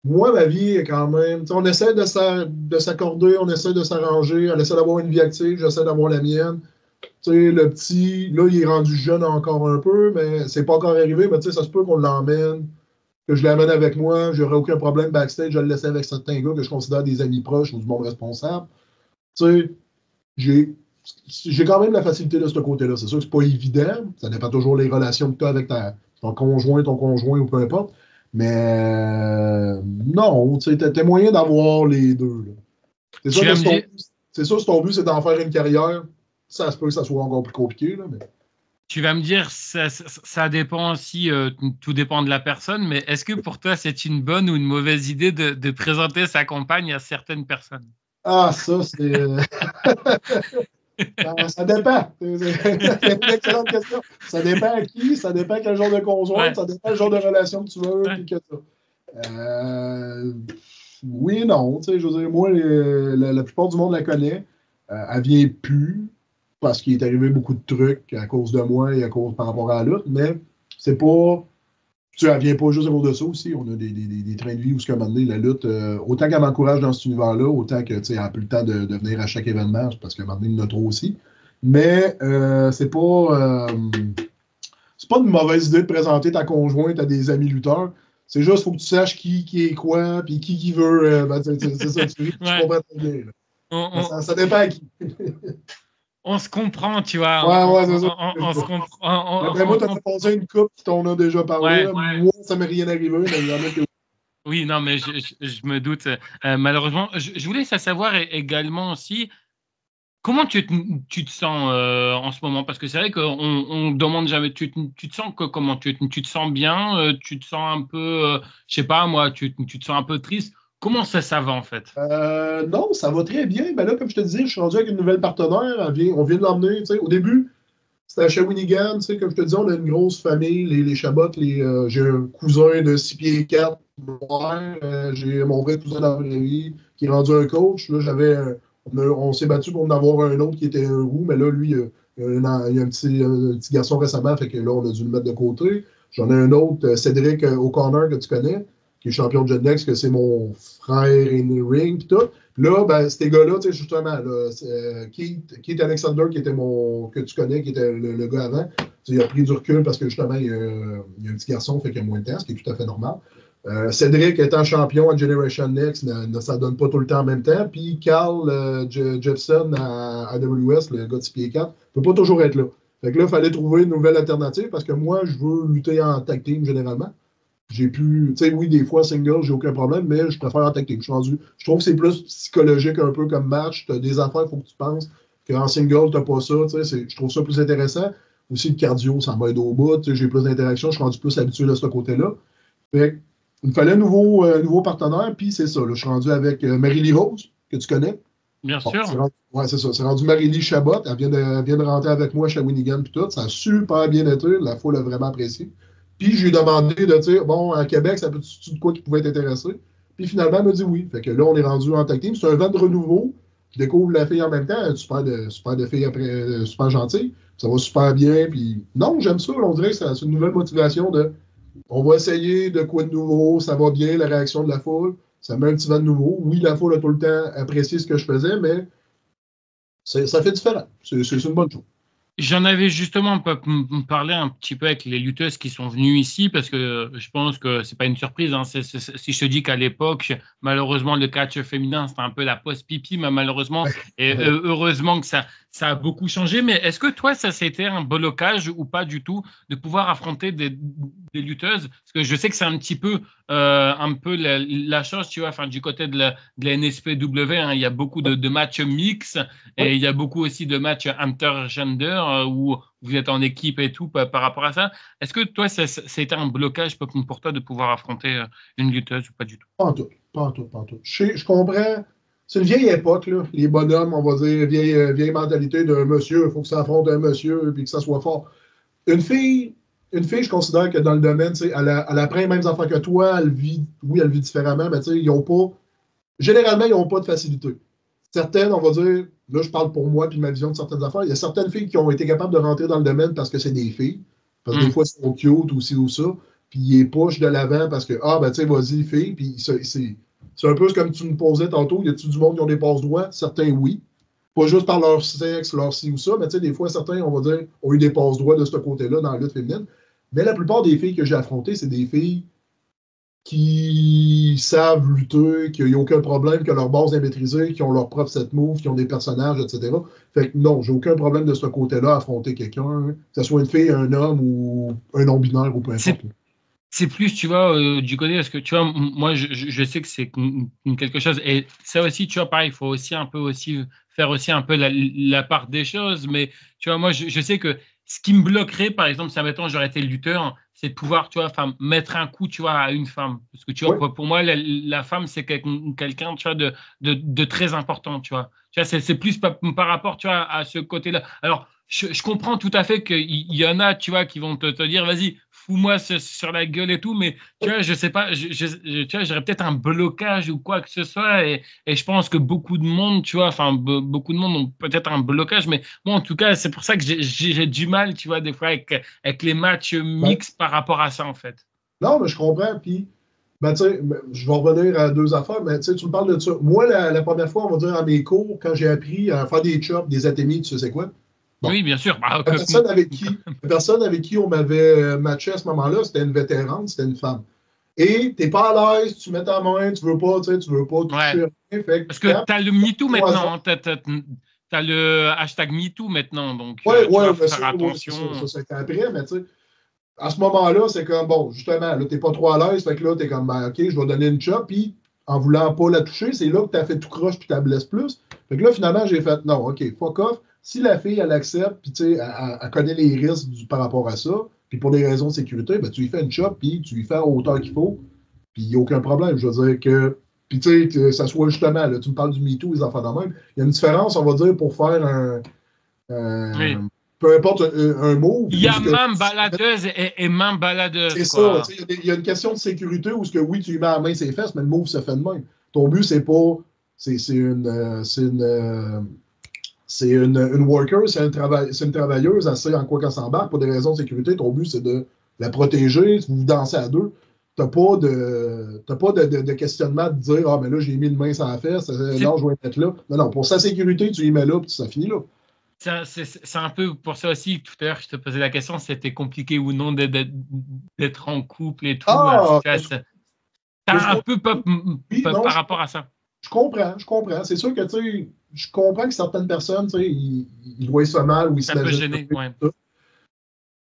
Speaker 2: moi, ma vie est quand même. Tu sais, on essaie de s'accorder, on essaie de s'arranger, on essaie d'avoir une vie active, j'essaie d'avoir la mienne. Tu sais, le petit, là, il est rendu jeune encore un peu, mais c'est pas encore arrivé. Mais tu sais, ça se peut qu'on l'emmène, que je l'amène avec moi. J'aurai aucun problème backstage. Je le laisse avec certains gars que je considère des amis proches ou du monde responsable. Tu sais, j'ai j'ai quand même la facilité de ce côté-là. C'est sûr que c'est pas évident. Ça dépend toujours des relations que tu as avec ton conjoint ou peu importe. Mais non, tu sais, t'as moyen d'avoir les deux. Là. C'est sûr, si ton but, c'est d'en faire une carrière, ça se peut que ça soit encore plus compliqué. Là, mais...
Speaker 1: Tu vas me dire, ça dépend aussi, tout dépend de la personne, mais est-ce que pour toi, c'est une bonne ou une mauvaise idée de présenter sa compagne à certaines personnes?
Speaker 2: Ah, ça, c'est. Ça dépend. C'est une excellente question. Ça dépend à qui, ça dépend quel genre de conjointe,
Speaker 1: Ouais.
Speaker 2: ça dépend quel genre de relation que tu veux.
Speaker 1: Ouais.
Speaker 2: Puis que ça. Oui et non. Je veux dire, moi, la plupart du monde la connaît. Elle vient plus parce qu'il est arrivé beaucoup de trucs à cause de moi et à cause par rapport à la lutte, mais c'est pas. Tu sais, elle vient pas juste à cause de ça aussi. On a des trains de vie où, ce qu'à un moment donné, la lutte, autant qu'elle m'encourage dans cet univers-là, autant que, tu sais, elle n'a plus le temps de venir à chaque événement, parce qu'à un moment donné, il y en a trop aussi. Mais c'est pas une mauvaise idée de présenter ta conjointe à des amis lutteurs. C'est juste, il faut que tu saches qui est quoi, puis qui veut. C'est ça, tu
Speaker 1: Ouais.
Speaker 2: comprends très bien. Là.
Speaker 1: On,
Speaker 2: Ça dépend à qui.
Speaker 1: on se comprend, tu vois.
Speaker 2: Ouais, c'est ça.
Speaker 1: On se comprend.
Speaker 2: D'après moi, t'as passé une coupe qui t'en a déjà parlé.
Speaker 1: Ouais.
Speaker 2: Là. Moi, ça m'est rien arrivé, mais il y en a qui.
Speaker 1: Oui, non, mais je me doute. Malheureusement, je voulais savoir également aussi comment tu te sens en ce moment. Parce que c'est vrai qu'on on demande jamais. Tu te sens comment tu te sens bien, tu te sens un peu, je sais pas moi, tu te sens un peu triste. Comment ça va en fait?
Speaker 2: Non, ça va très bien. Ben là, comme je te disais, je suis rendu avec une nouvelle partenaire. On vient de l'emmener. Au début, c'était à Shawinigan. Comme je te disais, on a une grosse famille, les Chabot. J'ai un cousin de 6 pieds 4. J'ai mon vrai cousin dans la vraie vie qui est rendu un coach. Là, on s'est battu pour en avoir un autre qui était un roux, mais là, lui, il y a un petit garçon récemment, fait que là, on a dû le mettre de côté. J'en ai un autre, Cédric O'Connor, que tu connais, qui est champion de Jetnex, que c'est mon frère in ring, pis tout. Là, ben, ces gars-là, justement, là, Keith Alexander, que tu connais, qui était le gars avant, il a pris du recul parce que justement, il y a un petit garçon, fait qu'il y a moins de temps, ce qui est tout à fait normal. Cédric étant champion à Generation Next, ça ne donne pas tout le temps en même temps. Puis Carl Jepson à AWS, le gars de 6 pieds 4, ne peut pas toujours être là. Fait que là, il fallait trouver une nouvelle alternative parce que moi, je veux lutter en tag team généralement. J'ai pu, tu sais, oui, des fois, single, j'ai aucun problème, mais je préfère en tag team. Je trouve que c'est plus psychologique un peu comme match. Tu as des affaires, il faut que tu penses qu'en single, tu n'as pas ça. Je trouve ça plus intéressant. Aussi, le cardio, ça m'aide au bout. J'ai plus d'interaction, je suis rendu plus habitué de ce côté-là. Fait il me fallait un nouveau partenaire, puis c'est ça. Là, je suis rendu avec Marie-Lee Rose, que tu connais.
Speaker 1: Bien
Speaker 2: Bon,
Speaker 1: sûr.
Speaker 2: ouais, c'est ça. C'est rendu Marie-Lie Chabot. Elle vient de rentrer avec moi chez Shawinigan, puis tout. Ça a super bien été. La foule a vraiment apprécié. Puis, je lui ai demandé de dire, bon, à Québec, ça peut-tu de quoi qui pouvait t'intéresser? Puis, finalement, elle m'a dit oui. Fait que là, on est rendu en tag team. C'est un vent de renouveau. Je découvre la fille en même temps. Super de fille après, super gentille. Ça va super bien. Puis, non, j'aime ça. On dirait que c'est une nouvelle motivation de on va essayer de quoi de nouveau, ça va bien, la réaction de la foule, ça met un petit vent de nouveau. Oui, la foule a tout le temps apprécié ce que je faisais, mais ça fait différent. C'est une bonne chose.
Speaker 1: J'en avais justement parlé un petit peu avec les lutteuses qui sont venues ici parce que je pense que c'est pas une surprise. Hein. Si je te dis qu'à l'époque, malheureusement, le catch féminin, c'était un peu la post-pipi, mais malheureusement, et heureusement que ça a beaucoup changé. Mais est-ce que toi, ça c'était un blocage ou pas du tout de pouvoir affronter des lutteuses? Parce que je sais que c'est un petit peu, la chose, tu vois, enfin, du côté de la NSPW, hein, il y a beaucoup de matchs mixtes. Et il y a beaucoup aussi de matchs intergender où vous êtes en équipe et tout par rapport à ça. Est-ce que toi, c'était un blocage pour toi de pouvoir affronter une lutteuse ou pas du tout?
Speaker 2: Pas en tout, pas en tout, pas en tout. Je comprends. C'est une vieille époque, là. Les bonhommes, on va dire, vieille mentalité d'un monsieur, il faut que ça affronte un monsieur et que ça soit fort. Une fille, je considère que dans le domaine, elle apprend les mêmes enfants que toi, oui, elle vit différemment, mais généralement, ils n'ont pas de facilité. Certaines, on va dire, là, je parle pour moi puis ma vision de certaines affaires. Il y a certaines filles qui ont été capables de rentrer dans le domaine parce que c'est des filles. Parce que des fois, elles sont cute ou ci ou ça. Puis ils les pushent de l'avant parce que, ben, tu sais, vas-y, fille. Puis c'est un peu comme tu me posais tantôt. Y a-tu du monde qui ont des passe-droits? Certains, oui. Pas juste par leur sexe, leur ci ou ça, mais tu sais, des fois, certains, on va dire, ont eu des passe-droits de ce côté-là dans la lutte féminine. Mais la plupart des filles que j'ai affrontées, c'est des filles qui savent lutter, qui n'ont aucun problème, que leur base est maîtrisée, qui ont leur propre set move, qui ont des personnages, etc. Fait que non, j'ai aucun problème de ce côté-là à affronter quelqu'un, que ce soit une fille, un homme ou un non-binaire ou peu importe.
Speaker 1: c'est plus, tu vois, du côté, parce que, tu vois, moi, je sais que c'est quelque chose, et ça aussi, tu vois, pareil, il faut aussi un peu aussi faire aussi un peu la part des choses, mais, tu vois, moi, je sais que ce qui me bloquerait, par exemple, si, admettons, j'aurais été le lutteur, c'est de pouvoir, tu vois, mettre un coup, tu vois, à une femme. Parce que, tu vois,
Speaker 2: Oui,
Speaker 1: pour moi, la femme, c'est quelqu'un, tu vois, de très important, tu vois. Tu vois, c'est plus par rapport, tu vois, à ce côté-là. Alors, je comprends tout à fait qu'il y en a, tu vois, qui vont te dire, vas-y, fous-moi sur la gueule et tout, mais tu vois, je sais pas, tu vois, j'aurais peut-être un blocage ou quoi que ce soit, et je pense que beaucoup de monde, tu vois, beaucoup de monde ont peut-être un blocage, mais moi, en tout cas, c'est pour ça que j'ai du mal, tu vois, des fois, avec les matchs
Speaker 2: ben,
Speaker 1: mixtes par rapport à ça, en fait.
Speaker 2: non, mais je comprends. Puis, ben, tu sais, je vais revenir à deux affaires, mais tu sais, tu me parles de ça. Moi, la première fois, on va dire à mes cours, quand j'ai appris à faire des chops, des atémies, tu sais c'est quoi? Bon,
Speaker 1: Oui, bien sûr. Bah,
Speaker 2: la personne avec qui on m'avait matché à ce moment-là, c'était une vétérane, c'était une femme. Et t'es pas à l'aise, tu mets ta main, tu veux pas, tu sais, tu veux pas
Speaker 1: ouais.
Speaker 2: toucher rien. Fait que
Speaker 1: Parce
Speaker 2: tu
Speaker 1: que
Speaker 2: tapes
Speaker 1: tu as le MeToo
Speaker 2: au hasard.
Speaker 1: maintenant, hein, t'as le hashtag MeToo maintenant, donc
Speaker 2: Ouais,
Speaker 1: tu
Speaker 2: ouais,
Speaker 1: vas
Speaker 2: mais ça,
Speaker 1: faire
Speaker 2: ouais, c'est ça,
Speaker 1: attention.
Speaker 2: ça c'était après, mais tu sais, à ce moment-là, c'est comme, bon, justement, là, t'es pas trop à l'aise, fait que là, t'es comme, ben, OK, je vais donner une chop, puis en voulant pas la toucher, c'est là que t'as fait tout croche, puis t'as blesse plus. Fait que là, finalement, j'ai fait, non, OK, fuck off. Si la fille, elle accepte, puis tu sais, elle connaît les risques par rapport à ça, puis pour des raisons de sécurité, ben, tu lui fais une chop, puis tu lui fais à hauteur qu'il faut, puis il n'y a aucun problème. Je veux dire que, puis tu sais, que ça soit justement, là, tu me parles du MeToo, les enfants de même, il y a une différence, on va dire, pour faire
Speaker 1: Oui.
Speaker 2: peu importe un move,
Speaker 1: Il y
Speaker 2: ou
Speaker 1: a
Speaker 2: ce que
Speaker 1: main baladeuse et main
Speaker 2: c'est
Speaker 1: baladeuse,
Speaker 2: ça.
Speaker 1: quoi.
Speaker 2: Il y a une question de sécurité où ce que oui, tu lui mets la main ses fesses, mais le move se fait de même. Ton but, c'est pas. C'est une, c'est une worker, c'est une travailleuse, elle sait en quoi qu'elle s'embarque pour des raisons de sécurité. Ton but, c'est de la protéger. Vous dansez à deux. T'as pas de questionnement de dire ah, mais là, j'ai mis une main sur la fesse,
Speaker 1: C'est
Speaker 2: non, je vais mettre là. Non, non, pour sa sécurité, tu y mets là, puis ça finit là.
Speaker 1: c'est un peu pour ça aussi, tout à l'heure, je te posais la question, c'était compliqué ou non d'être en couple et tout.
Speaker 2: Ah, de ce
Speaker 1: T'as un
Speaker 2: côté,
Speaker 1: peu
Speaker 2: oui, non,
Speaker 1: par rapport à ça.
Speaker 2: je comprends, je comprends. C'est sûr que, tu sais, je comprends que certaines personnes, tu sais, ils voient ça mal ou ils
Speaker 1: Ça peut
Speaker 2: s'imaginent
Speaker 1: gêner,
Speaker 2: tout
Speaker 1: ouais.
Speaker 2: ça.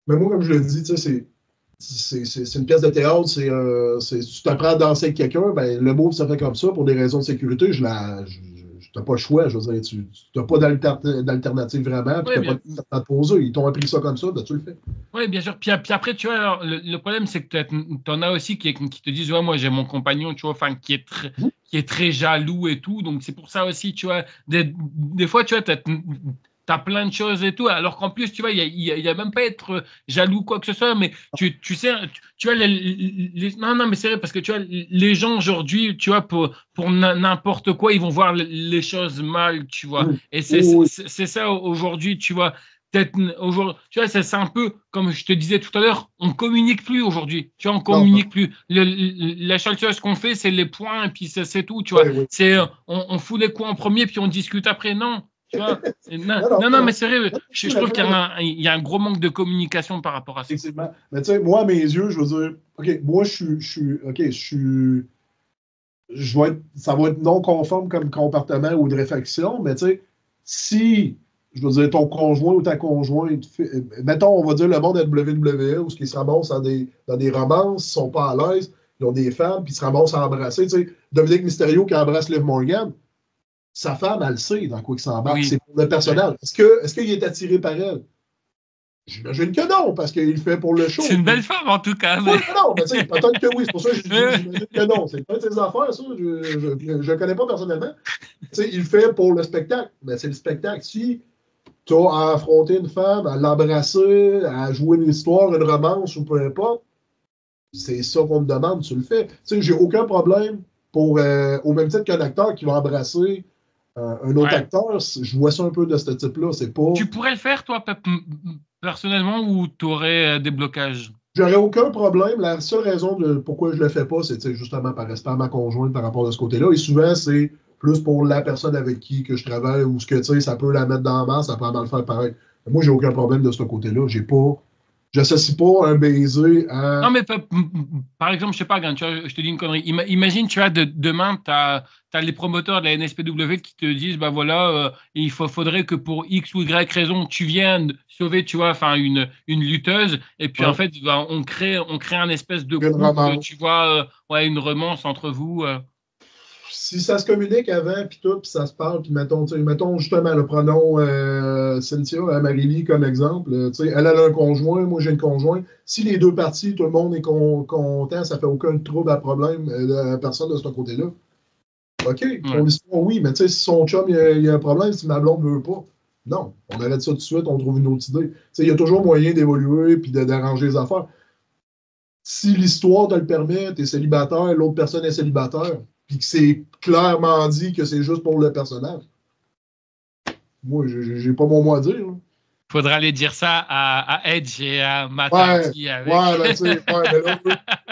Speaker 2: Mais moi, comme je le dis, tu sais, c'est une pièce de théâtre, tu t'apprends à danser avec quelqu'un, ben, le move se fait comme ça pour des raisons de sécurité. T'as pas le choix, je veux dire, tu n'as pas d'alternative vraiment, puis
Speaker 1: Ouais,
Speaker 2: t'as pas
Speaker 1: bien.
Speaker 2: de à te poser. Ils t'ont appris ça comme ça, ben, tu le fais.
Speaker 1: Oui, bien sûr. Puis après, tu vois, alors, le problème, c'est que tu en as aussi qui te disent, ouais, moi, j'ai mon compagnon, tu vois, qui est très jaloux et tout. Donc, c'est pour ça aussi, tu vois, des fois, tu vois, t'as plein de choses et tout. Alors qu'en plus, tu vois, il y a même pas être jaloux, quoi que ce soit. Mais tu sais, tu vois, non, non, mais c'est vrai, parce que tu vois, les gens aujourd'hui, tu vois, pour n'importe quoi, ils vont voir les choses mal, tu vois.
Speaker 2: Hum.
Speaker 1: Et
Speaker 2: Oui,
Speaker 1: c'est ça aujourd'hui, tu vois peut-être aujourd'hui, tu vois, c'est un peu comme je te disais tout à l'heure, on communique plus aujourd'hui. Tu vois, on
Speaker 2: non,
Speaker 1: communique plus. La seule chose qu'on fait, c'est les points et puis c'est tout. Tu vois,
Speaker 2: oui, oui.
Speaker 1: c'est on fout les coups en premier puis on discute après. Non, tu vois. Non,
Speaker 2: Non, non,
Speaker 1: non,
Speaker 2: non,
Speaker 1: non, mais
Speaker 2: non.
Speaker 1: c'est vrai.
Speaker 2: Non, je
Speaker 1: Je
Speaker 2: suis
Speaker 1: trouve
Speaker 2: d'accord.
Speaker 1: il y a un gros manque de communication par rapport à ça.
Speaker 2: Effectivement. Mais tu sais, moi, à mes yeux, je veux dire, OK, moi, OK, ça va être non conforme comme comportement ou de réflexion, mais tu sais, si, je veux dire, ton conjoint ou ta conjointe, mettons, on va dire le monde de WWE, où ils se ramassent dans des romances, ils sont pas à l'aise, ils ont des femmes, puis ils se ramassent à embrasser, tu sais, Dominique Mysterio qui embrasse Liv Morgan, sa femme, elle le sait dans quoi il s'embarque,
Speaker 1: Oui.
Speaker 2: c'est pour le
Speaker 1: Ouais.
Speaker 2: personnage. Est-ce qu'il est attiré par elle? J'imagine que non, parce qu'il le fait pour le
Speaker 1: C'est
Speaker 2: show.
Speaker 1: une belle femme en tout cas,
Speaker 2: Oui,
Speaker 1: mais.
Speaker 2: mais non, mais tu sais, peut-être que oui. C'est pour ça que je dis,
Speaker 1: Ouais.
Speaker 2: j'imagine que non. C'est peut-être ses affaires, ça. Je ne connais pas personnellement. Tu sais, il le fait pour le spectacle. Mais c'est le spectacle. Si tu as à affronter une femme, à l'embrasser, à jouer une histoire, une romance ou peu importe, c'est ça qu'on te demande, tu le fais. Tu sais, j'ai aucun problème pour, au même titre qu'un acteur qui va embrasser un autre
Speaker 1: Ouais.
Speaker 2: acteur, je vois ça un peu de ce type-là. C'est pas.
Speaker 1: Tu pourrais le faire, toi, personnellement, ou tu aurais des blocages?
Speaker 2: J'aurais aucun problème. La seule raison de pourquoi je le fais pas, c'est tu sais, justement par respect à ma conjointe par rapport à ce côté-là. Et souvent, c'est plus pour la personne avec qui que je travaille ou ce que tu sais, ça peut la mettre dans la masse, ça peut mal faire pareil. Moi, j'ai aucun problème de ce côté-là. j'associe pas un baiser à.
Speaker 1: Non, mais par exemple, je sais pas, tu vois, je te dis une connerie. Imagine, tu vois, demain, tu as les promoteurs de la NSPW qui te disent, bah voilà, il faudrait que pour X ou Y raison, tu viennes sauver, tu vois, enfin, une lutteuse. Et puis, en
Speaker 2: Ouais,
Speaker 1: fait, bah, on crée un espèce de
Speaker 2: une
Speaker 1: couple,
Speaker 2: romance.
Speaker 1: tu vois, ouais, une romance entre vous.
Speaker 2: Si ça se communique avant, puis tout, puis ça se parle, puis mettons justement, le pronom Cynthia, Marie-Lie comme exemple, elle a un conjoint, moi j'ai un conjoint. Si les deux parties, tout le monde est content, ça fait aucun trouble à problème, personne de ce côté-là. OK,
Speaker 1: Ouais.
Speaker 2: ton histoire, oui, mais si son chum, il y a un problème, si ma blonde ne veut pas, non, on arrête ça tout de suite, on trouve une autre idée. Il y a toujours moyen d'évoluer puis d'arranger les affaires. Si l'histoire te le permet, tu es célibataire, l'autre personne est célibataire, puis que c'est clairement dit que c'est juste pour le personnage, moi, j'ai pas mon mot à dire. Là.
Speaker 1: Faudra aller dire ça à Edge et à Matt
Speaker 2: Ouais,
Speaker 1: Hardy avec.
Speaker 2: ouais, ben, tu sais, ouais, mais là,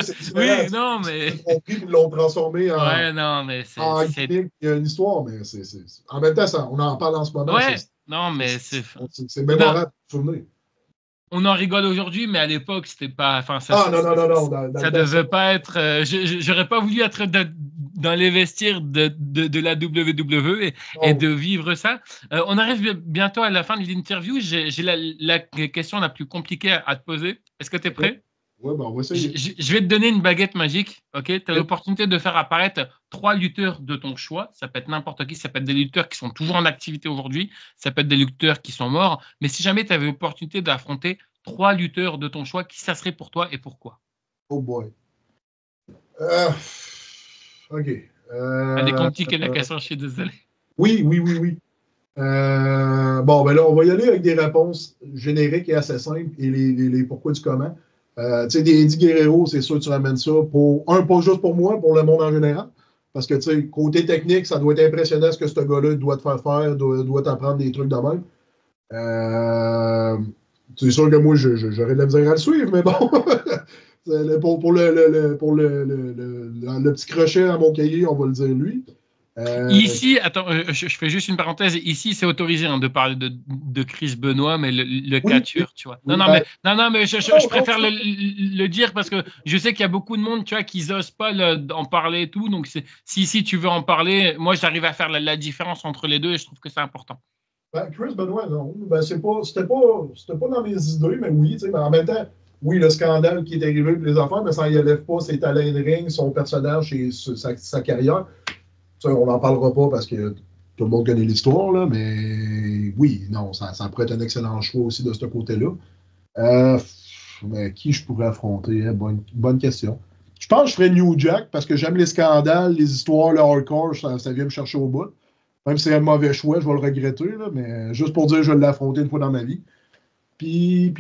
Speaker 2: c'est différent.
Speaker 1: Oui, non,
Speaker 2: Ils se
Speaker 1: mais.
Speaker 2: sont trompés, ils l'ont transformé
Speaker 1: Ouais, non, mais
Speaker 2: en gimmick, il y a une histoire, mais en même temps, on en parle en ce moment,
Speaker 1: Ouais, non, mais
Speaker 2: c'est
Speaker 1: Non,
Speaker 2: mémorable de souvenir.
Speaker 1: on en rigole aujourd'hui, mais à l'époque, c'était pas. Enfin,
Speaker 2: Ah, non, non, non, non, dans
Speaker 1: ça
Speaker 2: le temps,
Speaker 1: devait pas être. J'aurais pas voulu être dans les vestiaires de la WWE et
Speaker 2: non.
Speaker 1: de vivre ça. On arrive bientôt à la fin de l'interview. J'ai la question la plus compliquée à te poser. Est-ce que tu es
Speaker 2: Ouais,
Speaker 1: prêt?
Speaker 2: ouais, ben, on va essayer.
Speaker 1: Je vais te donner une baguette magique, ok? Tu as
Speaker 2: Ok.
Speaker 1: l'opportunité de faire apparaître 3 lutteurs de ton choix. Ça peut être n'importe qui, ça peut être des lutteurs qui sont toujours en activité aujourd'hui, ça peut être des lutteurs qui sont morts. Mais si jamais tu avais l'opportunité d'affronter 3 lutteurs de ton choix, qui ça serait pour toi et pourquoi?
Speaker 2: Oh boy. Euh, OK.
Speaker 1: Elle est compliquée la question, je suis désolé.
Speaker 2: Oui, oui, oui, oui. Bon, ben là, on va y aller avec des réponses génériques et assez simples et les pourquoi du comment. Tu sais, des Eddie Guerrero, c'est sûr que tu ramènes ça pas juste pour moi, pour le monde en général. Parce que, tu sais, côté technique, ça doit être impressionnant ce que ce gars-là doit te faire faire, doit t'apprendre des trucs de même. Euh, c'est sûr que moi, j'aurais de la misère à le suivre, mais bon. Pour le petit crochet à mon cahier, on va le dire lui. Euh,
Speaker 1: Ici, attends, je fais juste une parenthèse. Ici, c'est autorisé de parler de Chris Benoit, mais le
Speaker 2: oui, oui,
Speaker 1: catcheur, tu vois. Non,
Speaker 2: oui.
Speaker 1: non,
Speaker 2: Ben,
Speaker 1: mais, non, non, mais
Speaker 2: non,
Speaker 1: je
Speaker 2: non,
Speaker 1: préfère le dire parce que je sais qu'il y a beaucoup de monde, tu vois, qui n'osent pas en parler et tout. Donc, si tu veux en parler, moi, j'arrive à faire la différence entre les deux et je trouve que c'est important.
Speaker 2: ben, Chris Benoit, non. Ben, c'était pas dans mes idées, mais oui, tu sais, mais en même temps, oui, le scandale qui est arrivé, puis les affaires, mais ça n'enlève pas ses talents de ring, son personnage et sa carrière. Ça, on n'en parlera pas parce que tout le monde connaît l'histoire, là, mais oui, non, ça pourrait être un excellent choix aussi de ce côté-là. Euh, mais qui je pourrais affronter? Hein? Bonne question. Je pense que je ferais New Jack parce que j'aime les scandales, les histoires, le hardcore, ça vient me chercher au bout. Même si c'est un mauvais choix, je vais le regretter, là, mais juste pour dire que je l'ai affronté une fois dans ma vie. Puis,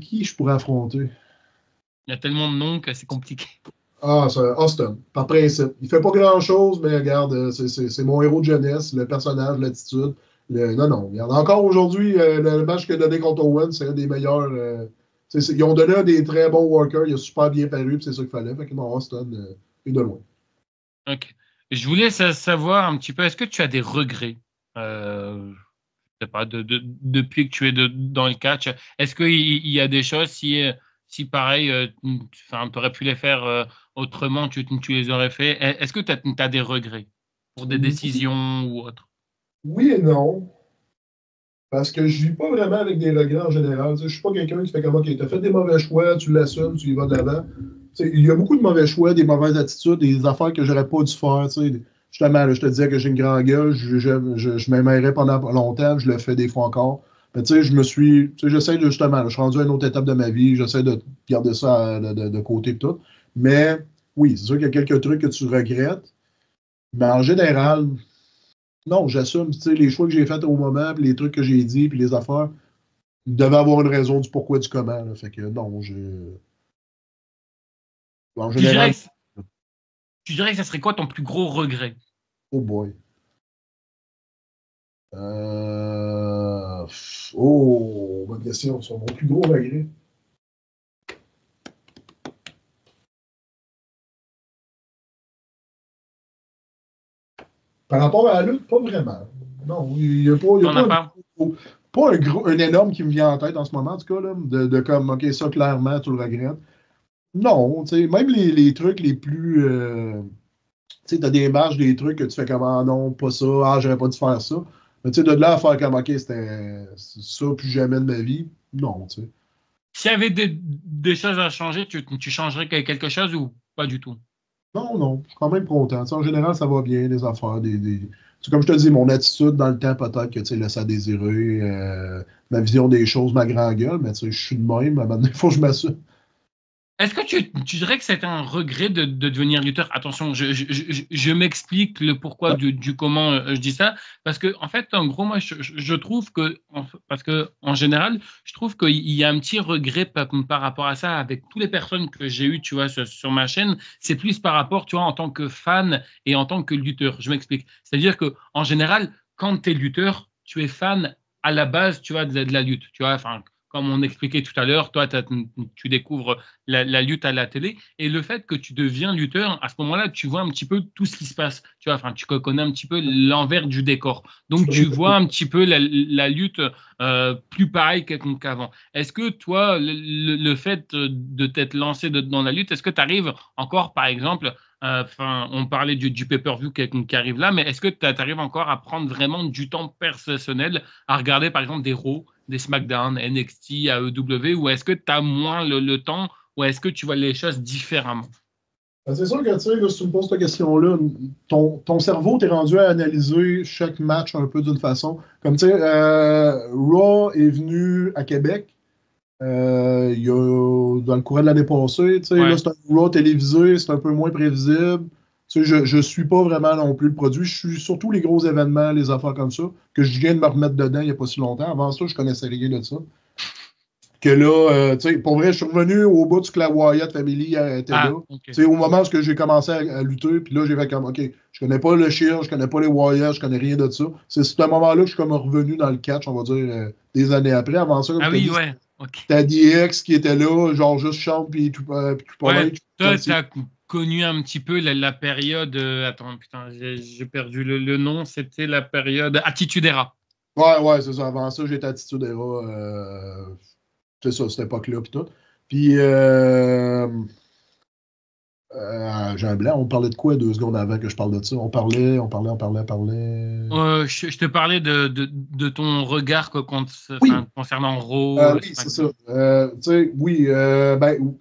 Speaker 2: qui je pourrais affronter?
Speaker 1: Il y a tellement de noms que c'est compliqué.
Speaker 2: Ah, c'est Austin, par principe. Il fait pas grand-chose, mais regarde, c'est mon héros de jeunesse, le personnage, l'attitude. Non, non. Regarde, encore aujourd'hui, le match qu'il a donné contre Owen, c'est un des meilleurs. Ils ont donné un des très bons workers, il a super bien paru, puis c'est ça qu'il fallait. Fait que non, Austin, et de loin.
Speaker 1: Ok. Je voulais savoir un petit peu, est-ce que tu as des regrets? Je sais pas, depuis que tu es dans le catch, est-ce qu'il y a des choses, si pareil, tu aurais pu les faire autrement, tu les aurais fait. Est-ce que tu as des regrets pour des
Speaker 2: Oui,
Speaker 1: décisions ou autre?
Speaker 2: oui et non. Parce que je vis pas vraiment avec des regrets en général. Tu sais, je suis pas quelqu'un qui fait comme OK, tu as fait des mauvais choix, tu l'assumes, tu y vas de l'avant. Tu sais, il y a beaucoup de mauvais choix, des mauvaises attitudes, des affaires que j'aurais pas dû faire. Tu sais. Justement, là, je te disais que j'ai une grande gueule, je m'aimerais pendant longtemps, je le fais des fois encore. Mais tu sais, j'essaie justement, là, je suis rendu à une autre étape de ma vie, j'essaie de garder ça de côté et tout. Mais oui, c'est sûr qu'il y a quelques trucs que tu regrettes, mais en général, non, j'assume, tu sais, les choix que j'ai faits au moment, puis les trucs que j'ai dit, puis les affaires, il devait avoir une raison du pourquoi, du comment. Là. Fait que non, en
Speaker 1: Tu dirais
Speaker 2: général,
Speaker 1: que, tu dirais que ça serait quoi ton plus gros regret?
Speaker 2: oh boy. Oh, bonne question. C'est mon plus gros regret. Par rapport à la lutte, pas vraiment. Non, il n'y a
Speaker 1: T'en as
Speaker 2: pas
Speaker 1: pas?
Speaker 2: pas un énorme qui me vient en tête en ce moment, en tout cas, là, de comme, OK, ça, clairement, tu le regrettes. Non, tu sais, même les trucs les plus. Tu sais, t'as des marges, des trucs que tu fais comme, ah non, pas ça, ah, j'aurais pas dû faire ça. Mais tu sais, de là à faire comme, OK, c'était ça, plus jamais de ma vie. Non, tu sais.
Speaker 1: S'il y avait des choses à changer, tu changerais quelque chose ou pas du tout?
Speaker 2: Non, non, je suis quand même content. Tu sais, en général, ça va bien, les affaires. C'est comme je te dis, mon attitude dans le temps, peut-être que tu sais, laisse à désirer, ma vision des choses, ma grande gueule, mais tu sais, je suis de même, à un moment donné, il faut que je m'assume.
Speaker 1: Est-ce que tu dirais que c'est un regret de devenir lutteur? Attention, je m'explique le pourquoi
Speaker 2: Ouais,
Speaker 1: du comment je dis ça. Parce que, en fait, en gros, moi, je trouve que, parce que, en général, je trouve qu'il y a un petit regret par rapport à ça avec toutes les personnes que j'ai eues, tu vois, sur ma chaîne. C'est plus par rapport, tu vois, en tant que fan et en tant que lutteur. Je m'explique. C'est-à-dire que, en général, quand tu es lutteur, tu es fan à la base, tu vois, de la lutte. Tu vois, enfin, comme on expliquait tout à l'heure, toi, tu découvres la lutte à la télé. Et le fait que tu deviens lutteur, à ce moment-là, tu vois un petit peu tout ce qui se passe. Tu vois, enfin, tu connais un petit peu l'envers du décor. Donc, tu vois un petit peu la lutte plus pareil qu'avant. Est-ce que toi, le fait de t'être lancé dans la lutte, est-ce que tu arrives encore, par exemple, on parlait du pay-per-view qui arrive là, mais est-ce que tu arrives encore à prendre vraiment du temps personnel à regarder, par exemple, des Raw, des SmackDown, NXT, AEW, ou est-ce que tu as moins le temps ou est-ce que tu vois les choses différemment?
Speaker 2: ben, c'est sûr que tu sais, là, si tu me poses cette question-là, ton cerveau t'es rendu à analyser chaque match un peu d'une façon. Comme tu sais, Raw est venu à Québec. Dans le courant de l'année passée, tu sais, là,
Speaker 1: Ouais.
Speaker 2: c'est un Raw télévisé, c'est un peu moins prévisible. Tu sais, je ne suis pas vraiment non plus le produit. Je suis surtout les gros événements, les affaires comme ça, que je viens de me remettre dedans il n'y a pas si longtemps. Avant ça, je connaissais rien de ça. Que là, tu sais, pour vrai, je suis revenu au bout du que la Wyatt Family était
Speaker 1: Ah,
Speaker 2: là.
Speaker 1: ok.
Speaker 2: Tu sais, au moment où j'ai commencé à lutter, puis là, j'ai fait comme, OK, je connais pas le Shield, je connais pas les Wyatt, je connais rien de ça. C'est à ce moment-là que je suis comme revenu dans le catch, on va dire, des années après. Avant ça, comme
Speaker 1: Ah
Speaker 2: je te
Speaker 1: oui,
Speaker 2: dis,
Speaker 1: ouais. Ok.
Speaker 2: t'as DX qui était là, genre juste chante puis tout pas
Speaker 1: Ouais,
Speaker 2: mal.
Speaker 1: toi, tu as connu un petit peu la période. Attends, putain, j'ai perdu le nom. C'était la période Attitude Era.
Speaker 2: Ouais, ouais, c'est ça. Avant ça, j'étais Attitude Era. C'est ça, cette époque-là, puis tout. Puis, j'ai un blanc. On parlait de quoi 2 secondes avant que je parle de ça? On parlait.
Speaker 1: Je te parlais de ton regard
Speaker 2: Oui,
Speaker 1: concernant Raw,
Speaker 2: oui, c'est ça.
Speaker 1: SmackDown.
Speaker 2: Tu sais, oui, ben,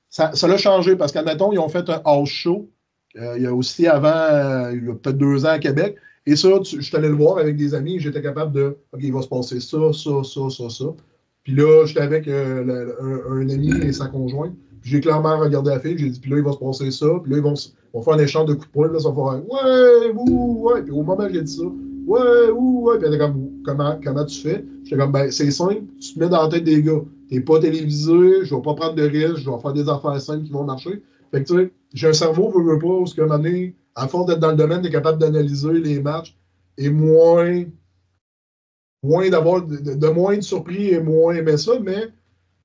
Speaker 2: ça l'a changé parce qu'admettons, ils ont fait un house show. Il y a aussi avant, il y a peut-être 2 ans à Québec. Et ça, je suis allé le voir avec des amis et j'étais capable de, OK, il va se passer ça, ça, ça, ça, ça. Puis là, j'étais avec un ami et sa conjointe. Puis j'ai clairement regardé la fille. J'ai dit, puis là, il va se passer ça. Puis là, vont faire un échange de coups de poing. Là, ça va faire, ouais, ouh, ouais. Puis au moment où j'ai dit ça, ouais, ouh, ouais. Puis elle était comme, comment tu fais? J'étais comme, ben, c'est simple. Tu te mets dans la tête des gars. T'es pas télévisé, je vais pas prendre de risques, je vais faire des affaires simples qui vont marcher. Fait que tu sais, j'ai un cerveau, veux pas, où ce qu'à un moment donné, à force d'être dans le domaine, t'es capable d'analyser les matchs et moins d'avoir de moins de surpris et moins aimer ça, mais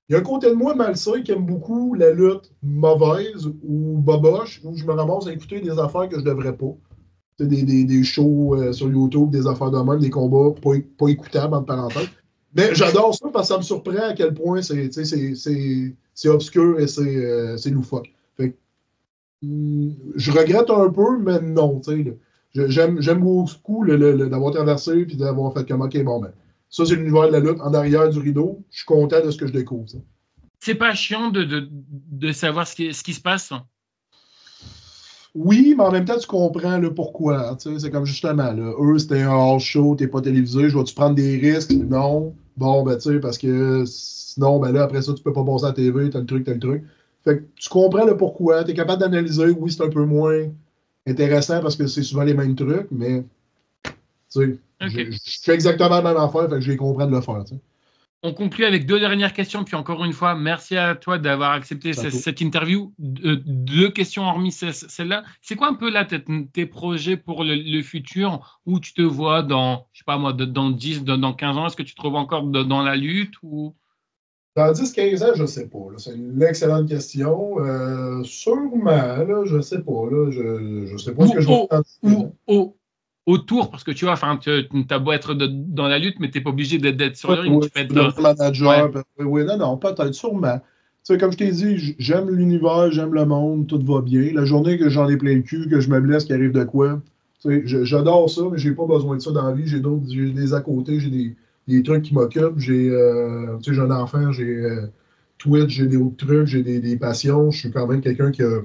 Speaker 2: il y a un côté de moi malsain qui aime beaucoup la lutte mauvaise ou boboche, où je me ramasse à écouter des affaires que je devrais pas. Tu sais, des shows sur YouTube, des affaires de même, des combats pas écoutables, entre parenthèses. Mais j'adore ça parce que ça me surprend à quel point c'est obscur et c'est loufoque. Fait que, je regrette un peu, mais non. Tu sais, là. J'aime beaucoup d'avoir traversé et d'avoir fait comme OK, bon, ben, ça, c'est l'univers de la lutte en arrière du rideau. Je suis content de ce que je découvre. Ça.
Speaker 1: C'est pas chiant de savoir ce qui se passe.
Speaker 2: Oui, mais en même temps, tu comprends le pourquoi. Tu sais, c'est comme justement, là, eux, c'était un hors show, t'es pas télévisé, je vais-tu prendre des risques? Non. Bon, ben, tu sais, parce que sinon, ben là, après ça, tu peux pas passer à la TV, t'as le truc, t'as le truc. Fait que tu comprends le pourquoi, t'es capable d'analyser. Oui, c'est un peu moins intéressant parce que c'est souvent les mêmes trucs, mais, tu sais,
Speaker 1: Ok.
Speaker 2: je fais exactement la même affaire, fait que je les comprends de le faire, tu sais.
Speaker 1: On conclut avec deux dernières questions, puis encore une fois, merci à toi d'avoir accepté
Speaker 2: C'est à toi.
Speaker 1: cette interview. Deux questions hormis celle-là. C'est quoi un peu là tes projets pour le futur où tu te vois dans, je sais pas moi, dans 10, dans 15 ans? Est-ce que tu te trouves encore dans la lutte ou...
Speaker 2: Dans 10-15 ans, je sais pas. Là. C'est une excellente question. Sûrement, là, je sais pas. Là, je sais pas ce que
Speaker 1: Ou
Speaker 2: je vais
Speaker 1: au,
Speaker 2: faire dans 10 ans.
Speaker 1: autour, parce que tu vois, enfin, tu as beau être dans la lutte, mais tu n'es pas obligé d'être sur
Speaker 2: Ouais,
Speaker 1: le ring.
Speaker 2: ouais,
Speaker 1: Tu peux
Speaker 2: tu peux
Speaker 1: être.
Speaker 2: devenir
Speaker 1: Ouais.
Speaker 2: manager. Oui, non, non, peut-être, sûrement. Tu sais, comme je t'ai dit, j'aime l'univers, j'aime le monde, tout va bien. La journée que j'en ai plein le cul, que je me blesse, qu'il arrive de quoi, tu sais, j'adore ça, mais j'ai pas besoin de ça dans la vie. J'ai des à côté, j'ai des trucs qui m'occupent. Tu sais, j'ai un enfant, j'ai Twitch, j'ai des autres trucs, j'ai des passions. Je suis quand même quelqu'un qui a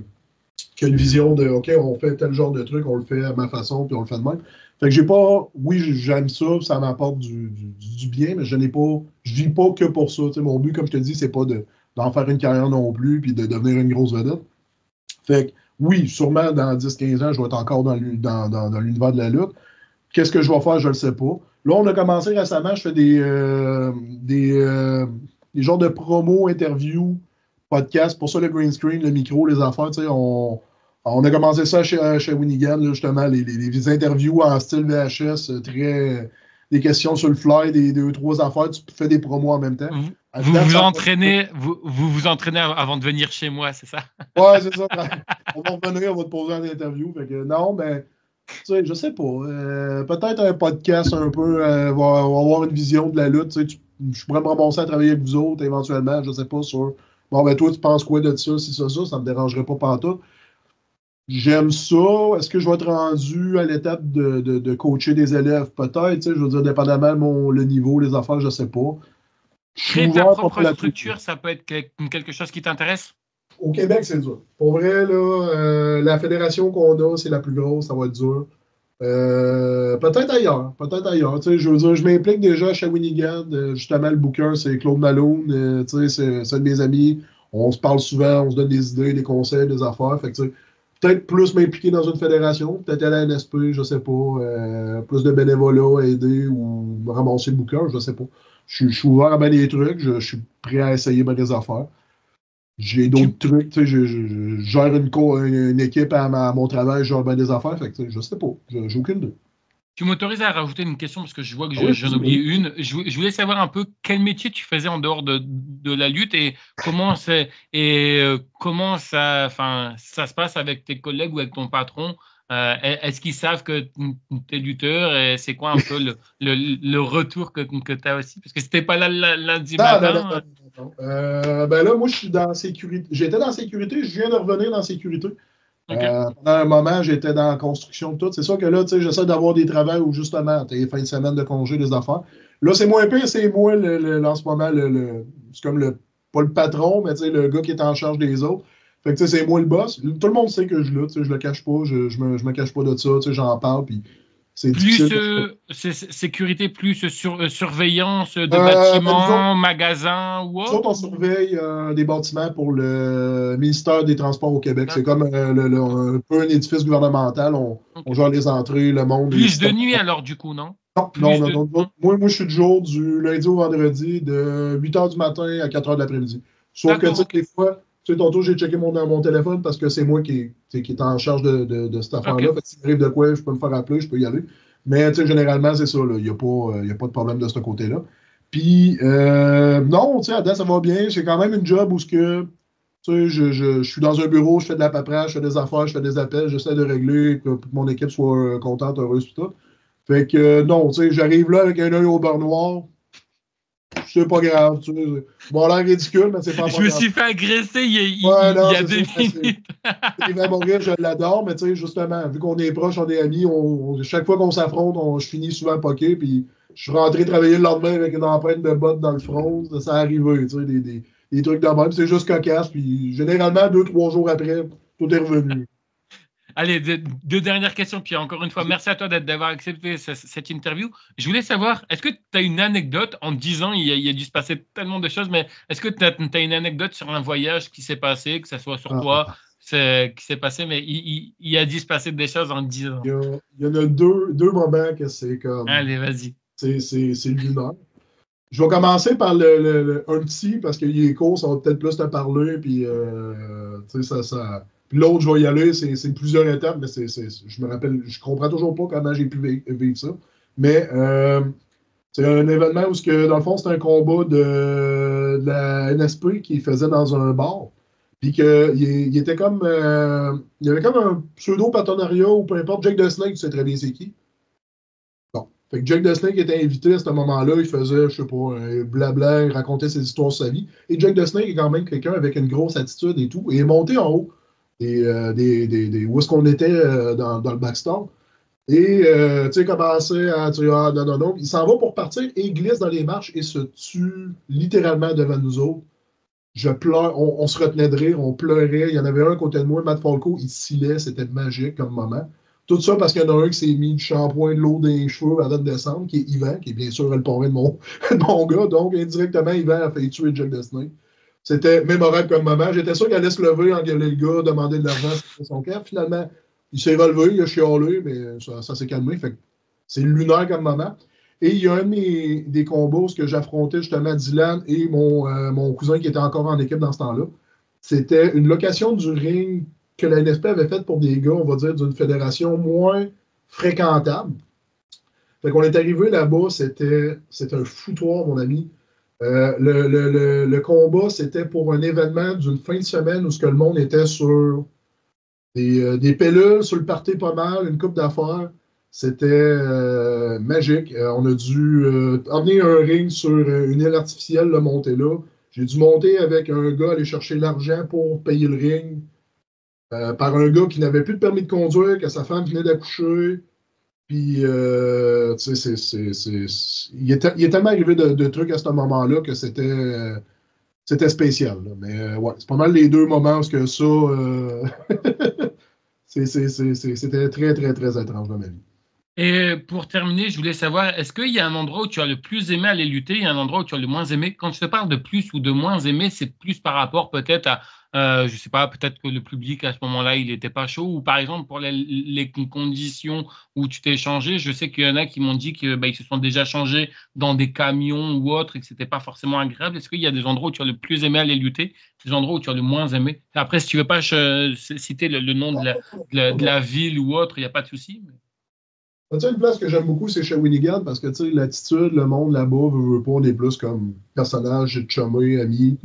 Speaker 2: une vision de OK, on fait tel genre de truc, on le fait à ma façon, puis on le fait de même. Fait que j'ai pas. Oui, j'aime ça, ça m'apporte du bien, mais je vis pas que pour ça. Tu sais, mon but, comme je te dis, c'est pas d'en faire une carrière non plus, puis de devenir une grosse vedette. Fait que oui, sûrement dans 10 15 ans, je vais être encore dans l'univers de la lutte. Qu'est-ce que je vais faire, je le sais pas. Là, on a commencé récemment, je fais des genres de promos, interviews, podcasts. Pour ça, le green screen, le micro, les affaires, tu sais, on a commencé ça chez Winigan, là, justement, les interviews en style VHS, des questions sur le fly, des deux, trois affaires, tu fais des promos en même temps.
Speaker 1: Vous
Speaker 2: À
Speaker 1: vous,
Speaker 2: date,
Speaker 1: vous
Speaker 2: ça
Speaker 1: entraînez, vous entraînez avant de venir chez moi, c'est ça?
Speaker 2: Ouais, c'est ça. On va revenir, on va te poser en interview. Fait que non, mais tu sais, je sais pas. Peut-être un podcast un peu, va avoir une vision de la lutte. Je pourrais me ramasser à travailler avec vous autres éventuellement, je sais pas, sur. Bon, ben toi, tu penses quoi de ça, si ça me dérangerait pas pantoute. J'aime ça. Est-ce que je vais être rendu à l'étape de coacher des élèves? Peut-être, tu sais, je veux dire, dépendamment de le niveau, les affaires, je sais pas. Je suis
Speaker 1: Créer ta
Speaker 2: ouvert pour
Speaker 1: propre
Speaker 2: la tout.
Speaker 1: structure, ça peut être quelque chose qui t'intéresse?
Speaker 2: Au Québec, c'est dur. Pour vrai, là, la fédération qu'on a, c'est la plus grosse, ça va être dur. Peut-être ailleurs, peut-être ailleurs. Tu sais, je veux dire, je m'implique déjà à Shawinigan. Justement, le booker, c'est Claude Malone. Tu sais, c'est un de mes amis. On se parle souvent, on se donne des idées, des conseils, des affaires. Fait que, tu sais, peut-être plus m'impliquer dans une fédération, peut-être aller à la NSP, je sais pas. Plus de bénévolat, aider ou ramasser le booker, je sais pas. Je suis ouvert à bien des trucs. Je suis prêt à essayer bien des affaires. J'ai
Speaker 1: Tu,
Speaker 2: d'autres trucs, tu sais, je gère une équipe à mon travail, je gère bien des affaires, fait que, tu sais, je sais pas, j'ai aucune idée.
Speaker 1: tu m'autorises à rajouter une question parce que je vois que
Speaker 2: Ah oui,
Speaker 1: j'en
Speaker 2: vas-y,
Speaker 1: oublie
Speaker 2: vas-y.
Speaker 1: une. Je voulais savoir un peu quel métier tu faisais en dehors de la lutte et comment ça, enfin, ça se passe avec tes collègues ou avec ton patron. Est-ce qu'ils savent que tu es lutteur et c'est quoi un peu le retour que tu as aussi? Parce que c'était pas là lundi
Speaker 2: Non, non, non, non,
Speaker 1: matin.
Speaker 2: non, non. Ben là, moi, je suis dans sécurité. J'étais dans sécurité, je viens de revenir dans sécurité.
Speaker 1: OK?
Speaker 2: Pendant un moment, j'étais dans la construction, tout. C'est sûr que là, tu sais, j'essaie d'avoir des travails où justement, tu as les fins de semaine de congé, des affaires. Là, c'est moins pire, c'est moi, en ce moment, c'est comme pas le patron, mais tu sais, le gars qui est en charge des autres. Fait que, tu sais, c'est moi le boss. Tout le monde sait que je lutte, tu sais, je le cache pas, je me cache pas de ça, tu sais, j'en parle, puis c'est difficile.
Speaker 1: Plus sécurité, plus surveillance de
Speaker 2: Nous
Speaker 1: bâtiments, magasins ou
Speaker 2: Nous autres,
Speaker 1: autre?
Speaker 2: on surveille des bâtiments pour le ministère des Transports au Québec. C'est comme
Speaker 1: D'accord.
Speaker 2: un peu un édifice gouvernemental. On
Speaker 1: OK.
Speaker 2: gère les entrées, le monde, les
Speaker 1: Plus de
Speaker 2: systèmes.
Speaker 1: nuit alors du coup, non?
Speaker 2: Non, non,
Speaker 1: Plus
Speaker 2: non,
Speaker 1: de.
Speaker 2: non, non.
Speaker 1: Non?
Speaker 2: Moi, je suis de jour du lundi au vendredi de 8 h du matin à 4 h de l'après-midi. Sauf que, tu
Speaker 1: D'accord,
Speaker 2: sais,
Speaker 1: OK.
Speaker 2: des fois, tu sais, tantôt, j'ai checké mon téléphone parce que c'est moi tu sais, qui est en charge de cette affaire-là.
Speaker 1: OK.
Speaker 2: Fait que s'il arrive de quoi, je peux me faire appeler, je peux y aller. Mais, tu sais, généralement, c'est ça, là. Il y a pas de problème de ce côté-là. Puis, non, tu sais, à date, ça va bien. J'ai quand même une job où tu sais, je suis dans un bureau, je fais de la paperasse, je fais des affaires, je fais des appels, j'essaie de régler pour que mon équipe soit contente, heureuse, tout ça. Fait que non, tu sais, j'arrive là avec un œil au beurre noir, c'est pas grave, tu sais. Bon, l'air ridicule, mais c'est pas
Speaker 1: Je
Speaker 2: pas
Speaker 1: me
Speaker 2: grave.
Speaker 1: suis fait agresser
Speaker 2: Ouais,
Speaker 1: il
Speaker 2: non,
Speaker 1: y a
Speaker 2: c'est ça.
Speaker 1: deux
Speaker 2: Ben,
Speaker 1: minutes.
Speaker 2: Yvan Montréal, je l'adore, mais tu sais, justement, vu qu'on est proches, on est amis, chaque fois qu'on s'affronte, je finis souvent poké, puis je suis rentré travailler le lendemain avec une empreinte de botte dans le front, ça arrive, tu sais, des trucs de même, c'est juste cocasse, puis généralement, 2 3 jours après, tout est revenu.
Speaker 1: Allez, deux dernières questions. Puis encore une fois, merci à toi d'avoir accepté cette interview. Je voulais savoir, est-ce que tu as une anecdote en 10 ans, il y a dû se passer tellement de choses, mais est-ce que tu as une anecdote sur un voyage qui s'est passé, que ce soit sur toi,
Speaker 2: Ah,
Speaker 1: qui s'est passé, mais il y a dû se passer des choses en 10 ans.
Speaker 2: il y en a deux moments que c'est comme,
Speaker 1: Allez, vas-y.
Speaker 2: c'est lunaire. Je vais commencer par un petit, parce qu'il est court, ça va peut-être plus te parler, puis tu sais, Puis l'autre, je vais y aller, c'est plusieurs étapes, mais je me rappelle, je comprends toujours pas comment j'ai pu vivre ça. Mais c'est un événement où, dans le fond, c'était un combat de la NSP qui faisait dans un bar. Puis il était comme. Il y avait comme un pseudo-partenariat ou peu importe. Jake the Snake, tu sais très bien c'est qui. Fait que Jake the Snake était invité à ce moment-là, il faisait, je sais pas, un blabla, il racontait ses histoires sur sa vie. Et Jake the Snake est quand même quelqu'un avec une grosse attitude et tout, et est monté en haut où est-ce qu'on était dans le backstore. Et tu sais, commençait à dire ah non, non, non. Il s'en va pour partir et il glisse dans les marches et se tue littéralement devant nous autres. Je pleure, on se retenait de rire, on pleurait. Il y en avait un à côté de moi, Matt Falco, il scillait, c'était magique comme moment. Tout ça parce qu'il y en a un qui s'est mis du shampoing, de l'eau dans les cheveux avant de descendre, qui est Yvan, qui est bien sûr le parrain de mon gars. Donc, indirectement, Yvan a fait tuer Jack the Snake. C'était mémorable comme moment. J'étais sûr qu'il allait se lever, engueuler le gars, demander de l'argent, c'était son cas. Finalement, il s'est relevé, il a chialé, mais ça s'est calmé. Fait que c'est lunaire comme moment. Et il y a un des combats où j'affrontais justement Dylan et mon cousin qui était encore en équipe dans ce temps-là. C'était une location du ring que la NSP avait faite pour des gars, on va dire, d'une fédération moins fréquentable. Fait qu'on est arrivé là-bas, c'était un foutoir, mon ami. Le combat, c'était pour un événement d'une fin de semaine où ce que le monde était sur des pilules, sur le party pas mal, une coupe d'affaires. C'était magique. On a dû emmener un ring sur une île artificielle, le monter là. J'ai dû monter avec un gars, aller chercher l'argent pour payer le ring. Par un gars qui n'avait plus de permis de conduire, que sa femme venait d'accoucher. Puis, tu sais, il est tellement arrivé de trucs à ce moment-là que c'était spécial. Là. Mais ouais, c'est pas mal les deux moments où que ça, c'était très, très, très étrange dans ma vie.
Speaker 1: Et pour terminer, je voulais savoir, est-ce qu'il y a un endroit où tu as le plus aimé aller lutter et un endroit où tu as le moins aimé? Quand je te parle de plus ou de moins aimé, c'est plus par rapport peut-être à, je sais pas, peut-être que le public à ce moment-là, il n'était pas chaud, ou par exemple pour les conditions où tu t'es changé. Je sais qu'il y en a qui m'ont dit qu'ils se sont déjà changés dans des camions ou autres et que c'était pas forcément agréable. Est-ce qu'il y a des endroits où tu as le plus aimé aller lutter, des endroits où tu as le moins aimé? Après, si tu veux pas citer le nom de la ville ou autre, il n'y a pas de souci. Mais...
Speaker 2: Une place que j'aime beaucoup, c'est Shawinigan, parce que l'attitude, le monde là-bas, veut pas, on est plus comme personnage, chumé, amis.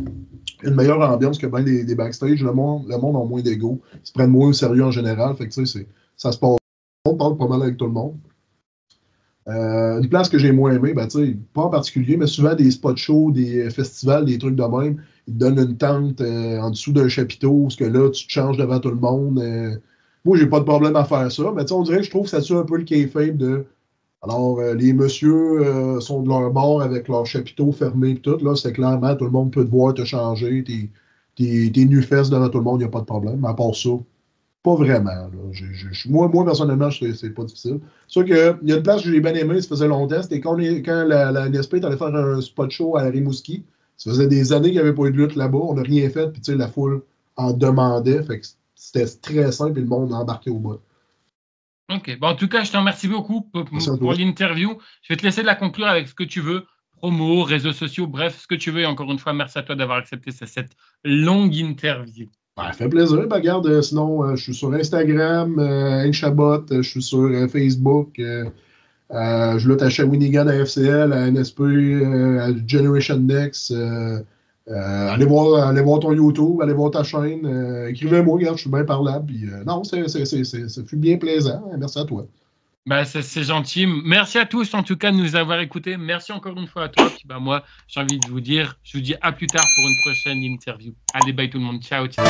Speaker 2: Une meilleure ambiance que bien des backstage. Le monde a moins d'ego. Ils se prennent moins au sérieux en général. Fait que ça se passe. On parle pas mal avec tout le monde. Une place que j'ai moins aimée, pas en particulier, mais souvent des spots shows, des festivals, des trucs de même. Ils te donnent une tente en dessous d'un chapiteau, parce que là, tu te changes devant tout le monde. Moi, j'ai pas de problème à faire ça, mais on dirait que je trouve que ça tue un peu le kayfabe de. Alors, les messieurs sont de leur bord avec leur chapiteau fermé et tout. Là, c'est clairement, tout le monde peut te voir, te changer. T'es nu-fesse devant tout le monde, il n'y a pas de problème. Mais à part ça, pas vraiment. Là. Moi, personnellement, c'est pas difficile. C'est sûr qu'il y a une place que j'ai bien aimée, ça faisait longtemps. C'était quand la NSP est allée faire un spot show à Rimouski. Ça faisait des années qu'il n'y avait pas eu de lutte là-bas. On n'a rien fait, puis la foule en demandait. Fait que c'était très simple et le monde embarquait au bout.
Speaker 1: Ok. Bon, en tout cas, je te remercie beaucoup pour l'interview. Je vais te laisser la conclure avec ce que tu veux. Promo, réseaux sociaux, bref, ce que tu veux. Et encore une fois, merci à toi d'avoir accepté cette longue interview.
Speaker 2: Ça fait plaisir. Regarde, sinon, je suis sur Instagram, Chabot, je suis sur Facebook. Je lutte à Shawinigan, à FCL, à NSP, à Generation Next. Allez voir ton YouTube, allez voir ta chaîne. Écrivez-moi, regarde, je suis bien parlable. Puis, non, ça fut bien plaisant. Merci à toi.
Speaker 1: C'est gentil. Merci à tous, en tout cas, de nous avoir écoutés. Merci encore une fois à toi. Puis, moi, j'ai envie de vous dire, je vous dis à plus tard pour une prochaine interview. Allez, bye tout le monde. Ciao, ciao.